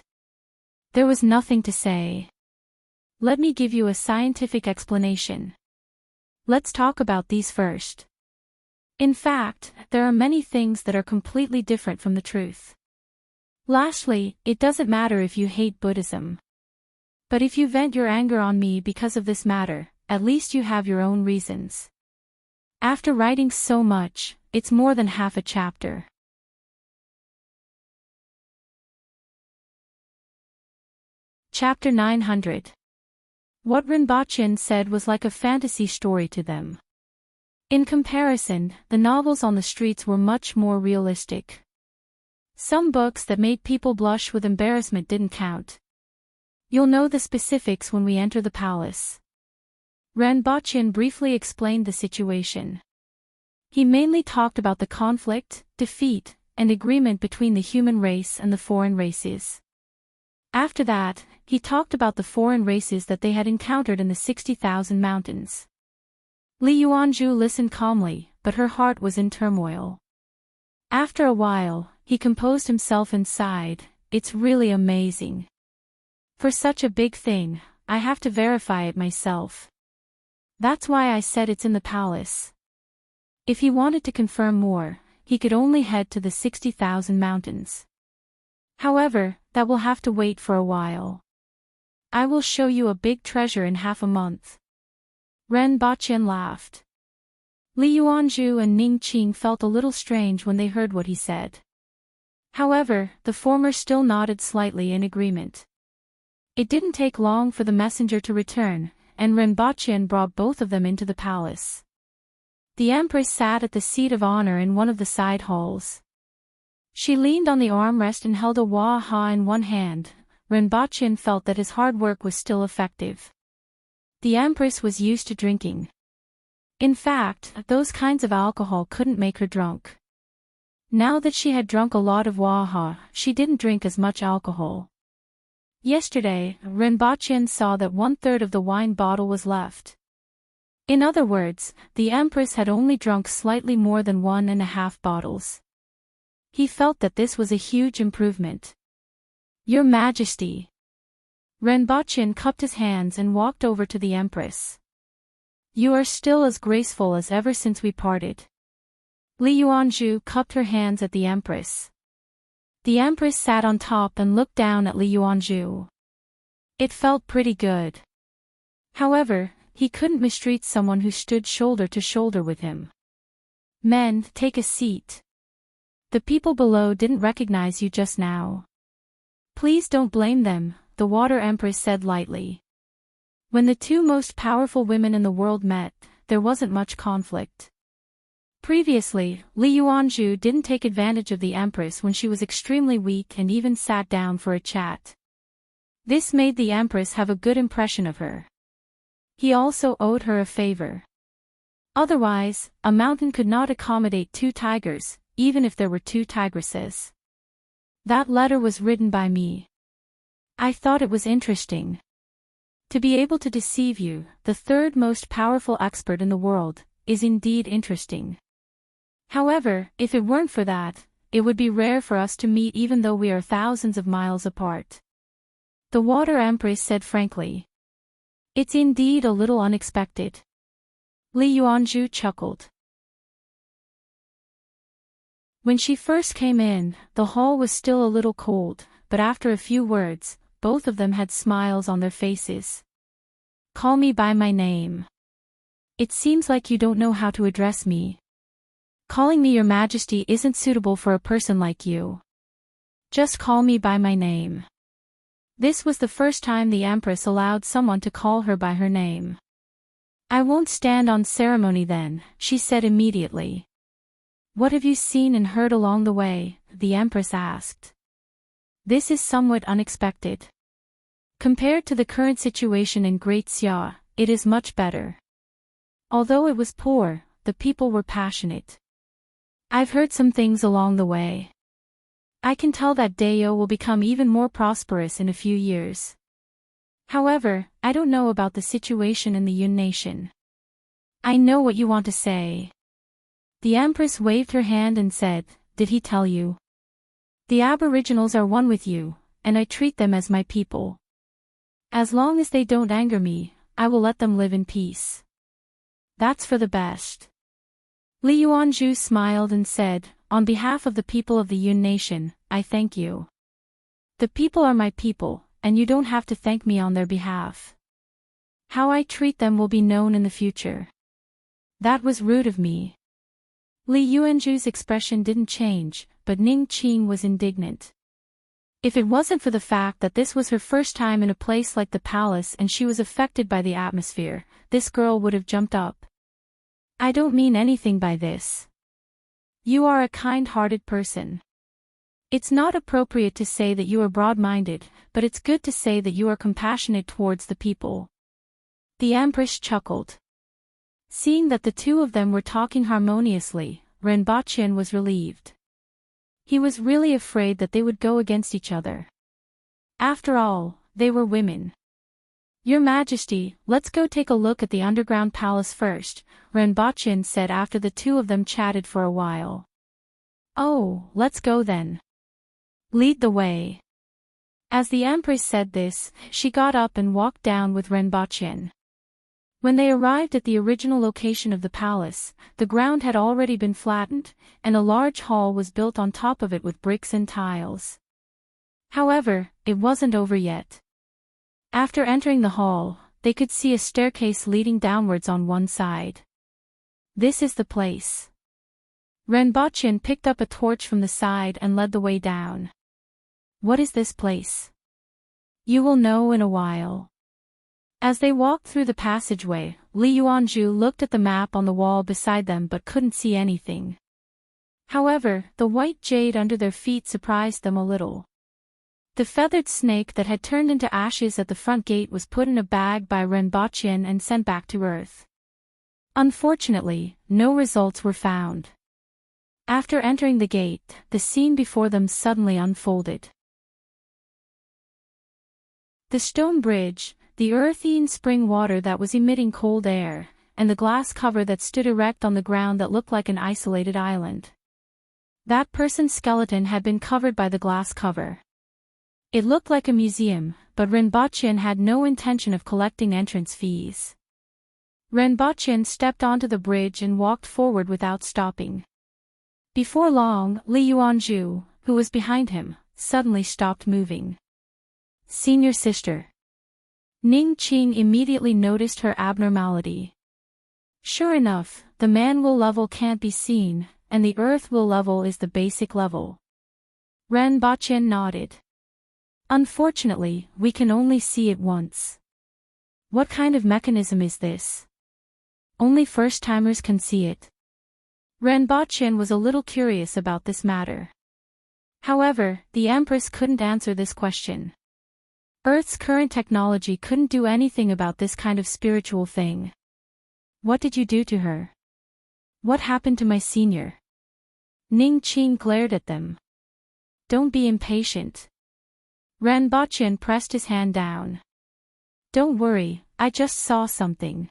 [SPEAKER 1] There was nothing to say. Let me give you a scientific explanation. Let's talk about these first. In fact, there are many things that are completely different from the truth. Lastly, it doesn't matter if you hate Buddhism. But if you vent your anger on me because of this matter, at least you have your own reasons. After writing so much, it's more than half a chapter. Chapter 900. What Rinpoche said was like a fantasy story to them. In comparison, the novels on the streets were much more realistic. Some books that made people blush with embarrassment didn't count. You'll know the specifics when we enter the palace. Rinpoche briefly explained the situation. He mainly talked about the conflict, defeat, and agreement between the human race and the foreign races. After that, he talked about the foreign races that they had encountered in the 60,000 mountains. Li Yuanzhu listened calmly, but her heart was in turmoil. After a while, he composed himself and sighed, "It's really amazing. For such a big thing, I have to verify it myself. That's why I said it's in the palace." If he wanted to confirm more, he could only head to the 60,000 mountains. However, that will have to wait for a while. I will show you a big treasure in half a month. Rinpoche laughed. Li Yuanzhu and Ning Qing felt a little strange when they heard what he said. However, the former still nodded slightly in agreement. It didn't take long for the messenger to return, and Rinpoche brought both of them into the palace. The Empress sat at the seat of honor in one of the side halls. She leaned on the armrest and held a waha in one hand. Rinpoche felt that his hard work was still effective. The Empress was used to drinking. In fact, those kinds of alcohol couldn't make her drunk. Now that she had drunk a lot of waha, she didn't drink as much alcohol. Yesterday, Rinpoche saw that 1/3 of the wine bottle was left. In other words, the Empress had only drunk slightly more than 1.5 bottles. He felt that this was a huge improvement. "Your Majesty." Rinpoche cupped his hands and walked over to the Empress. "You are still as graceful as ever since we parted." Li Yuanzhu cupped her hands at the Empress. The Empress sat on top and looked down at Li Yuanzhu. It felt pretty good. However, he couldn't mistreat someone who stood shoulder to shoulder with him. "Men, take a seat. The people below didn't recognize you just now." "Please don't blame them," the Water Empress said lightly. When the two most powerful women in the world met, there wasn't much conflict. Previously, Li Yuanzhu didn't take advantage of the Empress when she was extremely weak and even sat down for a chat. This made the Empress have a good impression of her. He also owed her a favor. Otherwise, a mountain could not accommodate 2 tigers, even if there were 2 tigresses. That letter was written by me. I thought it was interesting. To be able to deceive you, the 3rd most powerful expert in the world, is indeed interesting. However, if it weren't for that, it would be rare for us to meet even though we are thousands of miles apart. The Water Empress said frankly. It's indeed a little unexpected. Li Yuanzhu chuckled. When she first came in, the hall was still a little cold, but after a few words, both of them had smiles on their faces. "Call me by my name. It seems like you don't know how to address me. Calling me Your Majesty isn't suitable for a person like you. Just call me by my name." This was the first time the Empress allowed someone to call her by her name. "I won't stand on ceremony then," she said immediately. "What have you seen and heard along the way?" the Empress asked. "This is somewhat unexpected. Compared to the current situation in Great Xia, it is much better. Although it was poor, the people were passionate. I've heard some things along the way. I can tell that Dayo will become even more prosperous in a few years. However, I don't know about the situation in the Yun nation." "I know what you want to say." The Empress waved her hand and said, "Did he tell you? The Aboriginals are one with you, and I treat them as my people. As long as they don't anger me, I will let them live in peace. That's for the best." Li Yuanzhu smiled and said, "On behalf of the people of the Yun nation, I thank you. The people are my people, and you don't have to thank me on their behalf. How I treat them will be known in the future. That was rude of me." Li Yuanzhu's expression didn't change, but Ning Qing was indignant. If it wasn't for the fact that this was her first time in a place like the palace and she was affected by the atmosphere, this girl would have jumped up. I don't mean anything by this. You are a kind-hearted person. It's not appropriate to say that you are broad-minded, but it's good to say that you are compassionate towards the people. The Empress chuckled. Seeing that the two of them were talking harmoniously, Renbochin was relieved. He was really afraid that they would go against each other. After all, they were women. Your Majesty, let's go take a look at the underground palace first, Renbochin said after the two of them chatted for a while. Oh, let's go then. Lead the way. As the Empress said this, she got up and walked down with Renbochin. When they arrived at the original location of the palace, the ground had already been flattened, and a large hall was built on top of it with bricks and tiles. However, it wasn't over yet. After entering the hall, they could see a staircase leading downwards on one side. This is the place. Renbochin picked up a torch from the side and led the way down. What is this place? You will know in a while. As they walked through the passageway, Li Yuanzhu looked at the map on the wall beside them but couldn't see anything. However, the white jade under their feet surprised them a little. The feathered snake that had turned into ashes at the front gate was put in a bag by Renbochin and sent back to Earth. Unfortunately, no results were found. After entering the gate, the scene before them suddenly unfolded. The stone bridge, the earthy spring water that was emitting cold air, and the glass cover that stood erect on the ground that looked like an isolated island. That person's skeleton had been covered by the glass cover. It looked like a museum, but Renbochin had no intention of collecting entrance fees. Renbochin stepped onto the bridge and walked forward without stopping. Before long, Li Yuanzhu, who was behind him, suddenly stopped moving. Senior sister. Ning Qing immediately noticed her abnormality. Sure enough, the man-will level can't be seen, and the earth-will level is the basic level. Renbochin nodded. Unfortunately, we can only see it once. What kind of mechanism is this? Only first-timers can see it. Renbochin was a little curious about this matter. However, the Empress couldn't answer this question. Earth's current technology couldn't do anything about this kind of spiritual thing. What did you do to her? What happened to my senior? Ning Qing glared at them. Don't be impatient. Renbochin pressed his hand down. Don't worry, I just saw something.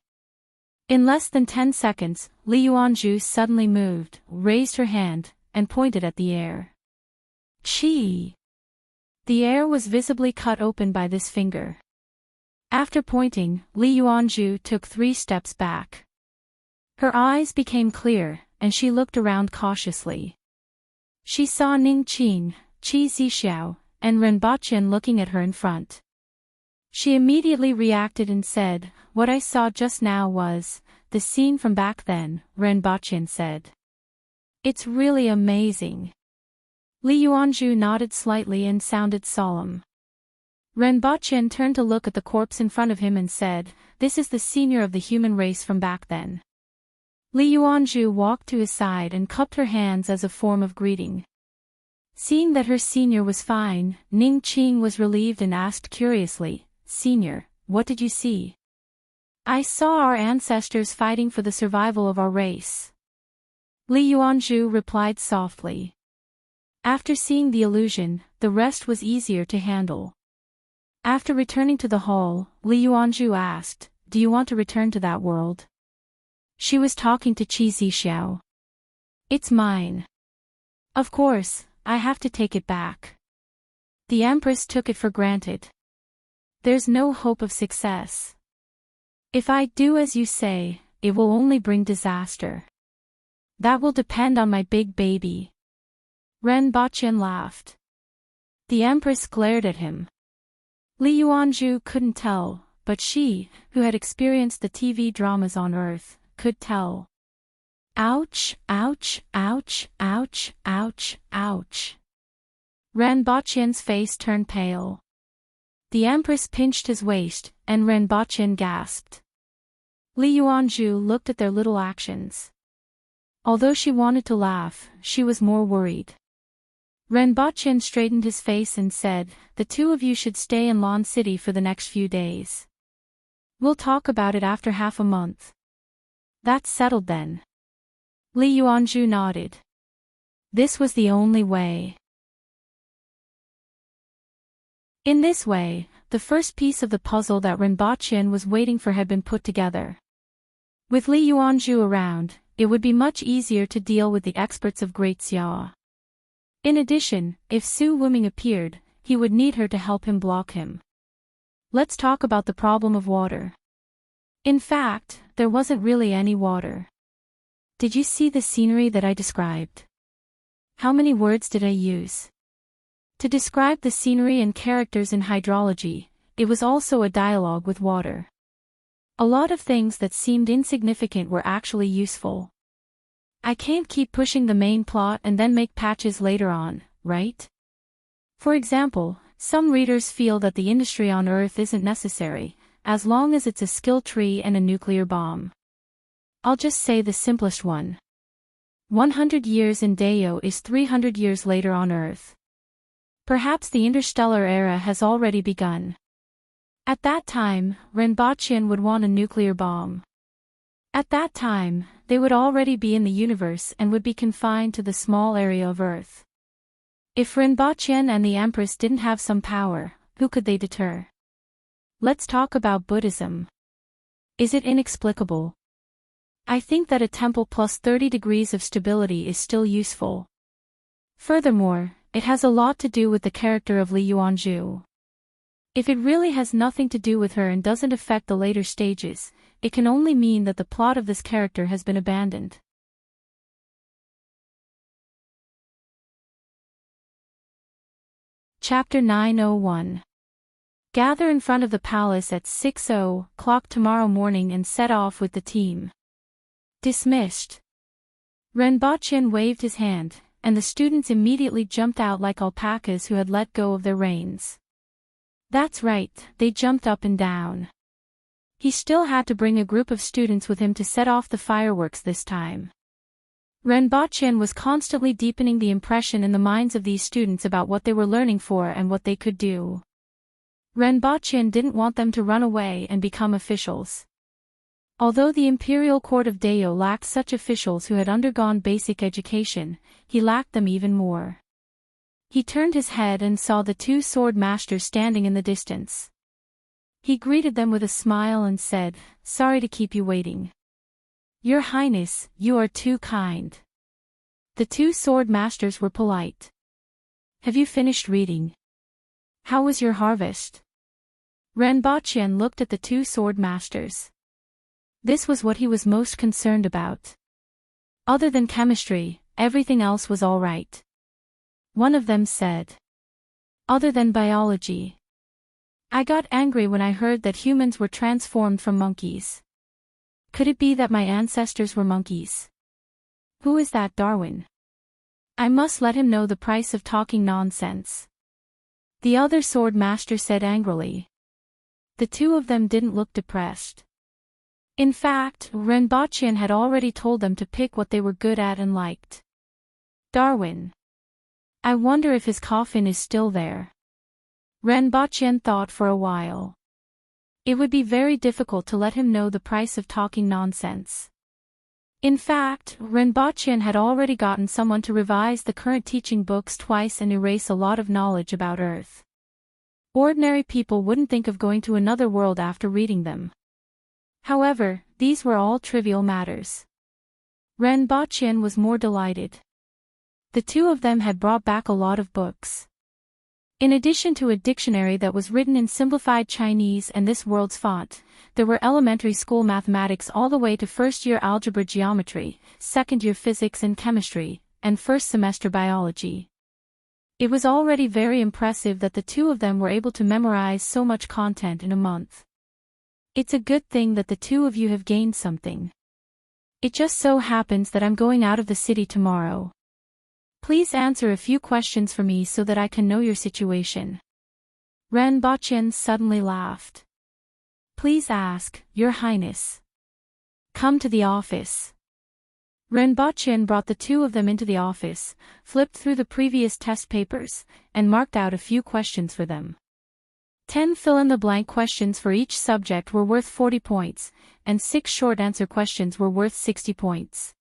[SPEAKER 1] In less than 10 seconds, Li Yuanzhu suddenly moved, raised her hand, and pointed at the air. Chi! The air was visibly cut open by this finger. After pointing, Li Yuanzhu took 3 steps back. Her eyes became clear, and she looked around cautiously. She saw Ning Qing, Qi Zixiao, and Renbochin looking at her in front. She immediately reacted and said, "What I saw just now was the scene from back then," Renbochin said. "It's really amazing." Li Yuanzhu nodded slightly and sounded solemn. Renbochin turned to look at the corpse in front of him and said, "This is the senior of the human race from back then." Li Yuanzhu walked to his side and cupped her hands as a form of greeting. Seeing that her senior was fine, Ning Qing was relieved and asked curiously, "Senior, what did you see?" "I saw our ancestors fighting for the survival of our race." Li Yuanzhu replied softly. After seeing the illusion, the rest was easier to handle. After returning to the hall, Li Yuanzhu asked, "Do you want to return to that world?" She was talking to Qi Zixiao. "It's mine. Of course, I have to take it back." The Empress took it for granted. "There's no hope of success. If I do as you say, it will only bring disaster. That will depend on my big baby." Renbochin laughed. The Empress glared at him. Li Yuanzhu couldn't tell, but she, who had experienced the TV dramas on Earth, could tell. Ouch, ouch, ouch, ouch, ouch, ouch. Renbaqian's face turned pale. The Empress pinched his waist, and Renbaqian gasped. Li Yuanzhu looked at their little actions. Although she wanted to laugh, she was more worried. Renbaqian straightened his face and said, "The two of you should stay in Lan City for the next few days. We'll talk about it after half a month." "That's settled then." Li Yuanzhu nodded. This was the only way. In this way, the first piece of the puzzle that Renbaqian was waiting for had been put together. With Li Yuanzhu around, it would be much easier to deal with the experts of Great Xia. In addition, if Su Wuming appeared, he would need her to help him block him. Let's talk about the problem of water. In fact, there wasn't really any water. Did you see the scenery that I described? How many words did I use? To describe the scenery and characters in hydrology, it was also a dialogue with water. A lot of things that seemed insignificant were actually useful. I can't keep pushing the main plot and then make patches later on, right? For example, some readers feel that the industry on Earth isn't necessary, as long as it's a skill tree and a nuclear bomb. I'll just say the simplest one. 100 years in Dayo is 300 years later on Earth. Perhaps the interstellar era has already begun. At that time, Renbaqian would want a nuclear bomb. At that time, they would already be in the universe and would be confined to the small area of Earth. If Renbaqian and the Empress didn't have some power, who could they deter? Let's talk about Buddhism. Is it inexplicable? I think that a temple plus 30 degrees of stability is still useful. Furthermore, it has a lot to do with the character of Li Yuanzhu. If it really has nothing to do with her and doesn't affect the later stages, it can only mean that the plot of this character has been abandoned. Chapter 901. Gather in front of the palace at 6 o'clock tomorrow morning and set off with the team. Dismissed. Renbaqian waved his hand, and the students immediately jumped out like alpacas who had let go of their reins. That's right, they jumped up and down. He still had to bring a group of students with him to set off the fireworks this time. Renbaqian was constantly deepening the impression in the minds of these students about what they were learning for and what they could do. Renbaqian didn't want them to run away and become officials. Although the imperial court of Dayo lacked such officials who had undergone basic education, he lacked them even more. He turned his head and saw the two sword masters standing in the distance. He greeted them with a smile and said, "Sorry to keep you waiting." "Your Highness, you are too kind." The two sword masters were polite. "Have you finished reading? How was your harvest?" Renbaqian looked at the two sword masters. This was what he was most concerned about. Other than chemistry, everything else was all right. One of them said. Other than biology. I got angry when I heard that humans were transformed from monkeys. Could it be that my ancestors were monkeys? Who is that Darwin? I must let him know the price of talking nonsense. The other sword master said angrily. The two of them didn't look depressed. In fact, Renbaqian had already told them to pick what they were good at and liked. Darwin. I wonder if his coffin is still there. Renbaqian thought for a while. It would be very difficult to let him know the price of talking nonsense. In fact, Renbaqian had already gotten someone to revise the current teaching books twice and erase a lot of knowledge about Earth. Ordinary people wouldn't think of going to another world after reading them. However, these were all trivial matters. Renbaqian was more delighted. The two of them had brought back a lot of books. In addition to a dictionary that was written in simplified Chinese and this world's font, there were elementary school mathematics all the way to first-year algebra geometry, second-year physics and chemistry, and first semester biology. It was already very impressive that the two of them were able to memorize so much content in a month. It's a good thing that the two of you have gained something. It just so happens that I'm going out of the city tomorrow. Please answer a few questions for me so that I can know your situation. Ren Boqian suddenly laughed. Please ask, Your Highness. Come to the office. Ren Boqian brought the two of them into the office, flipped through the previous test papers, and marked out a few questions for them. 10 fill-in-the-blank questions for each subject were worth 40 points, and 6 short answer questions were worth 60 points.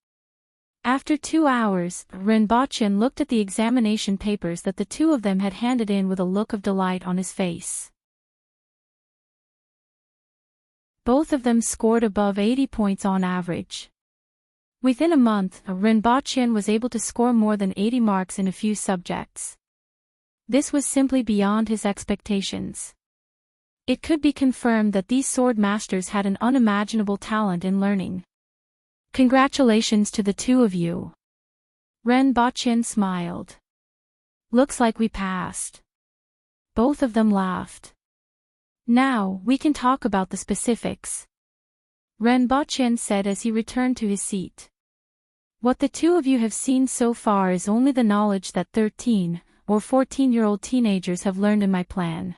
[SPEAKER 1] After 2 hours, Ren Boqian looked at the examination papers that the two of them had handed in with a look of delight on his face. Both of them scored above 80 points on average. Within a month, Ren Boqian was able to score more than 80 marks in a few subjects. This was simply beyond his expectations. It could be confirmed that these sword masters had an unimaginable talent in learning. Congratulations to the two of you. Ren Boqian smiled. Looks like we passed. Both of them laughed. Now, we can talk about the specifics, Ren Boqian said as he returned to his seat. What the two of you have seen so far is only the knowledge that 13 or 14-year-old teenagers have learned in my plan.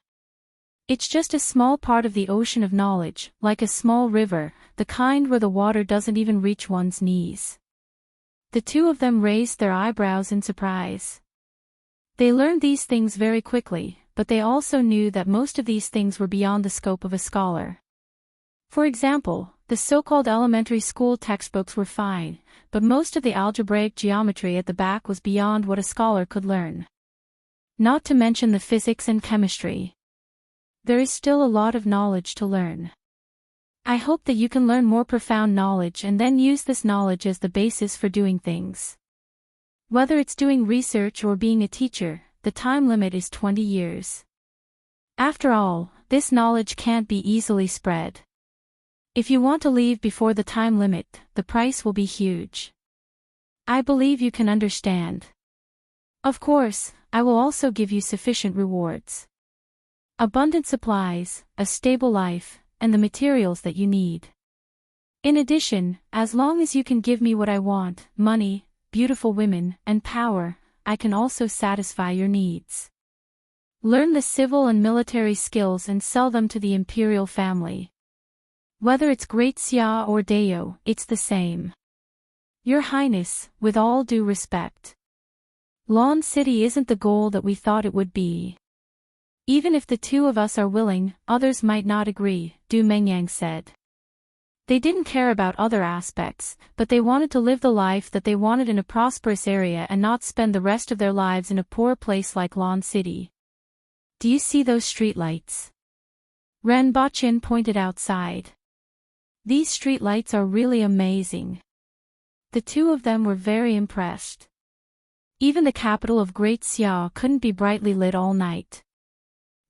[SPEAKER 1] It's just a small part of the ocean of knowledge, like a small river, the kind where the water doesn't even reach one's knees. The two of them raised their eyebrows in surprise. They learned these things very quickly, but they also knew that most of these things were beyond the scope of a scholar. For example, the so-called elementary school textbooks were fine, but most of the algebraic geometry at the back was beyond what a scholar could learn. Not to mention the physics and chemistry. There is still a lot of knowledge to learn. I hope that you can learn more profound knowledge and then use this knowledge as the basis for doing things. Whether it's doing research or being a teacher, the time limit is 20 years. After all, this knowledge can't be easily spread. If you want to leave before the time limit, the price will be huge. I believe you can understand. Of course, I will also give you sufficient rewards. Abundant supplies, a stable life, and the materials that you need. In addition, as long as you can give me what I want, money, beautiful women, and power, I can also satisfy your needs. Learn the civil and military skills and sell them to the imperial family. Whether it's Great Xia or Dayo, it's the same. Your Highness, with all due respect. Lawn City isn't the goal that we thought it would be. Even if the two of us are willing, others might not agree, Du Mengyang said. They didn't care about other aspects, but they wanted to live the life that they wanted in a prosperous area and not spend the rest of their lives in a poor place like Lawn City. Do you see those streetlights? Ren Boqian pointed outside. These streetlights are really amazing. The two of them were very impressed. Even the capital of Great Xia couldn't be brightly lit all night.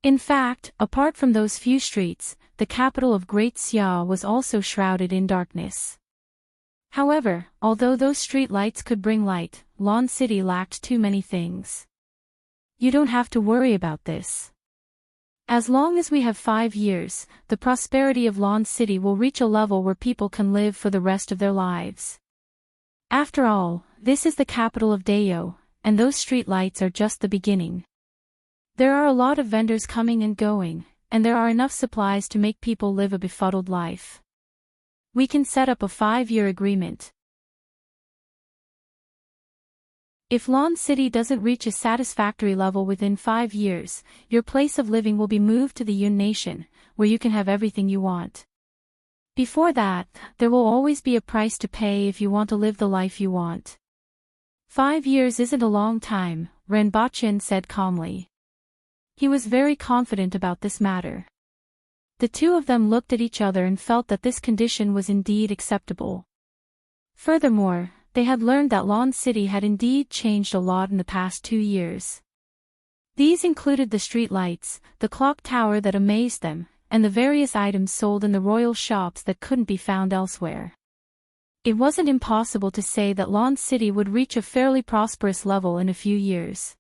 [SPEAKER 1] In fact, apart from those few streets, the capital of Great Xia was also shrouded in darkness. However, although those street lights could bring light, Lawn City lacked too many things. You don't have to worry about this. As long as we have 5 years, the prosperity of Lawn City will reach a level where people can live for the rest of their lives. After all, this is the capital of Dayo, and those street lights are just the beginning. There are a lot of vendors coming and going, and there are enough supplies to make people live a befuddled life. We can set up a 5-year agreement. If Lawn City doesn't reach a satisfactory level within 5 years, your place of living will be moved to the Yun Nation, where you can have everything you want. Before that, there will always be a price to pay if you want to live the life you want. 5 years isn't a long time, Ren Boqian said calmly. He was very confident about this matter. The two of them looked at each other and felt that this condition was indeed acceptable. Furthermore, they had learned that Lawn City had indeed changed a lot in the past 2 years. These included the street lights, the clock tower that amazed them, and the various items sold in the royal shops that couldn't be found elsewhere. It wasn't impossible to say that Lawn City would reach a fairly prosperous level in a few years.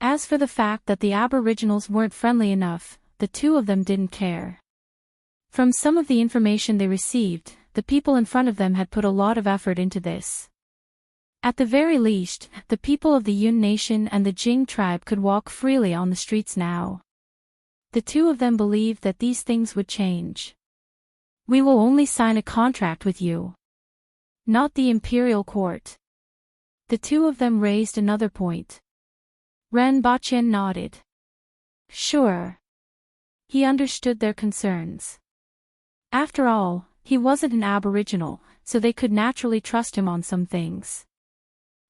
[SPEAKER 1] As for the fact that the Aboriginals weren't friendly enough, the two of them didn't care. From some of the information they received, the people in front of them had put a lot of effort into this. At the very least, the people of the Yun nation and the Jing tribe could walk freely on the streets now. The two of them believed that these things would change. We will only sign a contract with you. Not the imperial court. The two of them raised another point. Ren Baqin nodded. Sure. He understood their concerns. After all, he wasn't an aboriginal, so they could naturally trust him on some things.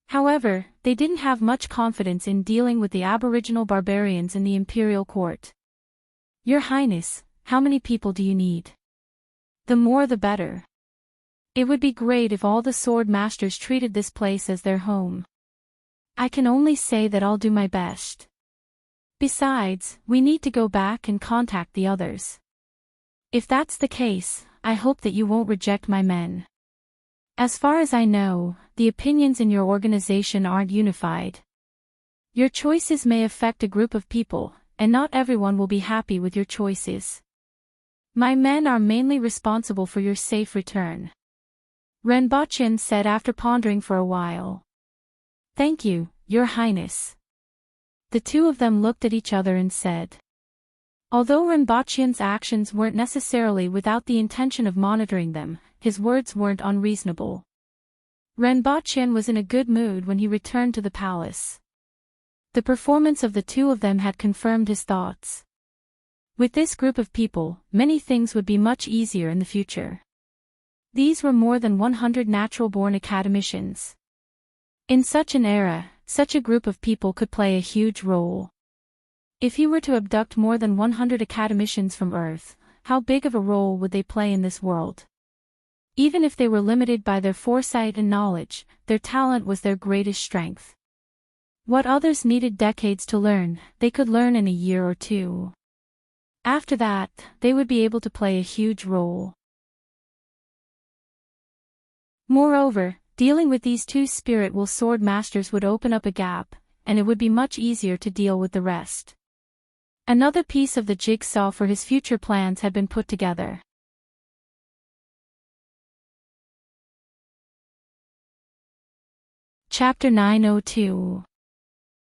[SPEAKER 1] However, they didn't have much confidence in dealing with the aboriginal barbarians in the imperial court. Your Highness, how many people do you need? The more the better. It would be great if all the sword masters treated this place as their home. I can only say that I'll do my best. Besides, we need to go back and contact the others. If that's the case, I hope that you won't reject my men. As far as I know, the opinions in your organization aren't unified. Your choices may affect a group of people, and not everyone will be happy with your choices. My men are mainly responsible for your safe return. Ren Baqin said after pondering for a while. Thank you, Your Highness. The two of them looked at each other and said. Although Ren Baqin's actions weren't necessarily without the intention of monitoring them, his words weren't unreasonable. Ren Baqin was in a good mood when he returned to the palace. The performance of the two of them had confirmed his thoughts. With this group of people, many things would be much easier in the future. These were more than 100 natural-born academicians. In such an era, such a group of people could play a huge role. If he were to abduct more than 100 academicians from Earth, how big of a role would they play in this world? Even if they were limited by their foresight and knowledge, their talent was their greatest strength. What others needed decades to learn, they could learn in a year or two. After that, they would be able to play a huge role. Moreover, dealing with these two spirit-will sword masters would open up a gap, and it would be much easier to deal with the rest. Another piece of the jigsaw for his future plans had been put together. Chapter 902.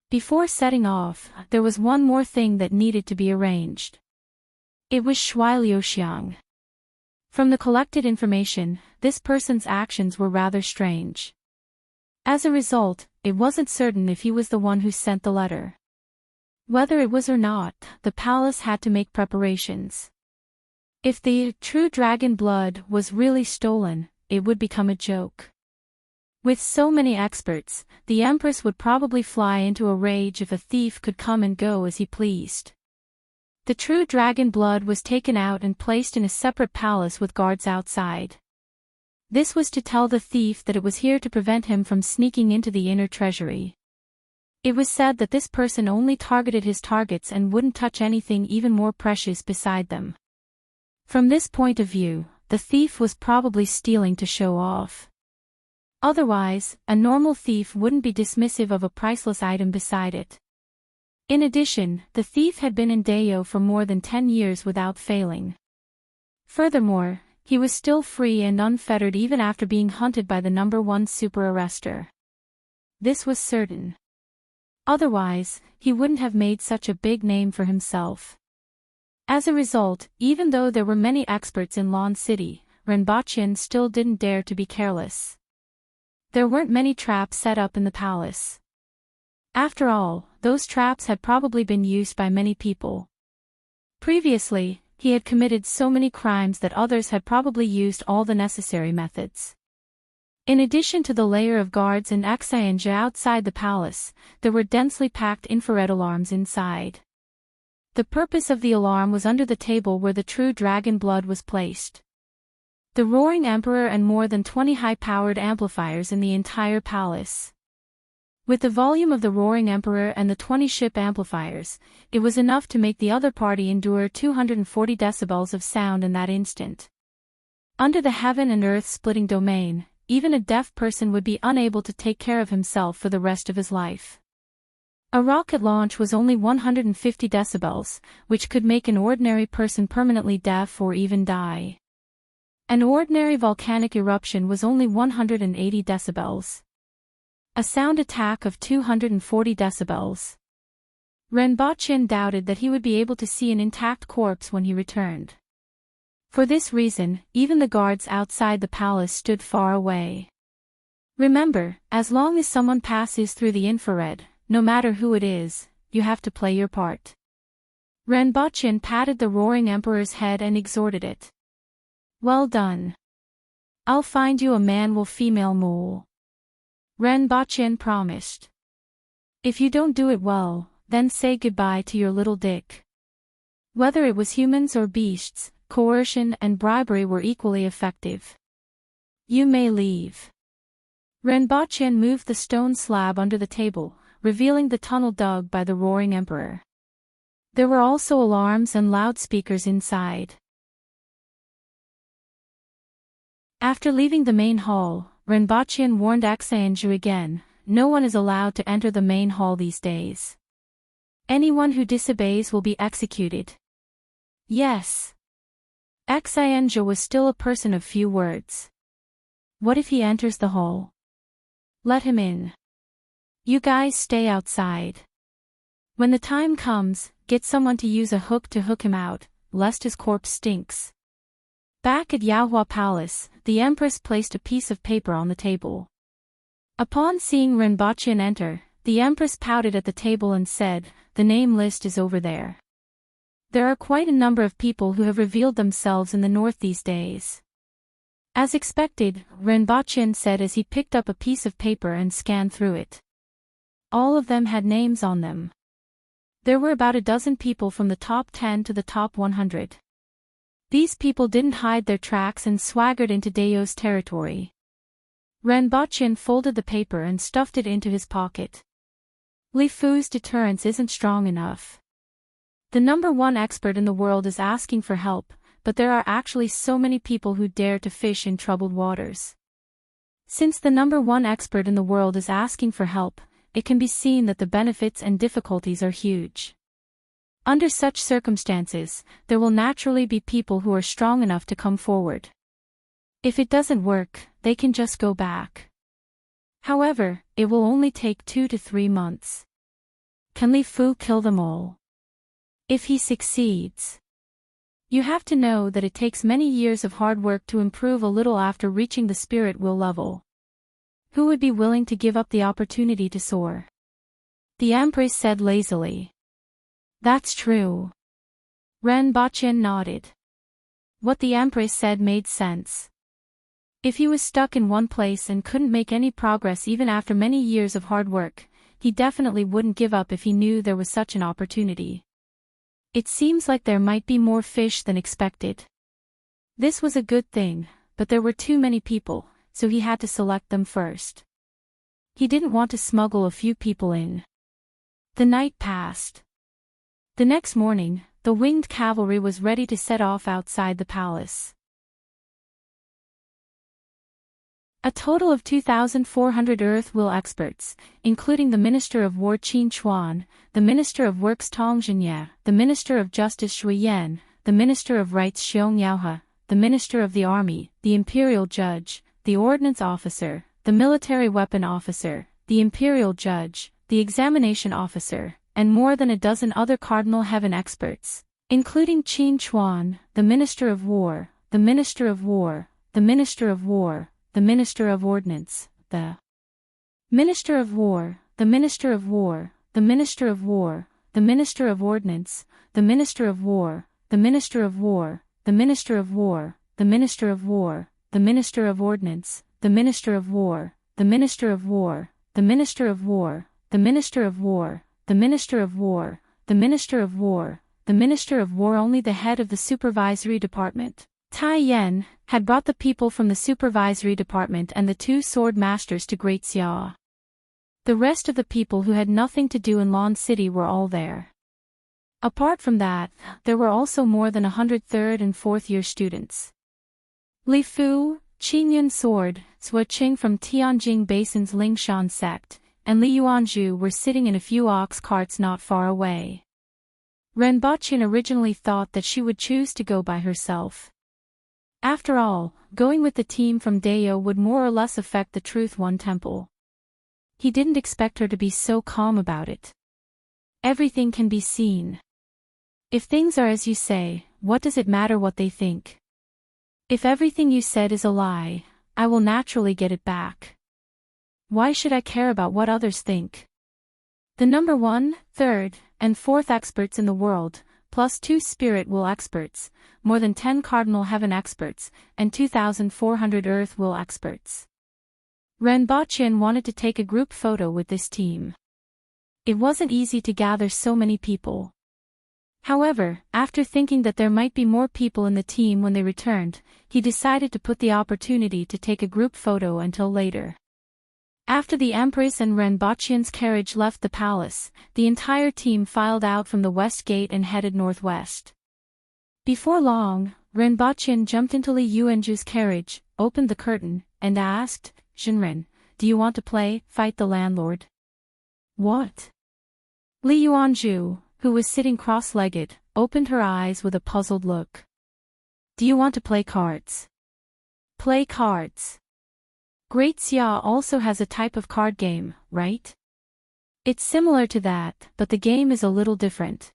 [SPEAKER 1] Before setting off, there was one more thing that needed to be arranged. It was Shui Liuxiang. From the collected information, this person's actions were rather strange. As a result, it wasn't certain if he was the one who sent the letter. Whether it was or not, the palace had to make preparations. If the true dragon blood was really stolen, it would become a joke. With so many experts, the Empress would probably fly into a rage if a thief could come and go as he pleased. The true dragon blood was taken out and placed in a separate palace with guards outside. This was to tell the thief that it was here to prevent him from sneaking into the inner treasury. It was said that this person only targeted his targets and wouldn't touch anything even more precious beside them. From this point of view, the thief was probably stealing to show off. Otherwise, a normal thief wouldn't be dismissive of a priceless item beside it. In addition, the thief had been in Dayo for more than 10 years without failing. Furthermore, he was still free and unfettered even after being hunted by the #1 super arrester. This was certain. Otherwise, he wouldn't have made such a big name for himself. As a result, even though there were many experts in Lan City, Ren Baqin still didn't dare to be careless. There weren't many traps set up in the palace. After all, those traps had probably been used by many people. Previously, he had committed so many crimes that others had probably used all the necessary methods. In addition to the layer of guards and excianja outside the palace, there were densely packed infrared alarms inside. The purpose of the alarm was under the table where the true dragon blood was placed. The Roaring Emperor and more than 20 high-powered amplifiers in the entire palace. With the volume of the Roaring Emperor and the 20-ship amplifiers, it was enough to make the other party endure 240 decibels of sound in that instant. Under the heaven and earth splitting domain, even a deaf person would be unable to take care of himself for the rest of his life. A rocket launch was only 150 decibels, which could make an ordinary person permanently deaf or even die. An ordinary volcanic eruption was only 180 decibels. A sound attack of 240 decibels. Renbochin doubted that he would be able to see an intact corpse when he returned. For this reason, even the guards outside the palace stood far away. Remember, as long as someone passes through the infrared, no matter who it is, you have to play your part. Renbochin patted the roaring emperor's head and exhorted it. Well done. I'll find you a man female mole. Renbochin promised. If you don't do it well, then say goodbye to your little dick. Whether it was humans or beasts, coercion and bribery were equally effective. You may leave. Renbochin moved the stone slab under the table, revealing the tunnel dug by the roaring emperor. There were also alarms and loudspeakers inside. After leaving the main hall, Renbochin warned Xianzhu again, no one is allowed to enter the main hall these days. Anyone who disobeys will be executed. Yes. Xianzhu was still a person of few words. What if he enters the hall? Let him in. You guys stay outside. When the time comes, get someone to use a hook to hook him out, lest his corpse stinks. Back at Yaohua Palace, the Empress placed a piece of paper on the table. Upon seeing Renbochin enter, the Empress pouted at the table and said, "The name list is over there. There are quite a number of people who have revealed themselves in the north these days." As expected, Renbochin said as he picked up a piece of paper and scanned through it. All of them had names on them. There were about a dozen people from the top 10 to the top 100. These people didn't hide their tracks and swaggered into Dao's territory. Renbochin folded the paper and stuffed it into his pocket. Li Fu's deterrence isn't strong enough. The number one expert in the world is asking for help, but there are actually so many people who dare to fish in troubled waters. Since the number one expert in the world is asking for help, it can be seen that the benefits and difficulties are huge. Under such circumstances, there will naturally be people who are strong enough to come forward. If it doesn't work, they can just go back. However, it will only take 2 to 3 months. Can Li Fu kill them all? If he succeeds. You have to know that it takes many years of hard work to improve a little after reaching the spirit will level. Who would be willing to give up the opportunity to soar? The Empress said lazily. That's true. Renbochin nodded. What the Empress said made sense. If he was stuck in one place and couldn't make any progress even after many years of hard work, he definitely wouldn't give up if he knew there was such an opportunity. It seems like there might be more fish than expected. This was a good thing, but there were too many people, so he had to select them first. He didn't want to smuggle a few people in. The night passed. The next morning, the winged cavalry was ready to set off outside the palace. A total of 2,400 Earth Will experts, including the Minister of War Qin Chuan, the Minister of Works Tong Zhenye, the Minister of Justice Shui Yan, the Minister of Rights Xiong Yaohe, the Minister of the Army, the Imperial Judge, the Ordnance Officer, the Military Weapon Officer, the Imperial Judge, the Examination Officer, and more than a dozen other Cardinal Heaven experts, including Qin Chuan, the Minister of War, the Minister of War, the Minister of War, the Minister of Ordnance, the Minister of War, the Minister of War, the Minister of War, the Minister of Ordnance, the Minister of War, the Minister of War, the Minister of War, the Minister of War, the Minister of Ordnance, the Minister of War, the Minister of War, the Minister of War, the Minister of War, the Minister of War, the Minister of War, the Minister of War. Only the head of the Supervisory Department, Tai Yan, had brought the people from the Supervisory Department and the 2 sword masters to Great Xia. The rest of the people who had nothing to do in Lon City were all there. Apart from that, there were also more than 100 3rd and 4th year students. Li Fu, Qingyun Sword, Zhua Qing from Tianjing Basin's Lingshan sect, and Li Yuanzhu were sitting in a few ox carts not far away. Renbochin originally thought that she would choose to go by herself. After all, going with the team from Dao would more or less affect the Truth One Temple. He didn't expect her to be so calm about it. Everything can be seen. If things are as you say, what does it matter what they think? If everything you said is a lie, I will naturally get it back. Why should I care about what others think? The number 1, 3rd, and 4th experts in the world, plus 2 spirit will experts, more than 10 cardinal heaven experts, and 2,400 earth will experts. Renbochin wanted to take a group photo with this team. It wasn't easy to gather so many people. However, after thinking that there might be more people in the team when they returned, he decided to put the opportunity to take a group photo until later. After the Empress and Renbochin's carriage left the palace, the entire team filed out from the west gate and headed northwest. Before long, Renbochin jumped into Li Yuanju's carriage, opened the curtain, and asked, "Zhenren, do you want to fight the landlord?" "What?" Li Yuanju, who was sitting cross-legged, opened her eyes with a puzzled look. "Do you want to play cards?" "Play cards? Great Xia also has a type of card game, right?" "It's similar to that, but the game is a little different."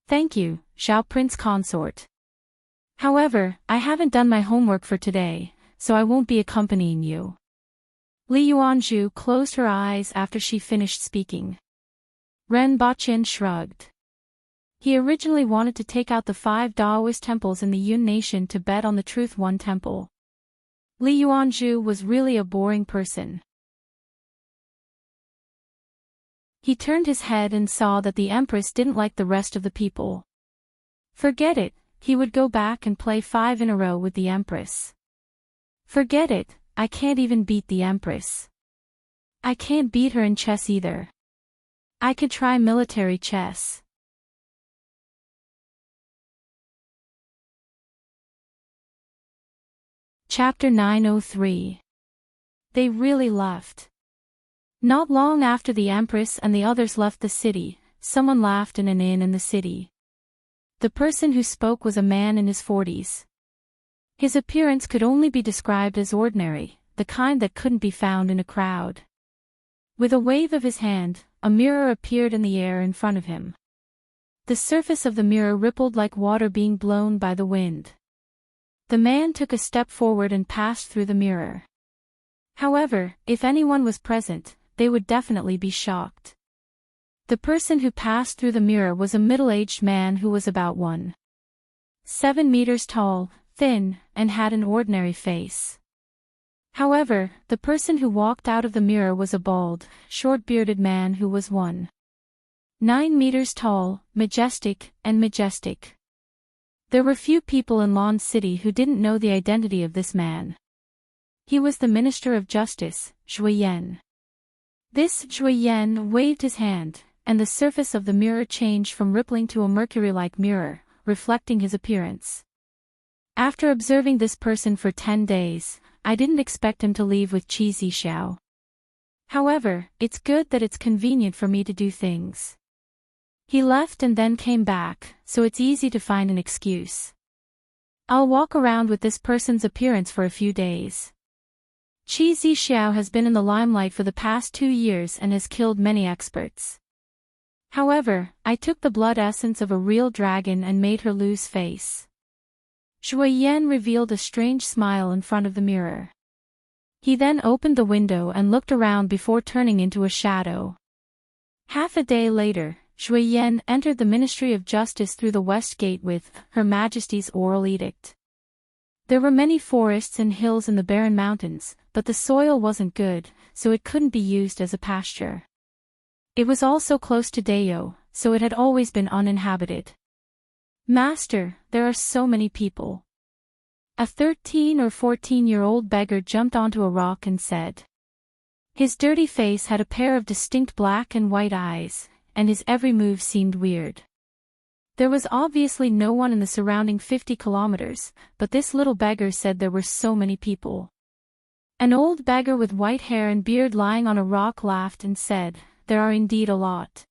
[SPEAKER 1] "Thank you, Xiao Prince Consort. However, I haven't done my homework for today, so I won't be accompanying you." Li Yuanju closed her eyes after she finished speaking. Renbochin shrugged. He originally wanted to take out the 5 Daoist temples in the Yun nation to bet on the Truth One temple. Li Yuanju was really a boring person. He turned his head and saw that the Empress didn't like the rest of the people. Forget it, he would go back and play 5 in a row with the Empress. Forget it, I can't even beat the Empress. I can't beat her in chess either. I could try military chess. Chapter 903. They really left. Not long after the Empress and the others left the city, someone laughed in an inn in the city. The person who spoke was a man in his 40s. His appearance could only be described as ordinary, the kind that couldn't be found in a crowd. With a wave of his hand, a mirror appeared in the air in front of him. The surface of the mirror rippled like water being blown by the wind. The man took a step forward and passed through the mirror. However, if anyone was present, they would definitely be shocked. The person who passed through the mirror was a middle-aged man who was about 1.7 meters tall, thin, and had an ordinary face. However, the person who walked out of the mirror was a bald, short-bearded man who was 1.9 meters tall, majestic. There were few people in Lon City who didn't know the identity of this man. He was the Minister of Justice, Zhui Yan. This Zhui Yan waved his hand, and the surface of the mirror changed from rippling to a mercury-like mirror, reflecting his appearance. After observing this person for 10 days, I didn't expect him to leave with Qi Zixiao. However, it's good that it's convenient for me to do things. He left and then came back, so it's easy to find an excuse. I'll walk around with this person's appearance for a few days. Qi Zixiao has been in the limelight for the past 2 years and has killed many experts. However, I took the blood essence of a real dragon and made her lose face. Zhui Yan revealed a strange smile in front of the mirror. He then opened the window and looked around before turning into a shadow. Half a day later, Zhui Yan entered the Ministry of Justice through the West Gate with Her Majesty's oral edict. There were many forests and hills in the barren mountains, but the soil wasn't good, so it couldn't be used as a pasture. It was also close to Dao, so it had always been uninhabited. "Master, there are so many people." A 13 or 14-year-old beggar jumped onto a rock and said. His dirty face had a pair of distinct black and white eyes, and his every move seemed weird. There was obviously no one in the surrounding 50 kilometers, but this little beggar said there were so many people. An old beggar with white hair and beard lying on a rock laughed and said, "There are indeed a lot.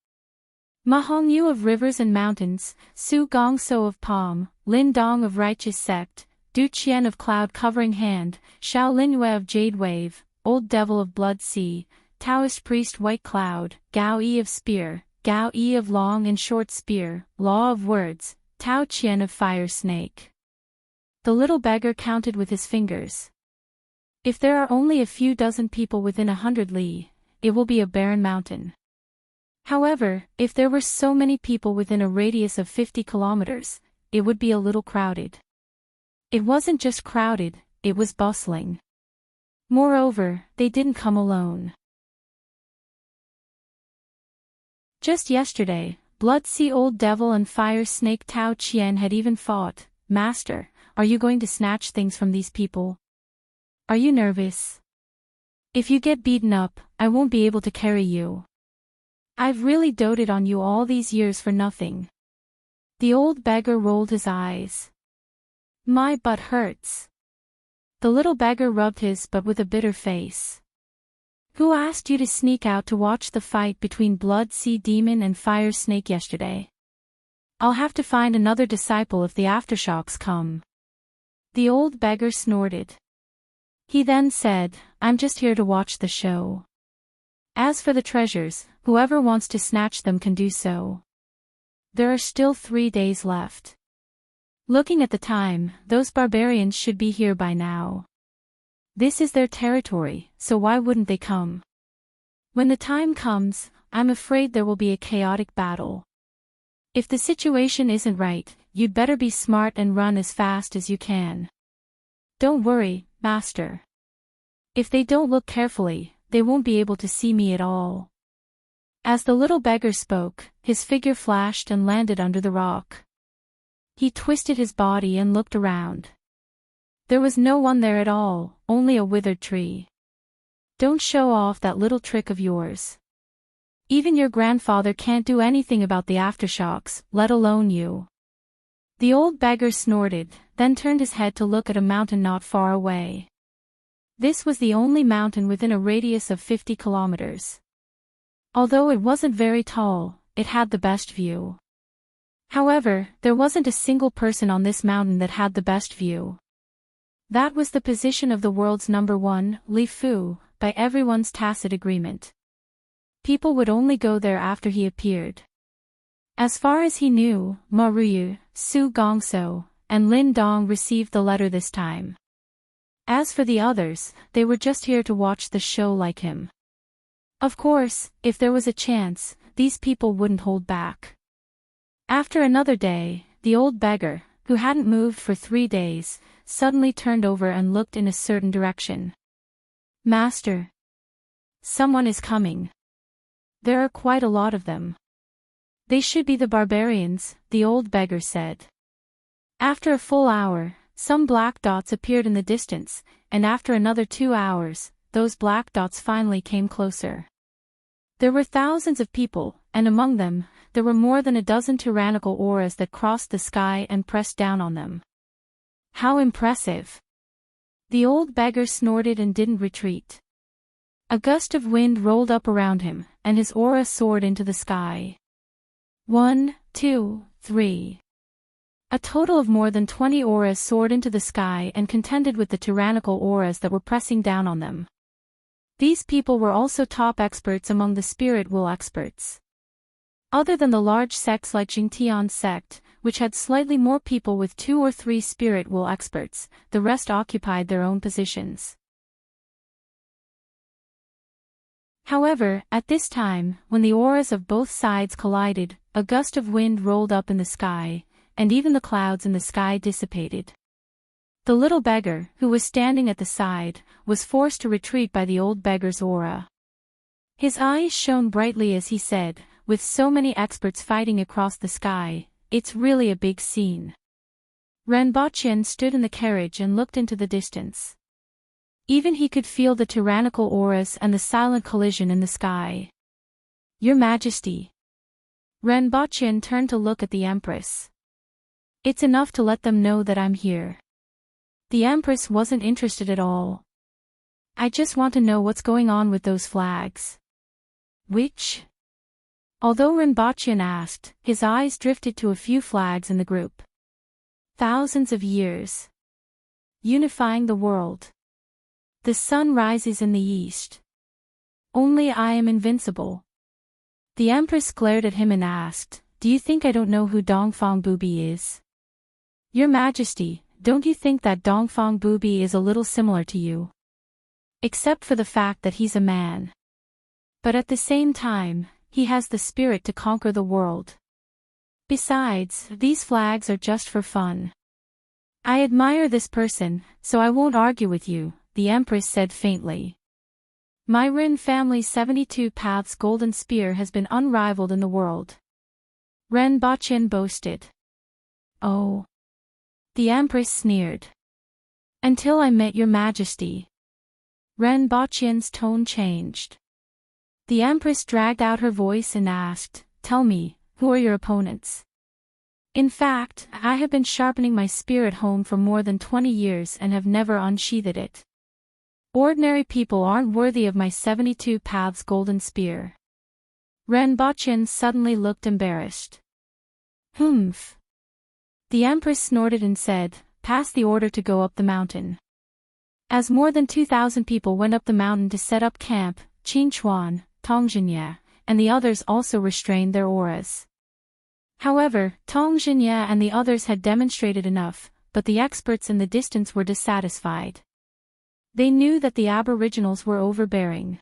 [SPEAKER 1] Ma Hongyu of rivers and mountains, Su Gongso of palm, Lin Dong of righteous sect, Du Qian of cloud covering hand, Xiao Linyue of jade wave, old devil of blood sea, Taoist priest White Cloud, Gao Yi of Spear, Gao Yi of Long and Short Spear, Law of Words, Tao Qian of Fire Snake. The little beggar counted with his fingers. If there are only a few dozen people within 100 li, it will be a barren mountain. However, if there were so many people within a radius of 50 kilometers, it would be a little crowded. It wasn't just crowded, it was bustling. Moreover, they didn't come alone. Just yesterday, Blood Sea Old Devil and Fire Snake Tao Qian had even fought. Master, are you going to snatch things from these people? Are you nervous? If you get beaten up, I won't be able to carry you. I've really doted on you all these years for nothing. The old beggar rolled his eyes. My butt hurts. The little beggar rubbed his butt with a bitter face. Who asked you to sneak out to watch the fight between Blood Sea Demon and Fire Snake yesterday? I'll have to find another disciple if the aftershocks come. The old beggar snorted. He then said, I'm just here to watch the show. As for the treasures, whoever wants to snatch them can do so. There are still 3 days left. Looking at the time, those barbarians should be here by now. This is their territory, so why wouldn't they come? When the time comes, I'm afraid there will be a chaotic battle. If the situation isn't right, you'd better be smart and run as fast as you can. Don't worry, Master. If they don't look carefully, they won't be able to see me at all. As the little beggar spoke, his figure flashed and landed under the rock. He twisted his body and looked around. There was no one there at all, only a withered tree. Don't show off that little trick of yours. Even your grandfather can't do anything about the aftershocks, let alone you. The old beggar snorted, then turned his head to look at a mountain not far away. This was the only mountain within a radius of 50 kilometers. Although it wasn't very tall, it had the best view. However, there wasn't a single person on this mountain that had the best view. That was the position of the world's number one, Li Fu, by everyone's tacit agreement. People would only go there after he appeared. As far as he knew, Ma Ruyu, Su Gongso, and Lin Dong received the letter this time. As for the others, they were just here to watch the show like him. Of course, if there was a chance, these people wouldn't hold back. After another day, the old beggar, who hadn't moved for 3 days, suddenly turned over and looked in a certain direction. Master. Someone is coming. There are quite a lot of them. They should be the barbarians, the old beggar said. After a full hour, some black dots appeared in the distance, and after another 2 hours, those black dots finally came closer. There were thousands of people, and among them, there were more than a dozen tyrannical auras that crossed the sky and pressed down on them. How impressive! The old beggar snorted and didn't retreat. A gust of wind rolled up around him, and his aura soared into the sky. 1, 2, 3. A total of more than 20 auras soared into the sky and contended with the tyrannical auras that were pressing down on them. These people were also top experts among the spirit wool experts. Other than the large sects like Jingtian sect, which had slightly more people with 2 or 3 spirit wool experts, the rest occupied their own positions. However, at this time, when the auras of both sides collided, a gust of wind rolled up in the sky, and even the clouds in the sky dissipated. The little beggar, who was standing at the side, was forced to retreat by the old beggar's aura. His eyes shone brightly as he said, with so many experts fighting across the sky, it's really a big scene. Renbochin stood in the carriage and looked into the distance. Even he could feel the tyrannical auras and the silent collision in the sky. Your Majesty. Renbochin turned to look at the Empress. It's enough to let them know that I'm here. The Empress wasn't interested at all. I just want to know what's going on with those flags. Which? Although Renbochin asked, his eyes drifted to a few flags in the group. Thousands of years. Unifying the world. The sun rises in the east. Only I am invincible. The Empress glared at him and asked, "Do you think I don't know who Dongfang Booby is?" "Your Majesty, don't you think that Dongfang Booby is a little similar to you? Except for the fact that he's a man. But at the same time, he has the spirit to conquer the world. Besides, these flags are just for fun. I admire this person, so I won't argue with you," the Empress said faintly. "My Rin family's 72 paths golden spear has been unrivaled in the world," Ren Baqin boasted. "Oh." The Empress sneered. "Until I met your Majesty." Ren Baqin's tone changed. The Empress dragged out her voice and asked, "Tell me, who are your opponents?" "In fact, I have been sharpening my spear at home for more than 20 years and have never unsheathed it. Ordinary people aren't worthy of my 72 paths golden spear." Ren Baqin suddenly looked embarrassed. "Humph." The Empress snorted and said, "Pass the order to go up the mountain." As more than 2,000 people went up the mountain to set up camp, Qin Chuan, Tong Jinye, and the others also restrained their auras. However, Tong Jinye and the others had demonstrated enough, but the experts in the distance were dissatisfied. They knew that the aboriginals were overbearing.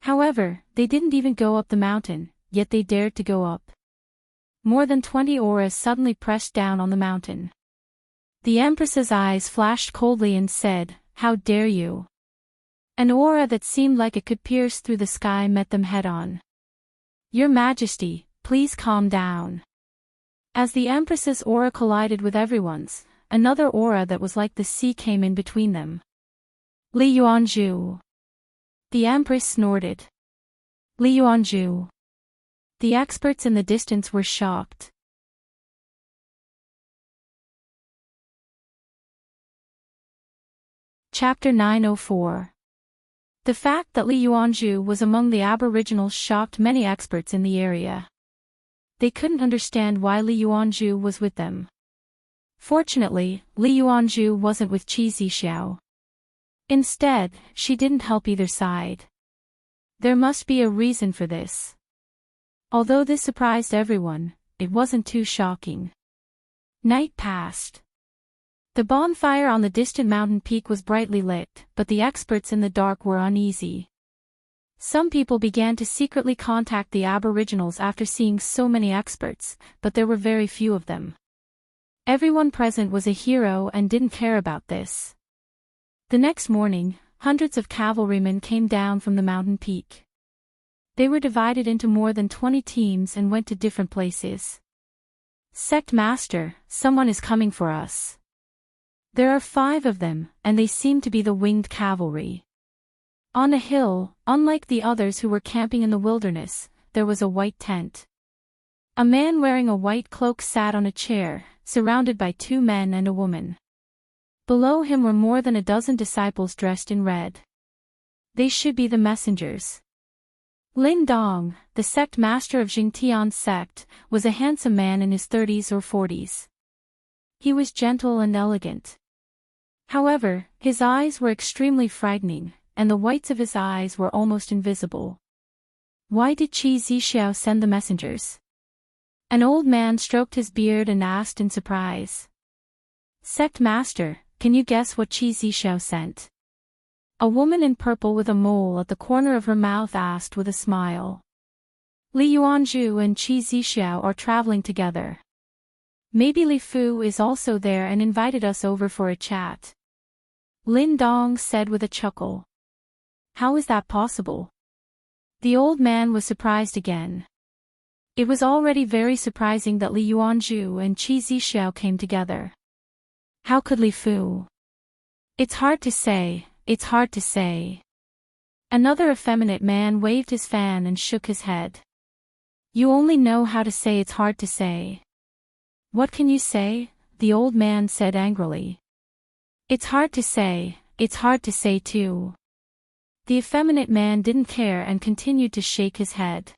[SPEAKER 1] However, they didn't even go up the mountain, yet they dared to go up. More than 20 auras suddenly pressed down on the mountain. The Empress's eyes flashed coldly and said, "How dare you?" An aura that seemed like it could pierce through the sky met them head-on. "Your Majesty, please calm down." As the Empress's aura collided with everyone's, another aura that was like the sea came in between them. "Li Yuanzhu." The Empress snorted. "Li Yuanzhu." The experts in the distance were shocked. Chapter 904. The fact that Li Yuanzhu was among the aboriginals shocked many experts in the area. They couldn't understand why Li Yuanzhu was with them. Fortunately, Li Yuanzhu wasn't with Qi Zixiao. Instead, she didn't help either side. There must be a reason for this. Although this surprised everyone, it wasn't too shocking. Night passed. The bonfire on the distant mountain peak was brightly lit, but the experts in the dark were uneasy. Some people began to secretly contact the aboriginals after seeing so many experts, but there were very few of them. Everyone present was a hero and didn't care about this. The next morning, hundreds of cavalrymen came down from the mountain peak. They were divided into more than 20 teams and went to different places. "Sect Master, someone is coming for us. There are 5 of them, and they seem to be the winged cavalry." On a hill, unlike the others who were camping in the wilderness, there was a white tent. A man wearing a white cloak sat on a chair, surrounded by 2 men and a woman. Below him were more than a dozen disciples dressed in red. They should be the messengers. Lin Dong, the sect master of Jingtian's sect, was a handsome man in his 30s or 40s. He was gentle and elegant. However, his eyes were extremely frightening, and the whites of his eyes were almost invisible. Why did Qi Zixiao send the messengers? An old man stroked his beard and asked in surprise. "Sect Master, can you guess what Qi Zixiao sent?" A woman in purple with a mole at the corner of her mouth asked with a smile. "Li Yuanzhu and Qi Zixiao are traveling together. Maybe Li Fu is also there and invited us over for a chat." Lin Dong said with a chuckle. "How is that possible?" The old man was surprised again. It was already very surprising that Li Yuanzhu and Qi Zixiao came together. How could Li Fu? It's hard to say. It's hard to say. Another effeminate man waved his fan and shook his head. "You only know how to say it's hard to say." "What can you say?" the old man said angrily. "It's hard to say, it's hard to say too." The effeminate man didn't care and continued to shake his head.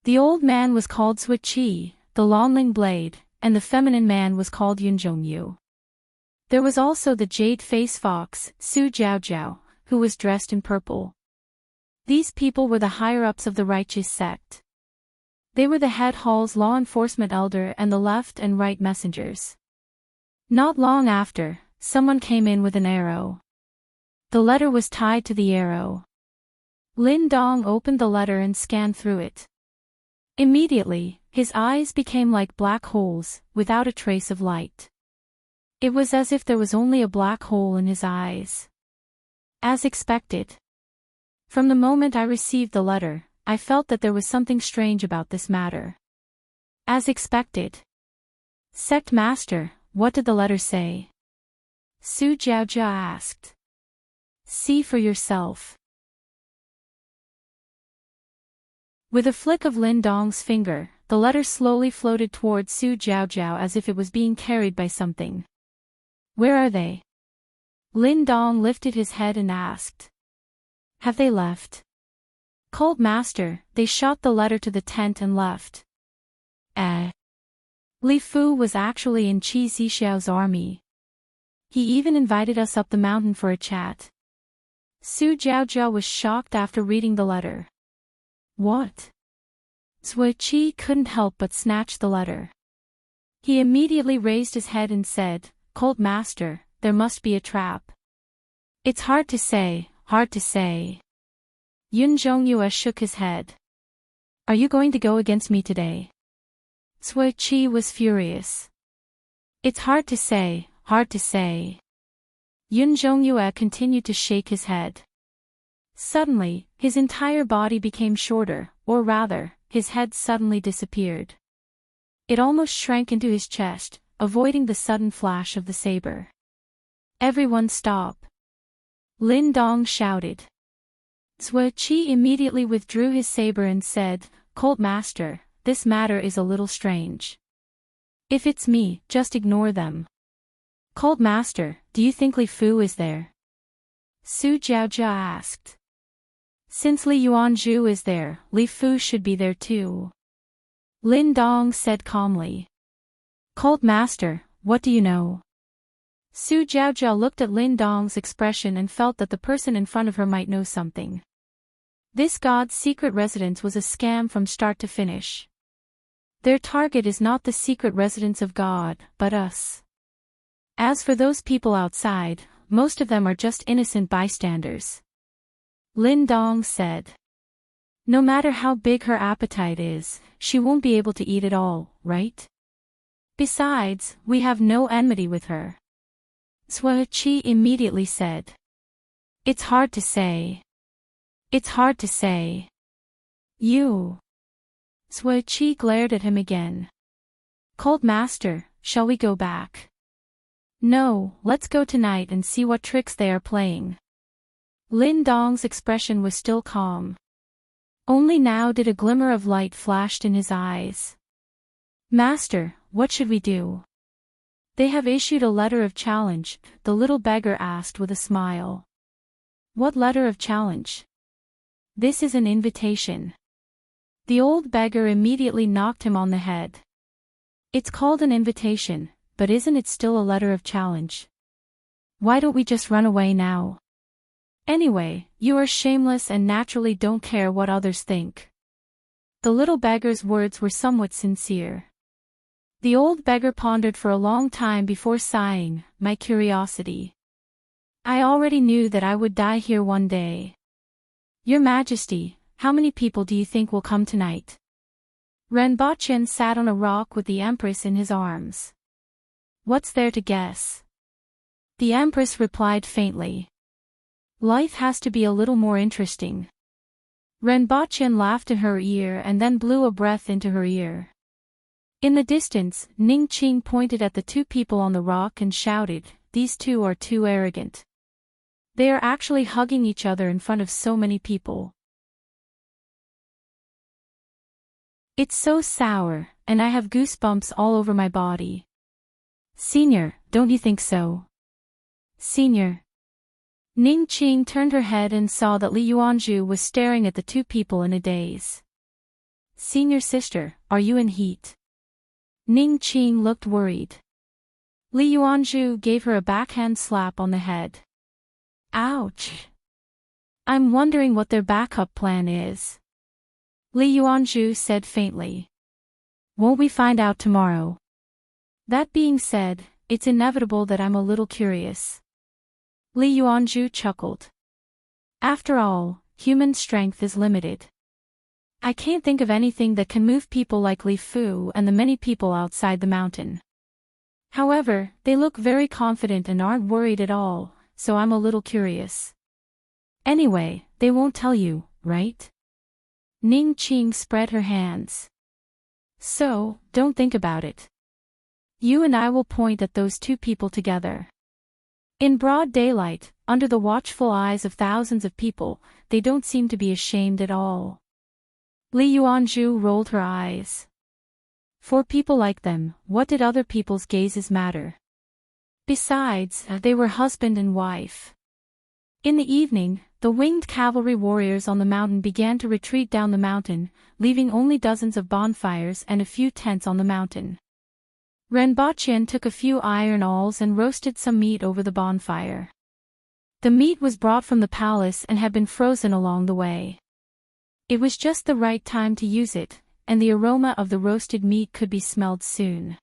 [SPEAKER 1] The old man was called Sui Qi, the Longling Blade, and the feminine man was called Yunzhongyu. There was also the jade-face fox, Su Jiaojiao, who was dressed in purple. These people were the higher-ups of the righteous sect. They were the head hall's law enforcement elder and the left and right messengers. Not long after, someone came in with an arrow. The letter was tied to the arrow. Lin Dong opened the letter and scanned through it. Immediately, his eyes became like black holes, without a trace of light. It was as if there was only a black hole in his eyes. As expected. From the moment I received the letter, I felt that there was something strange about this matter. As expected. Sect Master, what did the letter say? Su Jiaojia asked. See for yourself. With a flick of Lin Dong's finger, the letter slowly floated towards Su Jiaojia as if it was being carried by something. Where are they? Lin Dong lifted his head and asked. Have they left? Cold Master, they shot the letter to the tent and left. Li Fu was actually in Qi Zixiao's army. He even invited us up the mountain for a chat. Su Jiaojia was shocked after reading the letter. What? Zui Qi couldn't help but snatch the letter. He immediately raised his head and said, Cold Master, there must be a trap. It's hard to say, hard to say. Yun Zhongyue shook his head. Are you going to go against me today? Zui Qi was furious. It's hard to say, hard to say. Yun Zhongyue continued to shake his head. Suddenly, his entire body became shorter, or rather, his head suddenly disappeared. It almost shrank into his chest, avoiding the sudden flash of the saber. Everyone stop. Lin Dong shouted. Zui Qi immediately withdrew his saber and said, Cold Master, this matter is a little strange. If it's me, just ignore them. Cold Master, do you think Li Fu is there? Su Jiaojia asked. Since Li Yuanzhu is there, Li Fu should be there too. Lin Dong said calmly. Cold Master, what do you know? Su Jiaojia looked at Lin Dong's expression and felt that the person in front of her might know something. This god's secret residence was a scam from start to finish. Their target is not the secret residence of God, but us. As for those people outside, most of them are just innocent bystanders. Lin Dong said. No matter how big her appetite is, she won't be able to eat it all, right? Besides, we have no enmity with her. Zui Qi immediately said. It's hard to say. It's hard to say. You. Zui Qi glared at him again. Cold Master, shall we go back? No, let's go tonight and see what tricks they are playing. Lin Dong's expression was still calm. Only now did a glimmer of light flashed in his eyes. Master, what should we do? They have issued a letter of challenge, the little beggar asked with a smile. What letter of challenge? This is an invitation. The old beggar immediately knocked him on the head. It's called an invitation, but isn't it still a letter of challenge? Why don't we just run away now? Anyway, you are shameless and naturally don't care what others think. The little beggar's words were somewhat sincere. The old beggar pondered for a long time before sighing, my curiosity. I already knew that I would die here one day. Your Majesty, how many people do you think will come tonight? Renbochin sat on a rock with the Empress in his arms. What's there to guess? The Empress replied faintly. Life has to be a little more interesting. Renbochin laughed in her ear and then blew a breath into her ear. In the distance, Ning Qing pointed at the two people on the rock and shouted, These two are too arrogant. They are actually hugging each other in front of so many people. It's so sour, and I have goosebumps all over my body. Senior, don't you think so? Senior. Ning Qing turned her head and saw that Li Yuanzhu was staring at the two people in a daze. Senior sister, are you in heat? Ning Qing looked worried. Li Yuanzhu gave her a backhand slap on the head. Ouch! I'm wondering what their backup plan is. Li Yuanzhu said faintly. Won't we find out tomorrow? That being said, it's inevitable that I'm a little curious. Li Yuanzhu chuckled. After all, human strength is limited. I can't think of anything that can move people like Li Fu and the many people outside the mountain. However, they look very confident and aren't worried at all, so I'm a little curious. Anyway, they won't tell you, right? Ning Qing spread her hands. So, don't think about it. You and I will point at those two people together. In broad daylight, under the watchful eyes of thousands of people, they don't seem to be ashamed at all. Li Yuanzhu rolled her eyes. For people like them, what did other people's gazes matter? Besides, they were husband and wife. In the evening, the winged cavalry warriors on the mountain began to retreat down the mountain, leaving only dozens of bonfires and a few tents on the mountain. Renbaqian took a few iron awls and roasted some meat over the bonfire. The meat was brought from the palace and had been frozen along the way. It was just the right time to use it, and the aroma of the roasted meat could be smelled soon.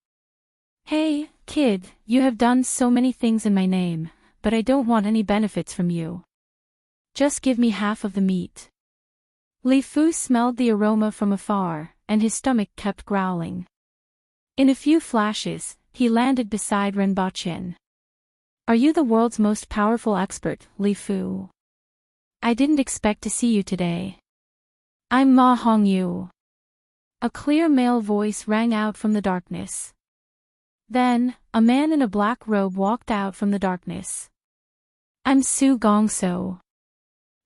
[SPEAKER 1] Hey, kid, you have done so many things in my name, but I don't want any benefits from you. Just give me half of the meat. Li Fu smelled the aroma from afar, and his stomach kept growling. In a few flashes, he landed beside Renbaqian. Are you the world's most powerful expert, Li Fu? I didn't expect to see you today. I'm Ma Hongyu. A clear male voice rang out from the darkness. Then, a man in a black robe walked out from the darkness. I'm Su Gongso.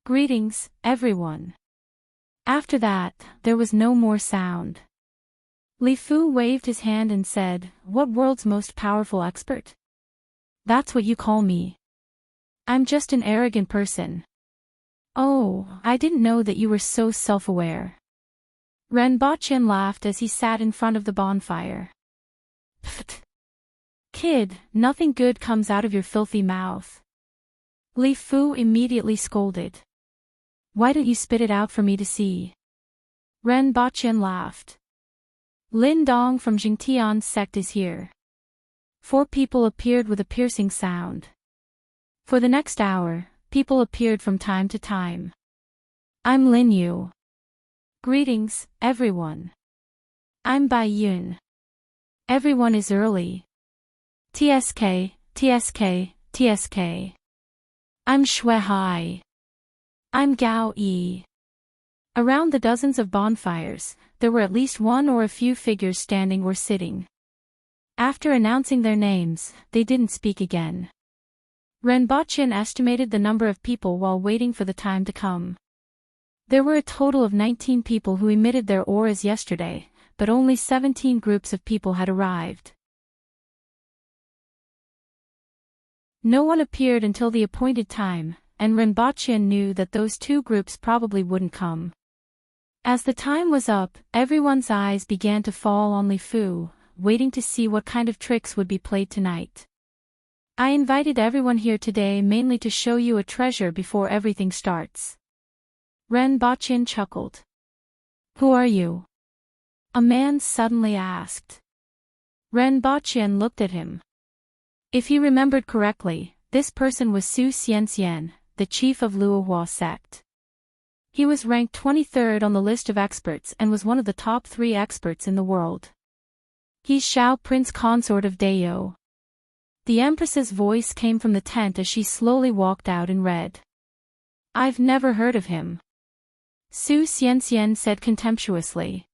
[SPEAKER 1] Greetings, everyone. After that, there was no more sound. Li Fu waved his hand and said, What world's most powerful expert? That's what you call me. I'm just an arrogant person. Oh, I didn't know that you were so self-aware. Renbaqian laughed as he sat in front of the bonfire. Pfft. Kid, nothing good comes out of your filthy mouth. Li Fu immediately scolded. Why don't you spit it out for me to see? Renbaqian laughed. Lin Dong from Jingtian's sect is here. 4 people appeared with a piercing sound. For the next hour, people appeared from time to time. I'm Lin Yu. Greetings, everyone. I'm Bai Yun. Everyone is early. TSK, TSK, TSK. I'm Shui Hai. I'm Gao Yi. Around the dozens of bonfires, there were at least one or a few figures standing or sitting. After announcing their names, they didn't speak again. Renbaqian estimated the number of people while waiting for the time to come. There were a total of 19 people who emitted their auras yesterday, but only 17 groups of people had arrived. No one appeared until the appointed time, and Renbaqian knew that those 2 groups probably wouldn't come. As the time was up, everyone's eyes began to fall on Li Fu, waiting to see what kind of tricks would be played tonight. I invited everyone here today mainly to show you a treasure before everything starts. Renbaqian chuckled. Who are you? A man suddenly asked. Renbaqian looked at him. If he remembered correctly, this person was Su Xianxian, the chief of Luohua sect. He was ranked 23rd on the list of experts and was one of the top 3 experts in the world. He's Xiao Prince Consort of Dayo. The Empress's voice came from the tent as she slowly walked out and read. I've never heard of him. Su Xianxian said contemptuously.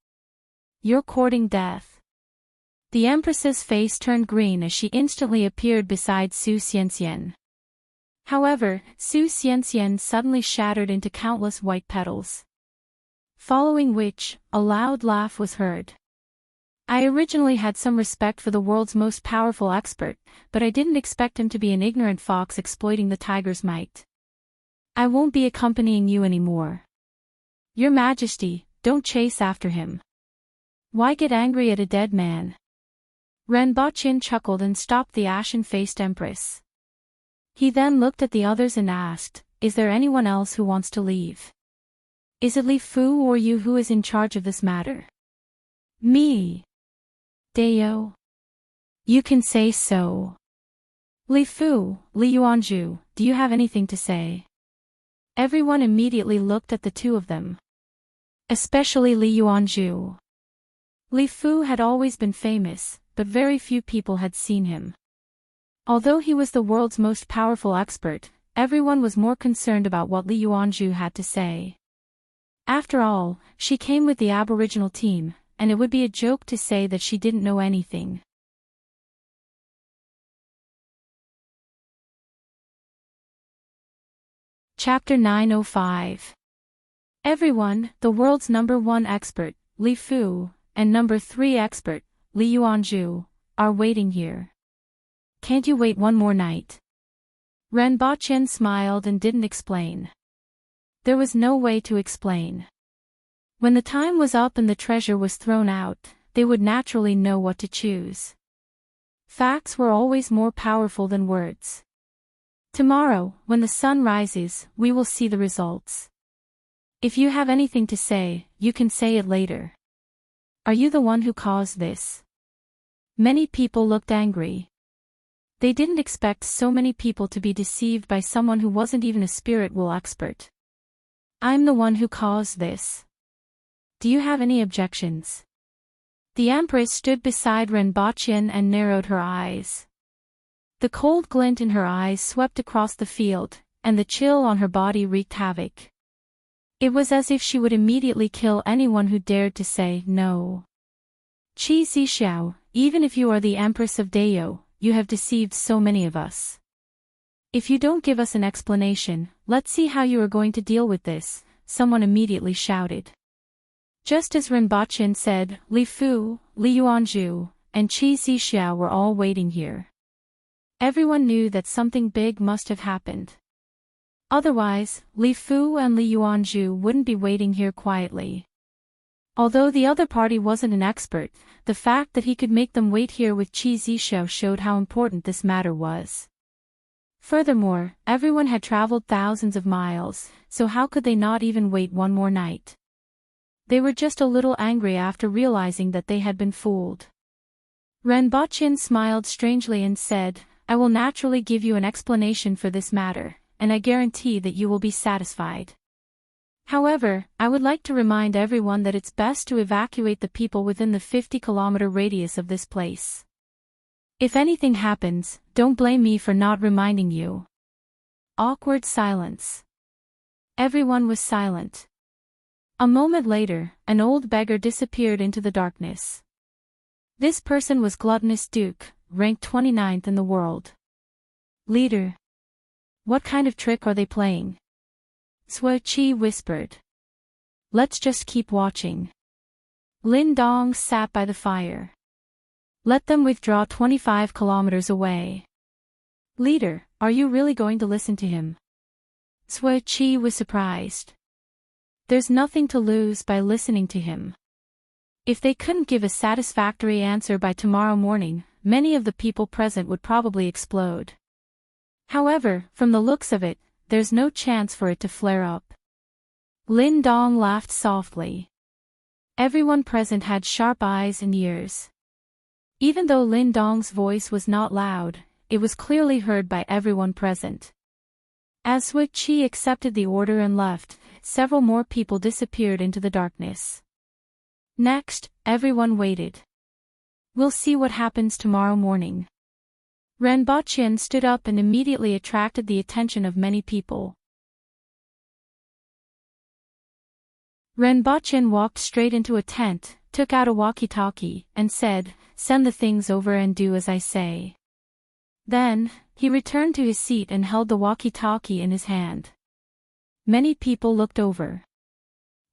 [SPEAKER 1] You're courting death. The Empress's face turned green as she instantly appeared beside Su Xianxian. However, Su Xianxian suddenly shattered into countless white petals. Following which, a loud laugh was heard. I originally had some respect for the world's most powerful expert, but I didn't expect him to be an ignorant fox exploiting the tiger's might. I won't be accompanying you anymore. Your Majesty, don't chase after him. Why get angry at a dead man? Renbaqian chuckled and stopped the ashen-faced Empress. He then looked at the others and asked, is there anyone else who wants to leave? Is it Li Fu or you who is in charge of this matter? Me. Deo. You can say so. Li Fu, Li Yuanju, do you have anything to say? Everyone immediately looked at the two of them. Especially Li Yuanju. Li Fu had always been famous, but very few people had seen him. Although he was the world's most powerful expert, everyone was more concerned about what Li Yuanju had to say. After all, she came with the Aboriginal team, and it would be a joke to say that she didn't know anything. Chapter 905. Everyone, the world's #1 expert, Li Fu, and #3 expert, Li Yuanju, are waiting here. Can't you wait one more night? Ren Baqian smiled and didn't explain. There was no way to explain. When the time was up and the treasure was thrown out, they would naturally know what to choose. Facts were always more powerful than words. Tomorrow, when the sun rises, we will see the results. If you have anything to say, you can say it later. Are you the one who caused this? Many people looked angry. They didn't expect so many people to be deceived by someone who wasn't even a spirit world expert. I'm the one who caused this. Do you have any objections? The Empress stood beside Ren Baqian and narrowed her eyes. The cold glint in her eyes swept across the field, and the chill on her body wreaked havoc. It was as if she would immediately kill anyone who dared to say no. Qi Zixiao, even if you are the Empress of Deo, you have deceived so many of us. If you don't give us an explanation, let's see how you are going to deal with this, someone immediately shouted. Just as Ren Baqian said, Li Fu, Li Yuanju, and Qi Zixiao were all waiting here. Everyone knew that something big must have happened. Otherwise, Li Fu and Li Yuanju wouldn't be waiting here quietly. Although the other party wasn't an expert, the fact that he could make them wait here with Qi Zixiao showed how important this matter was. Furthermore, everyone had traveled thousands of miles, so how could they not even wait one more night? They were just a little angry after realizing that they had been fooled. Ren Baqian smiled strangely and said, I will naturally give you an explanation for this matter, and I guarantee that you will be satisfied. However, I would like to remind everyone that it's best to evacuate the people within the 50-kilometer radius of this place. If anything happens, don't blame me for not reminding you. Awkward silence. Everyone was silent. A moment later, an old beggar disappeared into the darkness. This person was Gluttonous Duke, ranked 29th in the world. Leader. What kind of trick are they playing? Sui Qi whispered. Let's just keep watching. Lin Dong sat by the fire. Let them withdraw 25 kilometers away. Leader, are you really going to listen to him? Sui Qi was surprised. There's nothing to lose by listening to him. If they couldn't give a satisfactory answer by tomorrow morning, many of the people present would probably explode. However, from the looks of it, there's no chance for it to flare up. Lin Dong laughed softly. Everyone present had sharp eyes and ears. Even though Lin Dong's voice was not loud, it was clearly heard by everyone present. As Sui Qi accepted the order and left, several more people disappeared into the darkness. Next, everyone waited. We'll see what happens tomorrow morning. Ren Baqian stood up and immediately attracted the attention of many people. Ren Baqian walked straight into a tent, took out a walkie-talkie, and said, Send the things over and do as I say. Then, he returned to his seat and held the walkie-talkie in his hand. Many people looked over.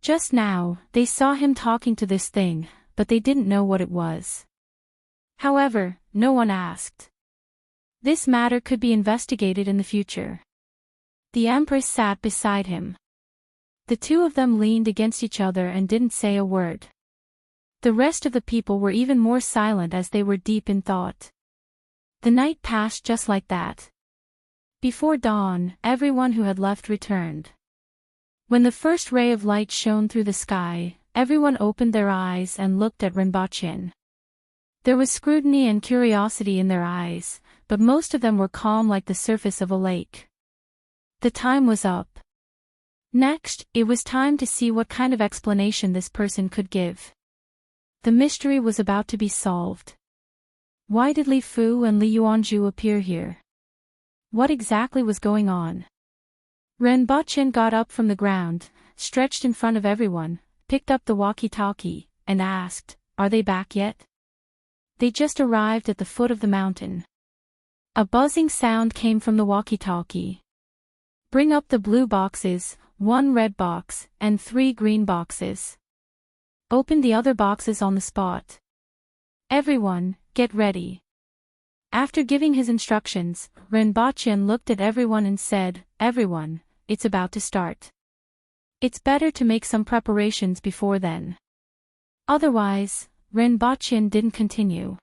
[SPEAKER 1] Just now, they saw him talking to this thing, but they didn't know what it was. However, no one asked. This matter could be investigated in the future. The Empress sat beside him. The two of them leaned against each other and didn't say a word. The rest of the people were even more silent as they were deep in thought. The night passed just like that. Before dawn, everyone who had left returned. When the first ray of light shone through the sky, everyone opened their eyes and looked at Rinpoche. There was scrutiny and curiosity in their eyes, but most of them were calm like the surface of a lake. The time was up. Next, it was time to see what kind of explanation this person could give. The mystery was about to be solved. Why did Li Fu and Li Yuanzhu appear here? What exactly was going on? Rinpoche got up from the ground, stretched in front of everyone, picked up the walkie-talkie, and asked, "Are they back yet?" "They just arrived at the foot of the mountain." A buzzing sound came from the walkie-talkie. "Bring up the blue boxes, 1 red box, and 3 green boxes. Open the other boxes on the spot. Everyone, get ready." After giving his instructions, Rinpoche looked at everyone and said, "Everyone, it's about to start. It's better to make some preparations before then." Otherwise, Rinpoche didn't continue.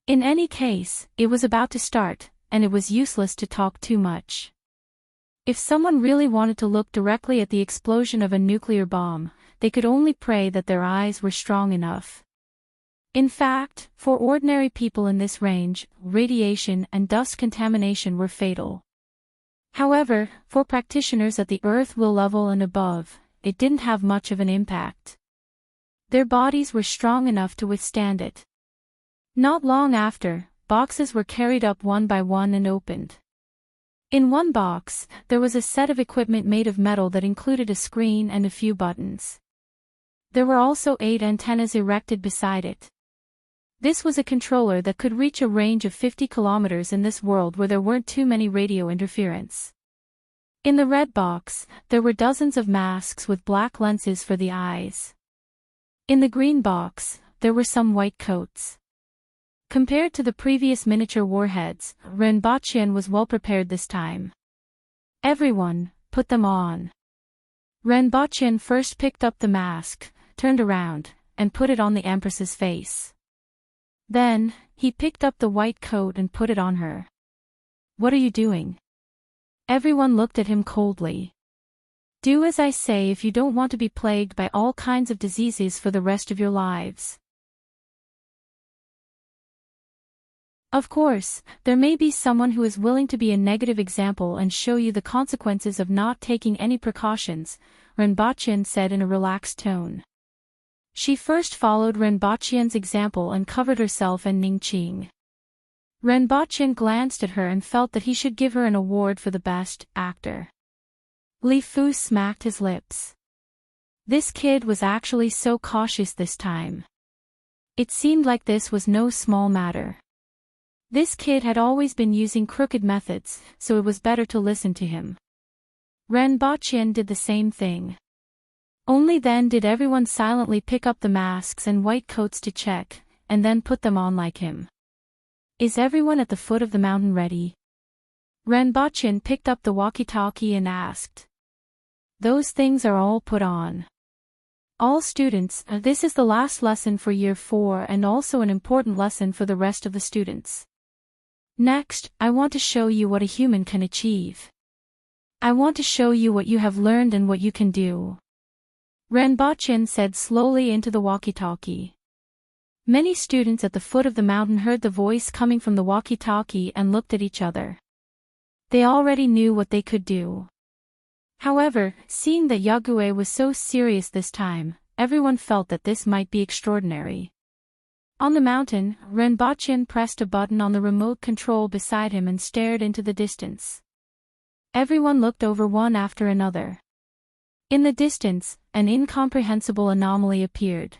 [SPEAKER 1] In any case, it was about to start, and it was useless to talk too much. If someone really wanted to look directly at the explosion of a nuclear bomb, they could only pray that their eyes were strong enough. In fact, for ordinary people in this range, radiation and dust contamination were fatal. However, for practitioners at the Earth will level and above, it didn't have much of an impact. Their bodies were strong enough to withstand it. Not long after, boxes were carried up one by one and opened. In one box, there was a set of equipment made of metal that included a screen and a few buttons. There were also 8 antennas erected beside it. This was a controller that could reach a range of 50 kilometers in this world where there weren't too many radio interference. In the red box, there were dozens of masks with black lenses for the eyes. In the green box, there were some white coats. Compared to the previous miniature warheads, Rinpoche was well prepared this time. "Everyone, put them on." Rinpoche first picked up the mask, turned around, and put it on the Empress's face. Then, he picked up the white coat and put it on her. "What are you doing?" Everyone looked at him coldly. "Do as I say if you don't want to be plagued by all kinds of diseases for the rest of your lives." Of course, there may be someone who is willing to be a negative example and show you the consequences of not taking any precautions, Rinpoche said in a relaxed tone. She first followed Rinpoche's example and covered herself and Ningqing. Rinpoche glanced at her and felt that he should give her an award for the best actor. Li Fu smacked his lips. This kid was actually so cautious this time. It seemed like this was no small matter. This kid had always been using crooked methods, so it was better to listen to him. Rinpoche did the same thing. Only then did everyone silently pick up the masks and white coats to check, and then put them on like him. "Is everyone at the foot of the mountain ready?" Rinpoche picked up the walkie-talkie and asked. "Those things are all put on." "All students, this is the last lesson for year 4 and also an important lesson for the rest of the students. Next, I want to show you what a human can achieve. I want to show you what you have learned and what you can do," Rinpoche said slowly into the walkie-talkie. Many students at the foot of the mountain heard the voice coming from the walkie-talkie and looked at each other. They already knew what they could do. However, seeing that Yagüe was so serious this time, everyone felt that this might be extraordinary. On the mountain, Rinpoche pressed a button on the remote control beside him and stared into the distance. Everyone looked over one after another. In the distance, an incomprehensible anomaly appeared.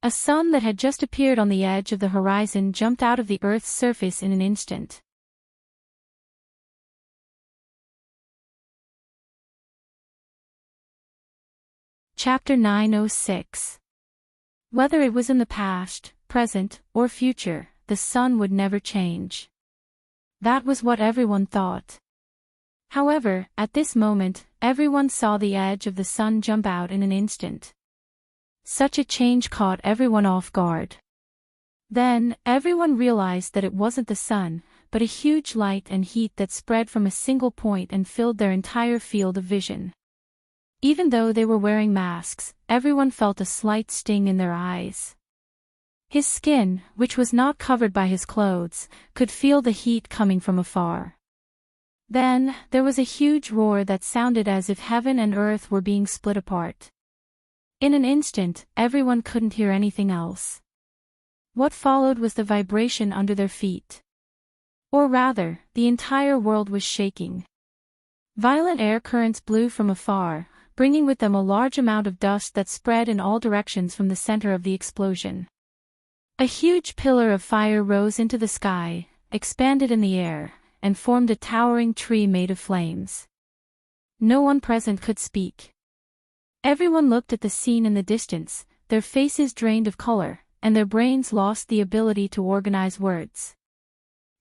[SPEAKER 1] A sun that had just appeared on the edge of the horizon jumped out of the Earth's surface in an instant. Chapter 906. Whether it was in the past, present, or future, the sun would never change. That was what everyone thought. However, at this moment, everyone saw the edge of the sun jump out in an instant. Such a change caught everyone off guard. Then, everyone realized that it wasn't the sun, but a huge light and heat that spread from a single point and filled their entire field of vision. Even though they were wearing masks, everyone felt a slight sting in their eyes. His skin, which was not covered by his clothes, could feel the heat coming from afar. Then, there was a huge roar that sounded as if heaven and earth were being split apart. In an instant, everyone couldn't hear anything else. What followed was the vibration under their feet. Or rather, the entire world was shaking. Violent air currents blew from afar, bringing with them a large amount of dust that spread in all directions from the center of the explosion. A huge pillar of fire rose into the sky, expanded in the air, and formed a towering tree made of flames. No one present could speak. Everyone looked at the scene in the distance, their faces drained of color, and their brains lost the ability to organize words.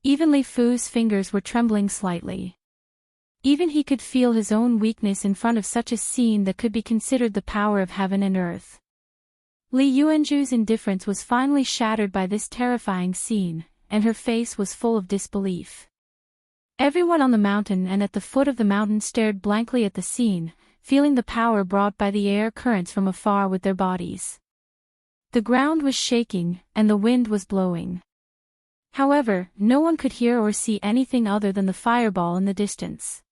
[SPEAKER 1] Even Li Fu's fingers were trembling slightly. Even he could feel his own weakness in front of such a scene that could be considered the power of heaven and earth. Li Yuanzhu's indifference was finally shattered by this terrifying scene, and her face was full of disbelief. Everyone on the mountain and at the foot of the mountain stared blankly at the scene, feeling the power brought by the air currents from afar with their bodies. The ground was shaking, and the wind was blowing. However, no one could hear or see anything other than the fireball in the distance.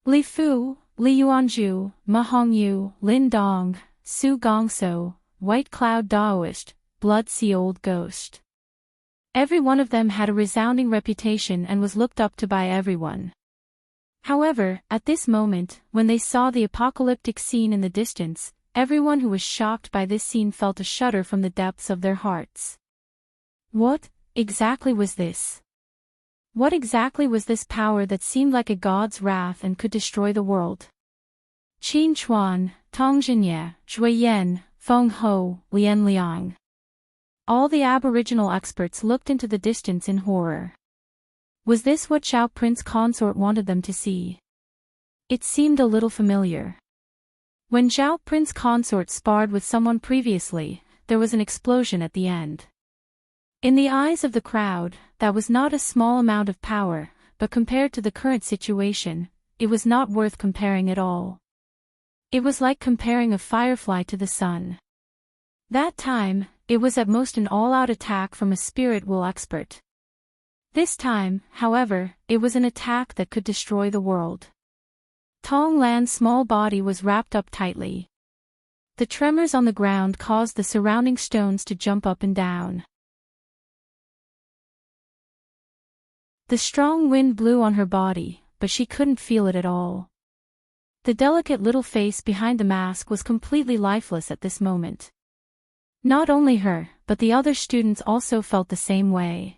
[SPEAKER 1] Li Fu, Li Yuanzhu, Ma Hongyu, Lin Dong, Su Gongso, White Cloud Daoist, Blood Sea Old Ghost. Every one of them had a resounding reputation and was looked up to by everyone. However, at this moment, when they saw the apocalyptic scene in the distance, everyone who was shocked by this scene felt a shudder from the depths of their hearts. What exactly was this? What exactly was this power that seemed like a god's wrath and could destroy the world? Qin Chuan, Tong Zhenye, Zhui Yan, Feng Ho, Lian Liang. All the aboriginal experts looked into the distance in horror. Was this what Zhao Prince Consort wanted them to see? It seemed a little familiar. When Zhao Prince Consort sparred with someone previously, there was an explosion at the end. In the eyes of the crowd, that was not a small amount of power, but compared to the current situation, it was not worth comparing at all. It was like comparing a firefly to the sun. That time, it was at most an all-out attack from a spirit will expert. This time, however, it was an attack that could destroy the world. Tong Lan's small body was wrapped up tightly. The tremors on the ground caused the surrounding stones to jump up and down. The strong wind blew on her body, but she couldn't feel it at all. The delicate little face behind the mask was completely lifeless at this moment. Not only her, but the other students also felt the same way.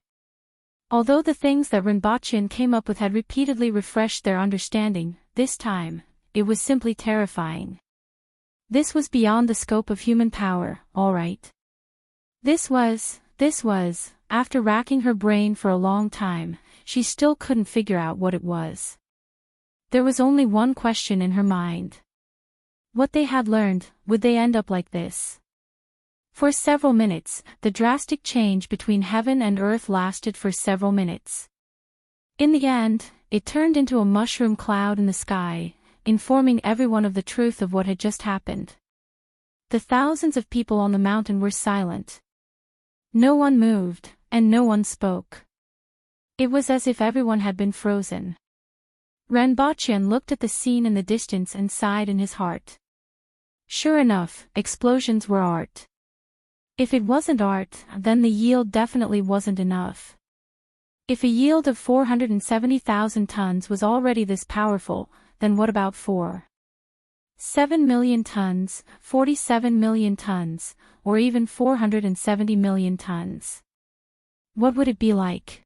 [SPEAKER 1] Although the things that Rinpoche came up with had repeatedly refreshed their understanding, this time, it was simply terrifying. This was beyond the scope of human power, all right. This was, after racking her brain for a long time, she still couldn't figure out what it was. There was only one question in her mind. What they had learned, would they end up like this? For several minutes, the drastic change between heaven and earth lasted for several minutes. In the end, it turned into a mushroom cloud in the sky, informing everyone of the truth of what had just happened. The thousands of people on the mountain were silent. No one moved, and no one spoke. It was as if everyone had been frozen. Rinpoche looked at the scene in the distance and sighed in his heart. Sure enough, explosions were art. If it wasn't art, then the yield definitely wasn't enough. If a yield of 470,000 tons was already this powerful, then what about 7 million tons, 47 million tons, or even 470 million tons? What would it be like?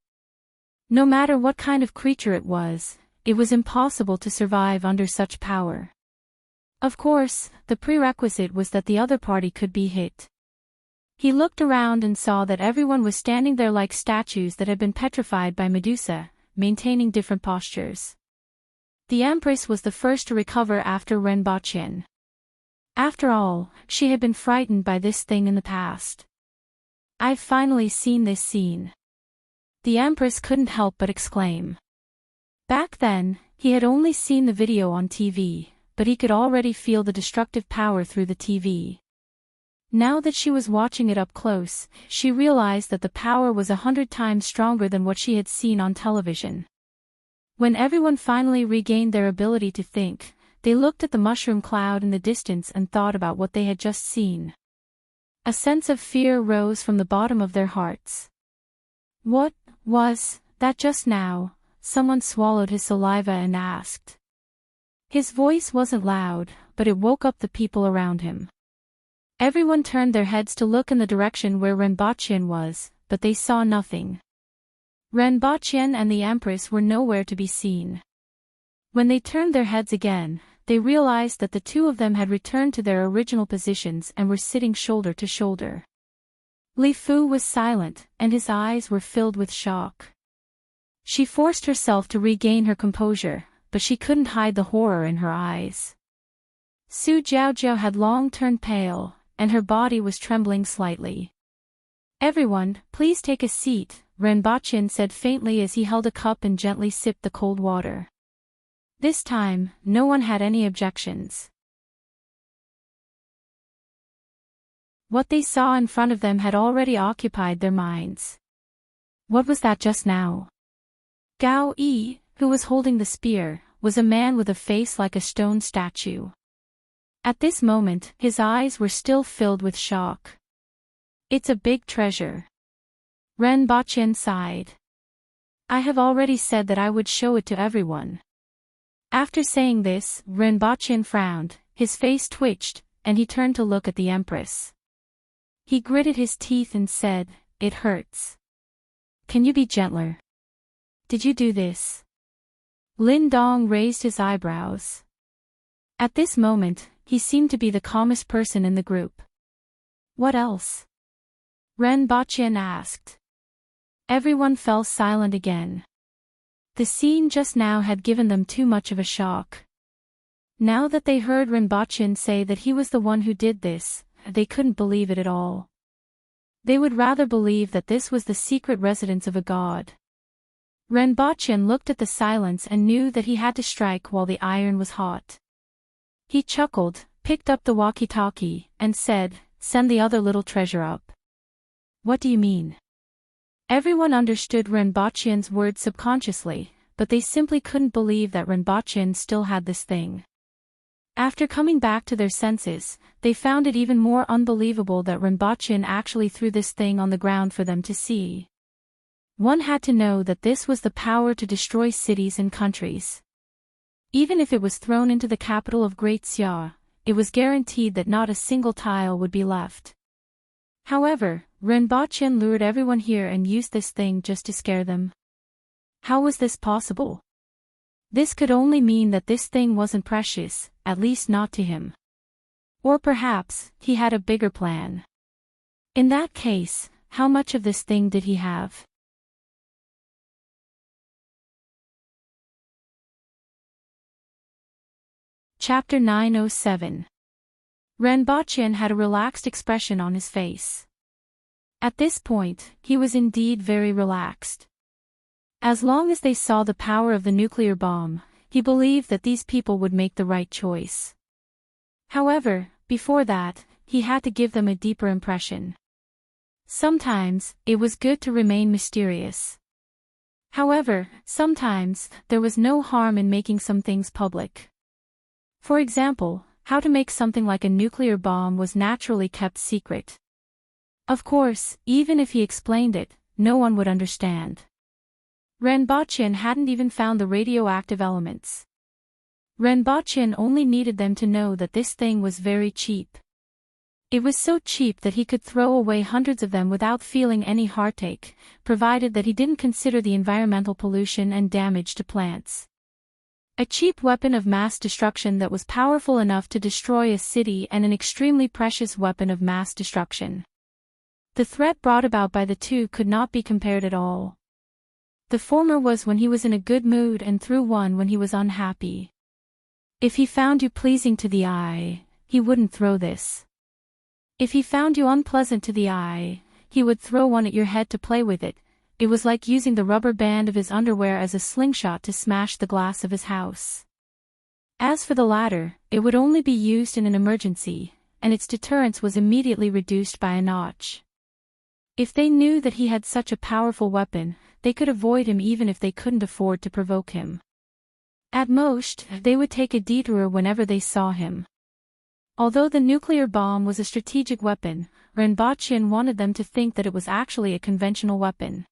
[SPEAKER 1] No matter what kind of creature it was impossible to survive under such power. Of course, the prerequisite was that the other party could be hit. He looked around and saw that everyone was standing there like statues that had been petrified by Medusa, maintaining different postures. The Empress was the first to recover after Rinpoche. After all, she had been frightened by this thing in the past. I've finally seen this scene. The Empress couldn't help but exclaim. Back then, he had only seen the video on TV, but he could already feel the destructive power through the TV. Now that she was watching it up close, she realized that the power was 100 times stronger than what she had seen on television. When everyone finally regained their ability to think, they looked at the mushroom cloud in the distance and thought about what they had just seen. A sense of fear rose from the bottom of their hearts. What was that just now? Someone swallowed his saliva and asked. His voice wasn't loud, but it woke up the people around him. Everyone turned their heads to look in the direction where Renbochin was, but they saw nothing. Renbochin and the Empress were nowhere to be seen. When they turned their heads again, they realized that the two of them had returned to their original positions and were sitting shoulder to shoulder. Li Fu was silent, and his eyes were filled with shock. She forced herself to regain her composure, but she couldn't hide the horror in her eyes. Su Jiaojiao had long turned pale, and her body was trembling slightly. Everyone, please take a seat, Renbochin said faintly as he held a cup and gently sipped the cold water. This time, no one had any objections. What they saw in front of them had already occupied their minds. What was that just now? Gao Yi, who was holding the spear, was a man with a face like a stone statue. At this moment, his eyes were still filled with shock. It's a big treasure. Renbochin sighed. I have already said that I would show it to everyone. After saying this, Renbochin frowned, his face twitched, and he turned to look at the Empress. He gritted his teeth and said, "It hurts. Can you be gentler? Did you do this?" Lin Dong raised his eyebrows. At this moment, he seemed to be the calmest person in the group. What else? Renbochin asked. Everyone fell silent again. The scene just now had given them too much of a shock. Now that they heard Renbochin say that he was the one who did this, they couldn't believe it at all. They would rather believe that this was the secret residence of a god. Renbochin looked at the silence and knew that he had to strike while the iron was hot. He chuckled, picked up the walkie-talkie, and said, "Send the other little treasure up." What do you mean? Everyone understood Renbochin's words subconsciously, but they simply couldn't believe that Renbochin still had this thing. After coming back to their senses, they found it even more unbelievable that Renbochin actually threw this thing on the ground for them to see. One had to know that this was the power to destroy cities and countries. Even if it was thrown into the capital of Great Xia, it was guaranteed that not a single tile would be left. However, Renbochin lured everyone here and used this thing just to scare them. How was this possible? This could only mean that this thing wasn't precious, at least not to him. Or perhaps, he had a bigger plan. In that case, how much of this thing did he have? Chapter 907. Renbochin had a relaxed expression on his face. At this point, he was indeed very relaxed. As long as they saw the power of the nuclear bomb, he believed that these people would make the right choice. However, before that, he had to give them a deeper impression. Sometimes, it was good to remain mysterious. However, sometimes, there was no harm in making some things public. For example, how to make something like a nuclear bomb was naturally kept secret. Of course, even if he explained it, no one would understand. Renbochin hadn't even found the radioactive elements. Renbochin only needed them to know that this thing was very cheap. It was so cheap that he could throw away hundreds of them without feeling any heartache, provided that he didn't consider the environmental pollution and damage to plants. A cheap weapon of mass destruction that was powerful enough to destroy a city and an extremely precious weapon of mass destruction. The threat brought about by the two could not be compared at all. The former was when he was in a good mood and threw one when he was unhappy. If he found you pleasing to the eye, he wouldn't throw this. If he found you unpleasant to the eye, he would throw one at your head to play with it, it was like using the rubber band of his underwear as a slingshot to smash the glass of his house. As for the latter, it would only be used in an emergency, and its deterrence was immediately reduced by a notch. If they knew that he had such a powerful weapon, they could avoid him even if they couldn't afford to provoke him. At most, they would take a detour whenever they saw him. Although the nuclear bomb was a strategic weapon, Renbochin wanted them to think that it was actually a conventional weapon.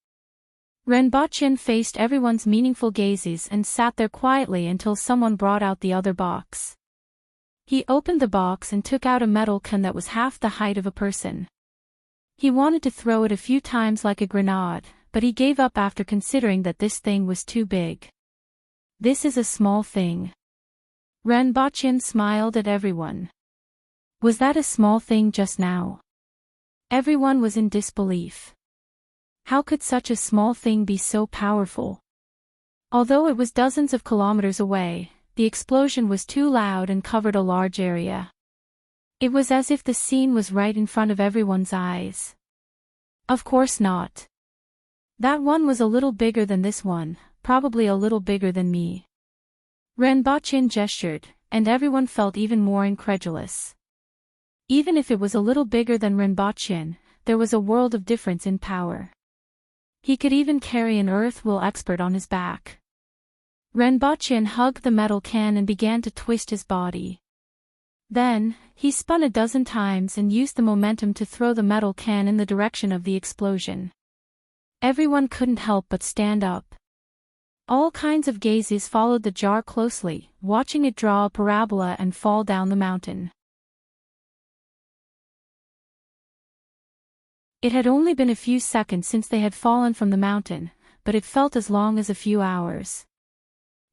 [SPEAKER 1] Renbochin faced everyone's meaningful gazes and sat there quietly until someone brought out the other box. He opened the box and took out a metal can that was half the height of a person. He wanted to throw it a few times like a grenade, but he gave up after considering that this thing was too big. This is a small thing. Renbochin smiled at everyone. Was that a small thing just now? Everyone was in disbelief. How could such a small thing be so powerful? Although it was dozens of kilometers away, the explosion was too loud and covered a large area. It was as if the scene was right in front of everyone's eyes. Of course not. That one was a little bigger than this one, probably a little bigger than me. Renbochin gestured, and everyone felt even more incredulous. Even if it was a little bigger than Renbochin, there was a world of difference in power. He could even carry an earth-will expert on his back. Renbochin hugged the metal can and began to twist his body. Then, he spun a dozen times and used the momentum to throw the metal can in the direction of the explosion. Everyone couldn't help but stand up. All kinds of gazes followed the jar closely, watching it draw a parabola and fall down the mountain. It had only been a few seconds since they had fallen from the mountain, but it felt as long as a few hours.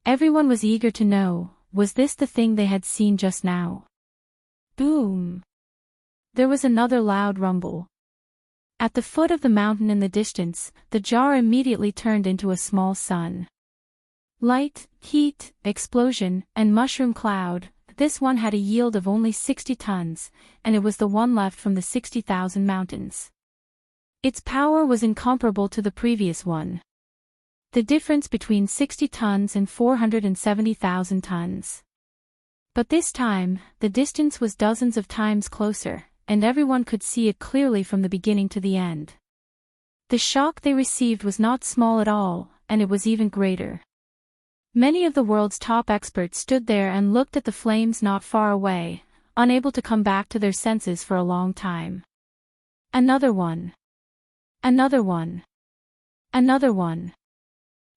[SPEAKER 1] Everyone was eager to know, was this the thing they had seen just now? Boom! There was another loud rumble. At the foot of the mountain in the distance, the jar immediately turned into a small sun. Light, heat, explosion, and mushroom cloud. This one had a yield of only 60 tons, and it was the one left from the 60,000 mountains. Its power was incomparable to the previous one. The difference between 60 tons and 470,000 tons. But this time, the distance was dozens of times closer, and everyone could see it clearly from the beginning to the end. The shock they received was not small at all, and it was even greater. Many of the world's top experts stood there and looked at the flames not far away, unable to come back to their senses for a long time. Another one. Another one. Another one.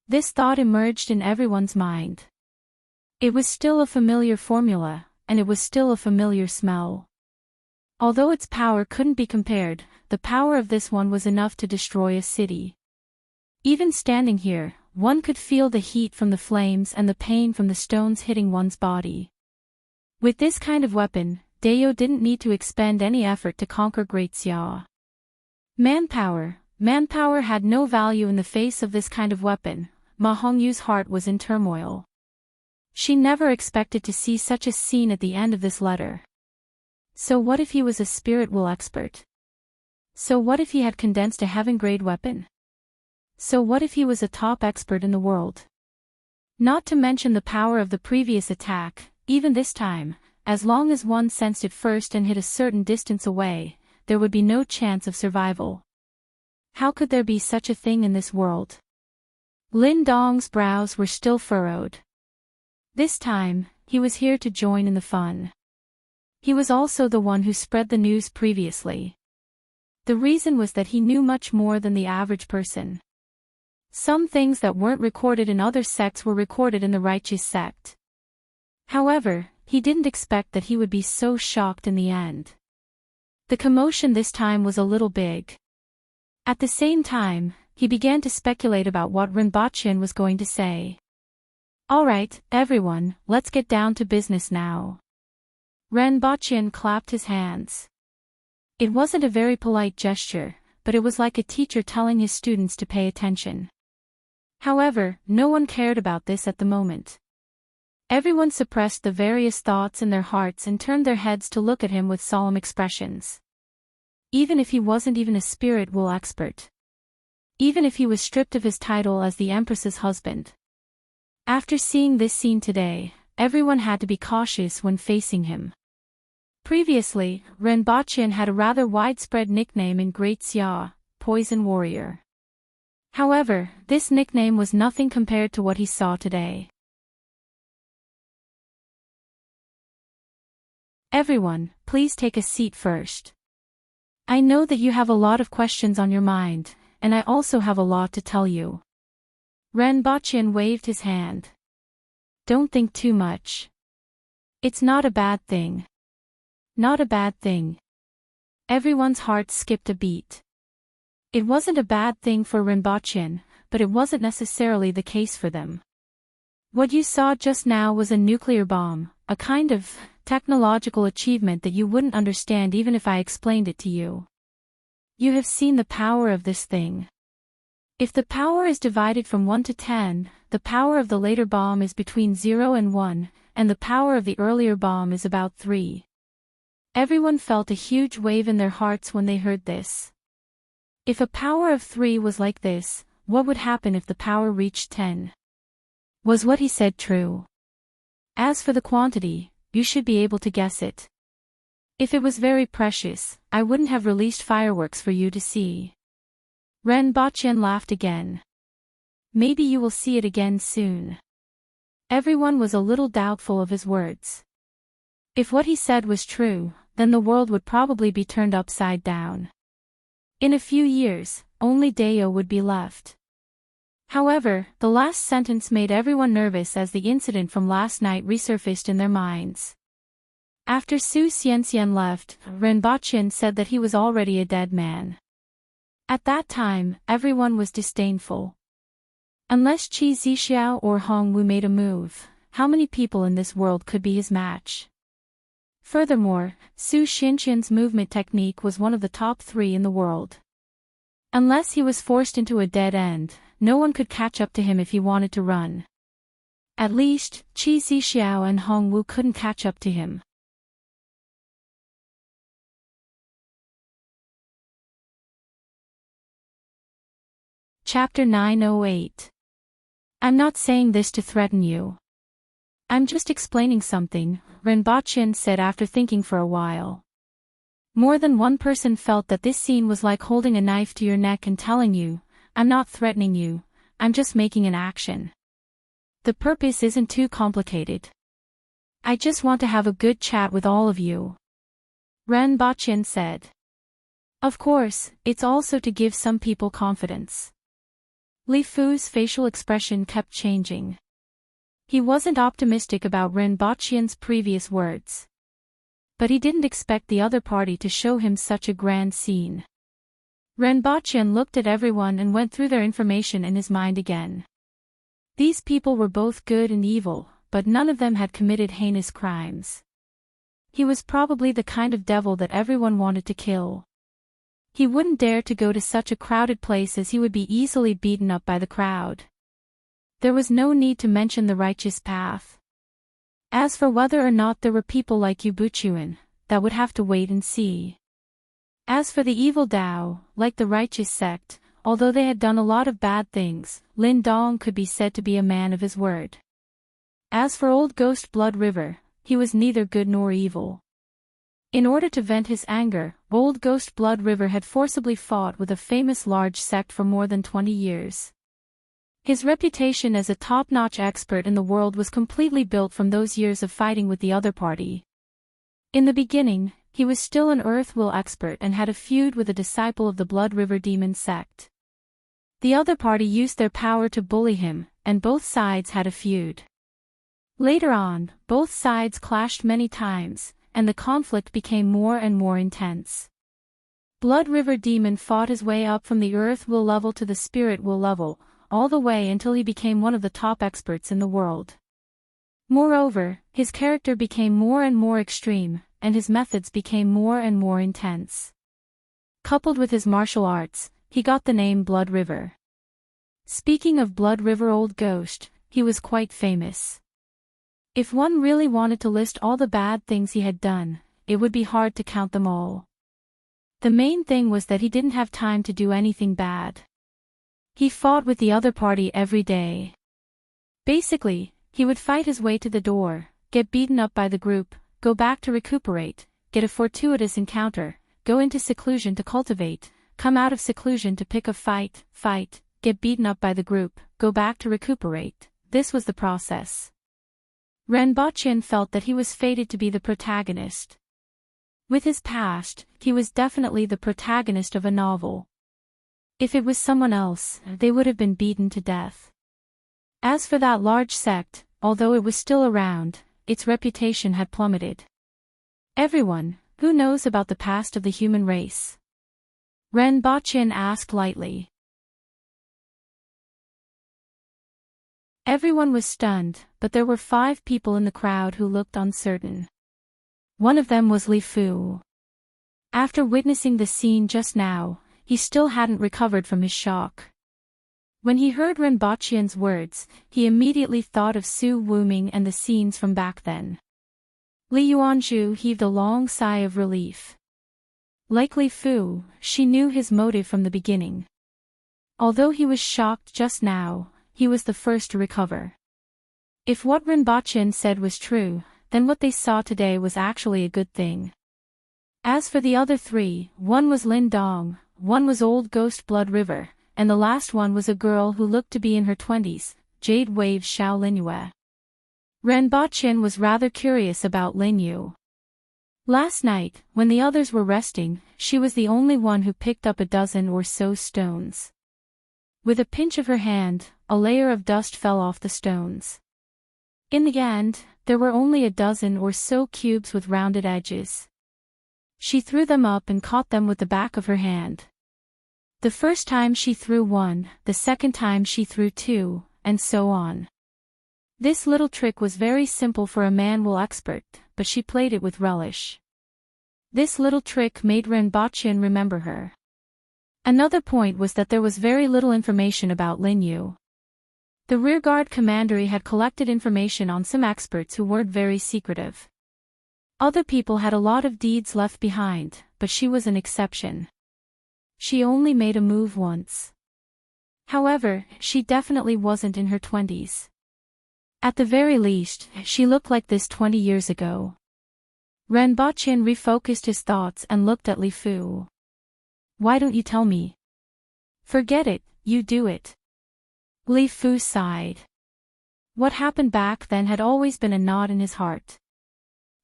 [SPEAKER 1] This thought emerged in everyone's mind. It was still a familiar formula, and it was still a familiar smell. Although its power couldn't be compared, the power of this one was enough to destroy a city. Even standing here, one could feel the heat from the flames and the pain from the stones hitting one's body. With this kind of weapon, Dayo didn't need to expend any effort to conquer Great Xia. Manpower had no value in the face of this kind of weapon. Ma Hongyu's heart was in turmoil. She never expected to see such a scene at the end of this letter. So what if he was a spirit will expert? So what if he had condensed a heaven-grade weapon? So what if he was a top expert in the world? Not to mention the power of the previous attack, even this time, as long as one sensed it first and hit a certain distance away, there would be no chance of survival. How could there be such a thing in this world? Lin Dong's brows were still furrowed. This time, he was here to join in the fun. He was also the one who spread the news previously. The reason was that he knew much more than the average person. Some things that weren't recorded in other sects were recorded in the righteous sect. However, he didn't expect that he would be so shocked in the end. The commotion this time was a little big. At the same time, he began to speculate about what Renbochin was going to say. Alright, everyone, let's get down to business now. Renbochin clapped his hands. It wasn't a very polite gesture, but it was like a teacher telling his students to pay attention. However, no one cared about this at the moment. Everyone suppressed the various thoughts in their hearts and turned their heads to look at him with solemn expressions. Even if he wasn't even a spirit will expert. even if he was stripped of his title as the Empress's husband. After seeing this scene today, everyone had to be cautious when facing him. Previously, Renbochin had a rather widespread nickname in Great Xia, Poison Warrior. However, this nickname was nothing compared to what he saw today. Everyone, please take a seat first. I know that you have a lot of questions on your mind, and I also have a lot to tell you. Renbochin waved his hand. Don't think too much. It's not a bad thing. Not a bad thing. Everyone's heart skipped a beat. It wasn't a bad thing for Renbochin, but it wasn't necessarily the case for them. What you saw just now was a nuclear bomb, a kind of technological achievement that you wouldn't understand even if I explained it to you. You have seen the power of this thing. If the power is divided from 1 to 10, the power of the later bomb is between 0 and 1, and the power of the earlier bomb is about 3. Everyone felt a huge wave in their hearts when they heard this. If a power of 3 was like this, what would happen if the power reached 10? Was what he said true? As for the quantity, you should be able to guess it. If it was very precious, I wouldn't have released fireworks for you to see. Renbochin laughed again. Maybe you will see it again soon. Everyone was a little doubtful of his words. If what he said was true, then the world would probably be turned upside down. In a few years, only Deo would be left. However, the last sentence made everyone nervous as the incident from last night resurfaced in their minds. After Su Xianxian left, Renbochin said that he was already a dead man. At that time, everyone was disdainful. Unless Qi Zixiao or Hong Wu made a move, how many people in this world could be his match? Furthermore, Su Xianxian's movement technique was one of the top 3 in the world. Unless he was forced into a dead end, no one could catch up to him if he wanted to run. At least, Qi Zixiao and Hong Wu couldn't catch up to him. Chapter 908. I'm not saying this to threaten you. I'm just explaining something, Renbochin said after thinking for a while. More than one person felt that this scene was like holding a knife to your neck and telling you, I'm not threatening you, I'm just making an action. The purpose isn't too complicated. I just want to have a good chat with all of you. Renbochin said. Of course, it's also to give some people confidence. Li Fu's facial expression kept changing. He wasn't optimistic about Renbochin's previous words. But he didn't expect the other party to show him such a grand scene. Renbochin looked at everyone and went through their information in his mind again. These people were both good and evil, but none of them had committed heinous crimes. He was probably the kind of devil that everyone wanted to kill. He wouldn't dare to go to such a crowded place as he would be easily beaten up by the crowd. There was no need to mention the righteous path. As for whether or not there were people like Yu Buchuan, that would have to wait and see. As for the evil Dao, like the righteous sect, although they had done a lot of bad things, Lin Dong could be said to be a man of his word. As for old Ghost Blood River, he was neither good nor evil. In order to vent his anger, old Ghost Blood River had forcibly fought with a famous large sect for more than 20 years. His reputation as a top-notch expert in the world was completely built from those years of fighting with the other party. In the beginning, he was still an Earth Will expert and had a feud with a disciple of the Blood River Demon sect. The other party used their power to bully him, and both sides had a feud. Later on, both sides clashed many times, and the conflict became more and more intense. Blood River Demon fought his way up from the Earth Will level to the Spirit Will level, all the way until he became one of the top experts in the world. Moreover, his character became more and more extreme, and his methods became more and more intense. Coupled with his martial arts, he got the name Blood River. Speaking of Blood River Old Ghost, he was quite famous. If one really wanted to list all the bad things he had done, it would be hard to count them all. The main thing was that he didn't have time to do anything bad. He fought with the other party every day. Basically, he would fight his way to the door, get beaten up by the group, go back to recuperate, get a fortuitous encounter, go into seclusion to cultivate, come out of seclusion to pick a fight, get beaten up by the group, go back to recuperate. This was the process. Rinpoche felt that he was fated to be the protagonist. With his past, he was definitely the protagonist of a novel. If it was someone else, they would have been beaten to death. As for that large sect, although it was still around, its reputation had plummeted. Everyone, who knows about the past of the human race? Rinpoche asked lightly. Everyone was stunned, but there were 5 people in the crowd who looked uncertain. One of them was Li Fu. After witnessing the scene just now, he still hadn't recovered from his shock. When he heard Rinpoche's words, he immediately thought of Su Wuming and the scenes from back then. Li Yuanzhu heaved a long sigh of relief. Like Li Fu, she knew his motive from the beginning. Although he was shocked just now, he was the first to recover. If what Rinpoche said was true, then what they saw today was actually a good thing. As for the other 3, one was Lin Dong, one was Old Ghost Blood River, and the last one was a girl who looked to be in her 20s, Jade Wave Xiao Linyue. Rinpoche was rather curious about Linyu. Last night, when the others were resting, she was the only one who picked up a dozen or so stones. With a pinch of her hand, a layer of dust fell off the stones. In the end, there were only a dozen or so cubes with rounded edges. She threw them up and caught them with the back of her hand. The first time she threw 1, the second time she threw 2, and so on. This little trick was very simple for a manual expert, but she played it with relish. This little trick made Rinpoche remember her. Another point was that there was very little information about Linyu. The rearguard commandery had collected information on some experts who weren't very secretive. Other people had a lot of deeds left behind, but she was an exception. She only made a move once. However, she definitely wasn't in her 20s. At the very least, she looked like this 20 years ago. Rinpoche refocused his thoughts and looked at Li Fu. Why don't you tell me? Forget it, you do it. Li Fu sighed. What happened back then had always been a knot in his heart.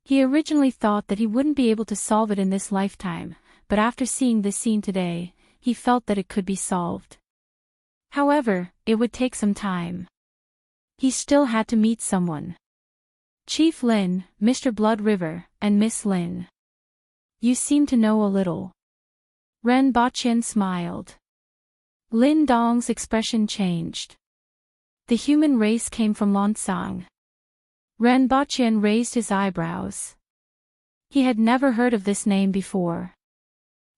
[SPEAKER 1] He originally thought that he wouldn't be able to solve it in this lifetime, but after seeing this scene today, he felt that it could be solved. However, it would take some time. He still had to meet someone. Chief Lin, Mr. Blood River, and Miss Lin. You seem to know a little. Rinpoche smiled. Lin Dong's expression changed. The human race came from Lansang. Rinpoche raised his eyebrows. He had never heard of this name before.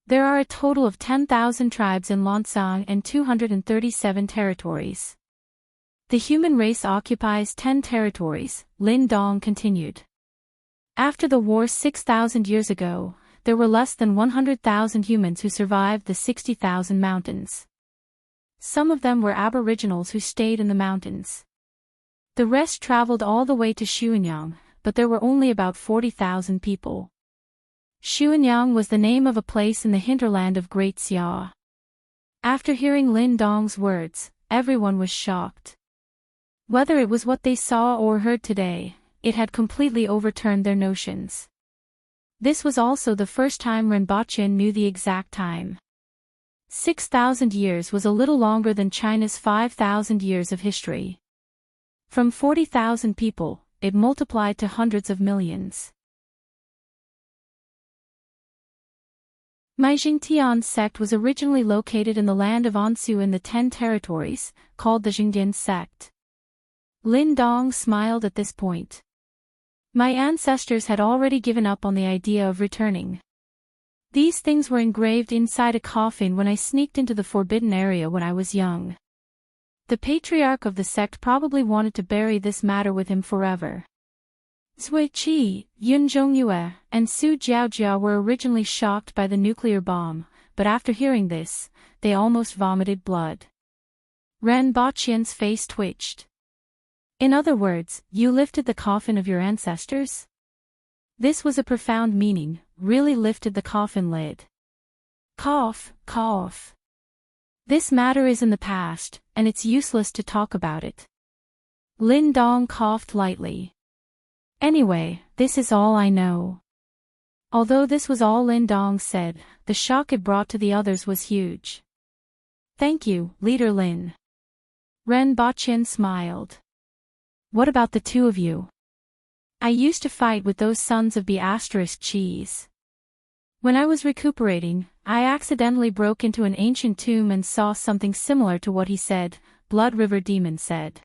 [SPEAKER 1] There are a total of 10,000 tribes in Lansang and 237 territories. The human race occupies 10 territories, Lin Dong continued. After the war 6,000 years ago, there were less than 100,000 humans who survived the 60,000 mountains. Some of them were aboriginals who stayed in the mountains. The rest traveled all the way to Xuanyang, but there were only about 40,000 people. Xuanyang was the name of a place in the hinterland of Great Xia. After hearing Lin Dong's words, everyone was shocked. Whether it was what they saw or heard today, it had completely overturned their notions. This was also the first time Rinpoche knew the exact time. 6,000 years was a little longer than China's 5,000 years of history. From 40,000 people, it multiplied to hundreds of millions. Meijingtian sect was originally located in the land of Ansu in the 10 territories, called the Jingdian sect. Lin Dong smiled at this point. My ancestors had already given up on the idea of returning. These things were engraved inside a coffin when I sneaked into the forbidden area when I was young. The patriarch of the sect probably wanted to bury this matter with him forever. Zui Qi, Yun Zhongyue, and Su Jiaojia were originally shocked by the nuclear bomb, but after hearing this, they almost vomited blood. Ren Baqian's face twitched. In other words, you lifted the coffin of your ancestors? This was a profound meaning, really lifted the coffin lid. Cough, cough. This matter is in the past, and it's useless to talk about it. Lin Dong coughed lightly. Anyway, this is all I know. Although this was all Lin Dong said, the shock it brought to the others was huge. Thank you, Leader Lin. Ren Baqian smiled. What about the two of you? I used to fight with those sons of B***cheese. When I was recuperating, I accidentally broke into an ancient tomb and saw something similar to what he said, Blood River Demon said.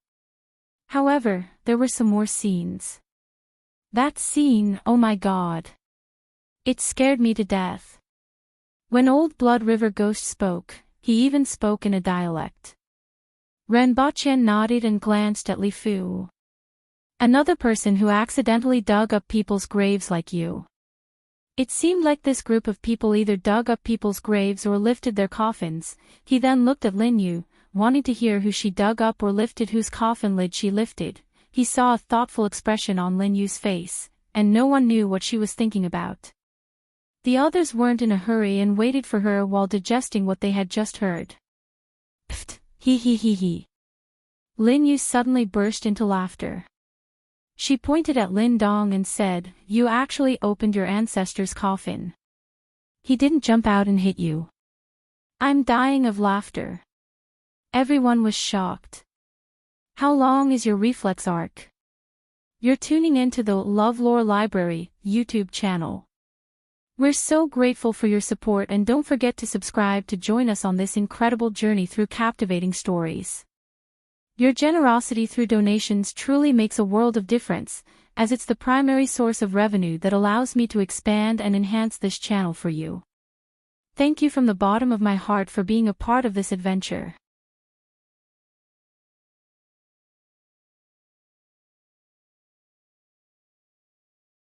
[SPEAKER 1] However, there were some more scenes. That scene, oh my god. It scared me to death. When old Blood River Ghost spoke, he even spoke in a dialect. Ren Baqian nodded and glanced at Li Fu. Another person who accidentally dug up people's graves like you. It seemed like this group of people either dug up people's graves or lifted their coffins. He then looked at Lin Yu, wanting to hear who she dug up or lifted, whose coffin lid she lifted. He saw a thoughtful expression on Lin Yu's face, and no one knew what she was thinking about. The others weren't in a hurry and waited for her while digesting what they had just heard. Pfft, he. Lin Yu suddenly burst into laughter. She pointed at Lin Dong and said, You actually opened your ancestor's coffin. He didn't jump out and hit you. I'm dying of laughter. Everyone was shocked. How long is your reflex arc? You're tuning into the LoveLore Library YouTube channel. We're so grateful for your support, and don't forget to subscribe to join us on this incredible journey through captivating stories. Your generosity through donations truly makes a world of difference, as it's the primary source of revenue that allows me to expand and enhance this channel for you. Thank you from the bottom of my heart for being a part of this adventure.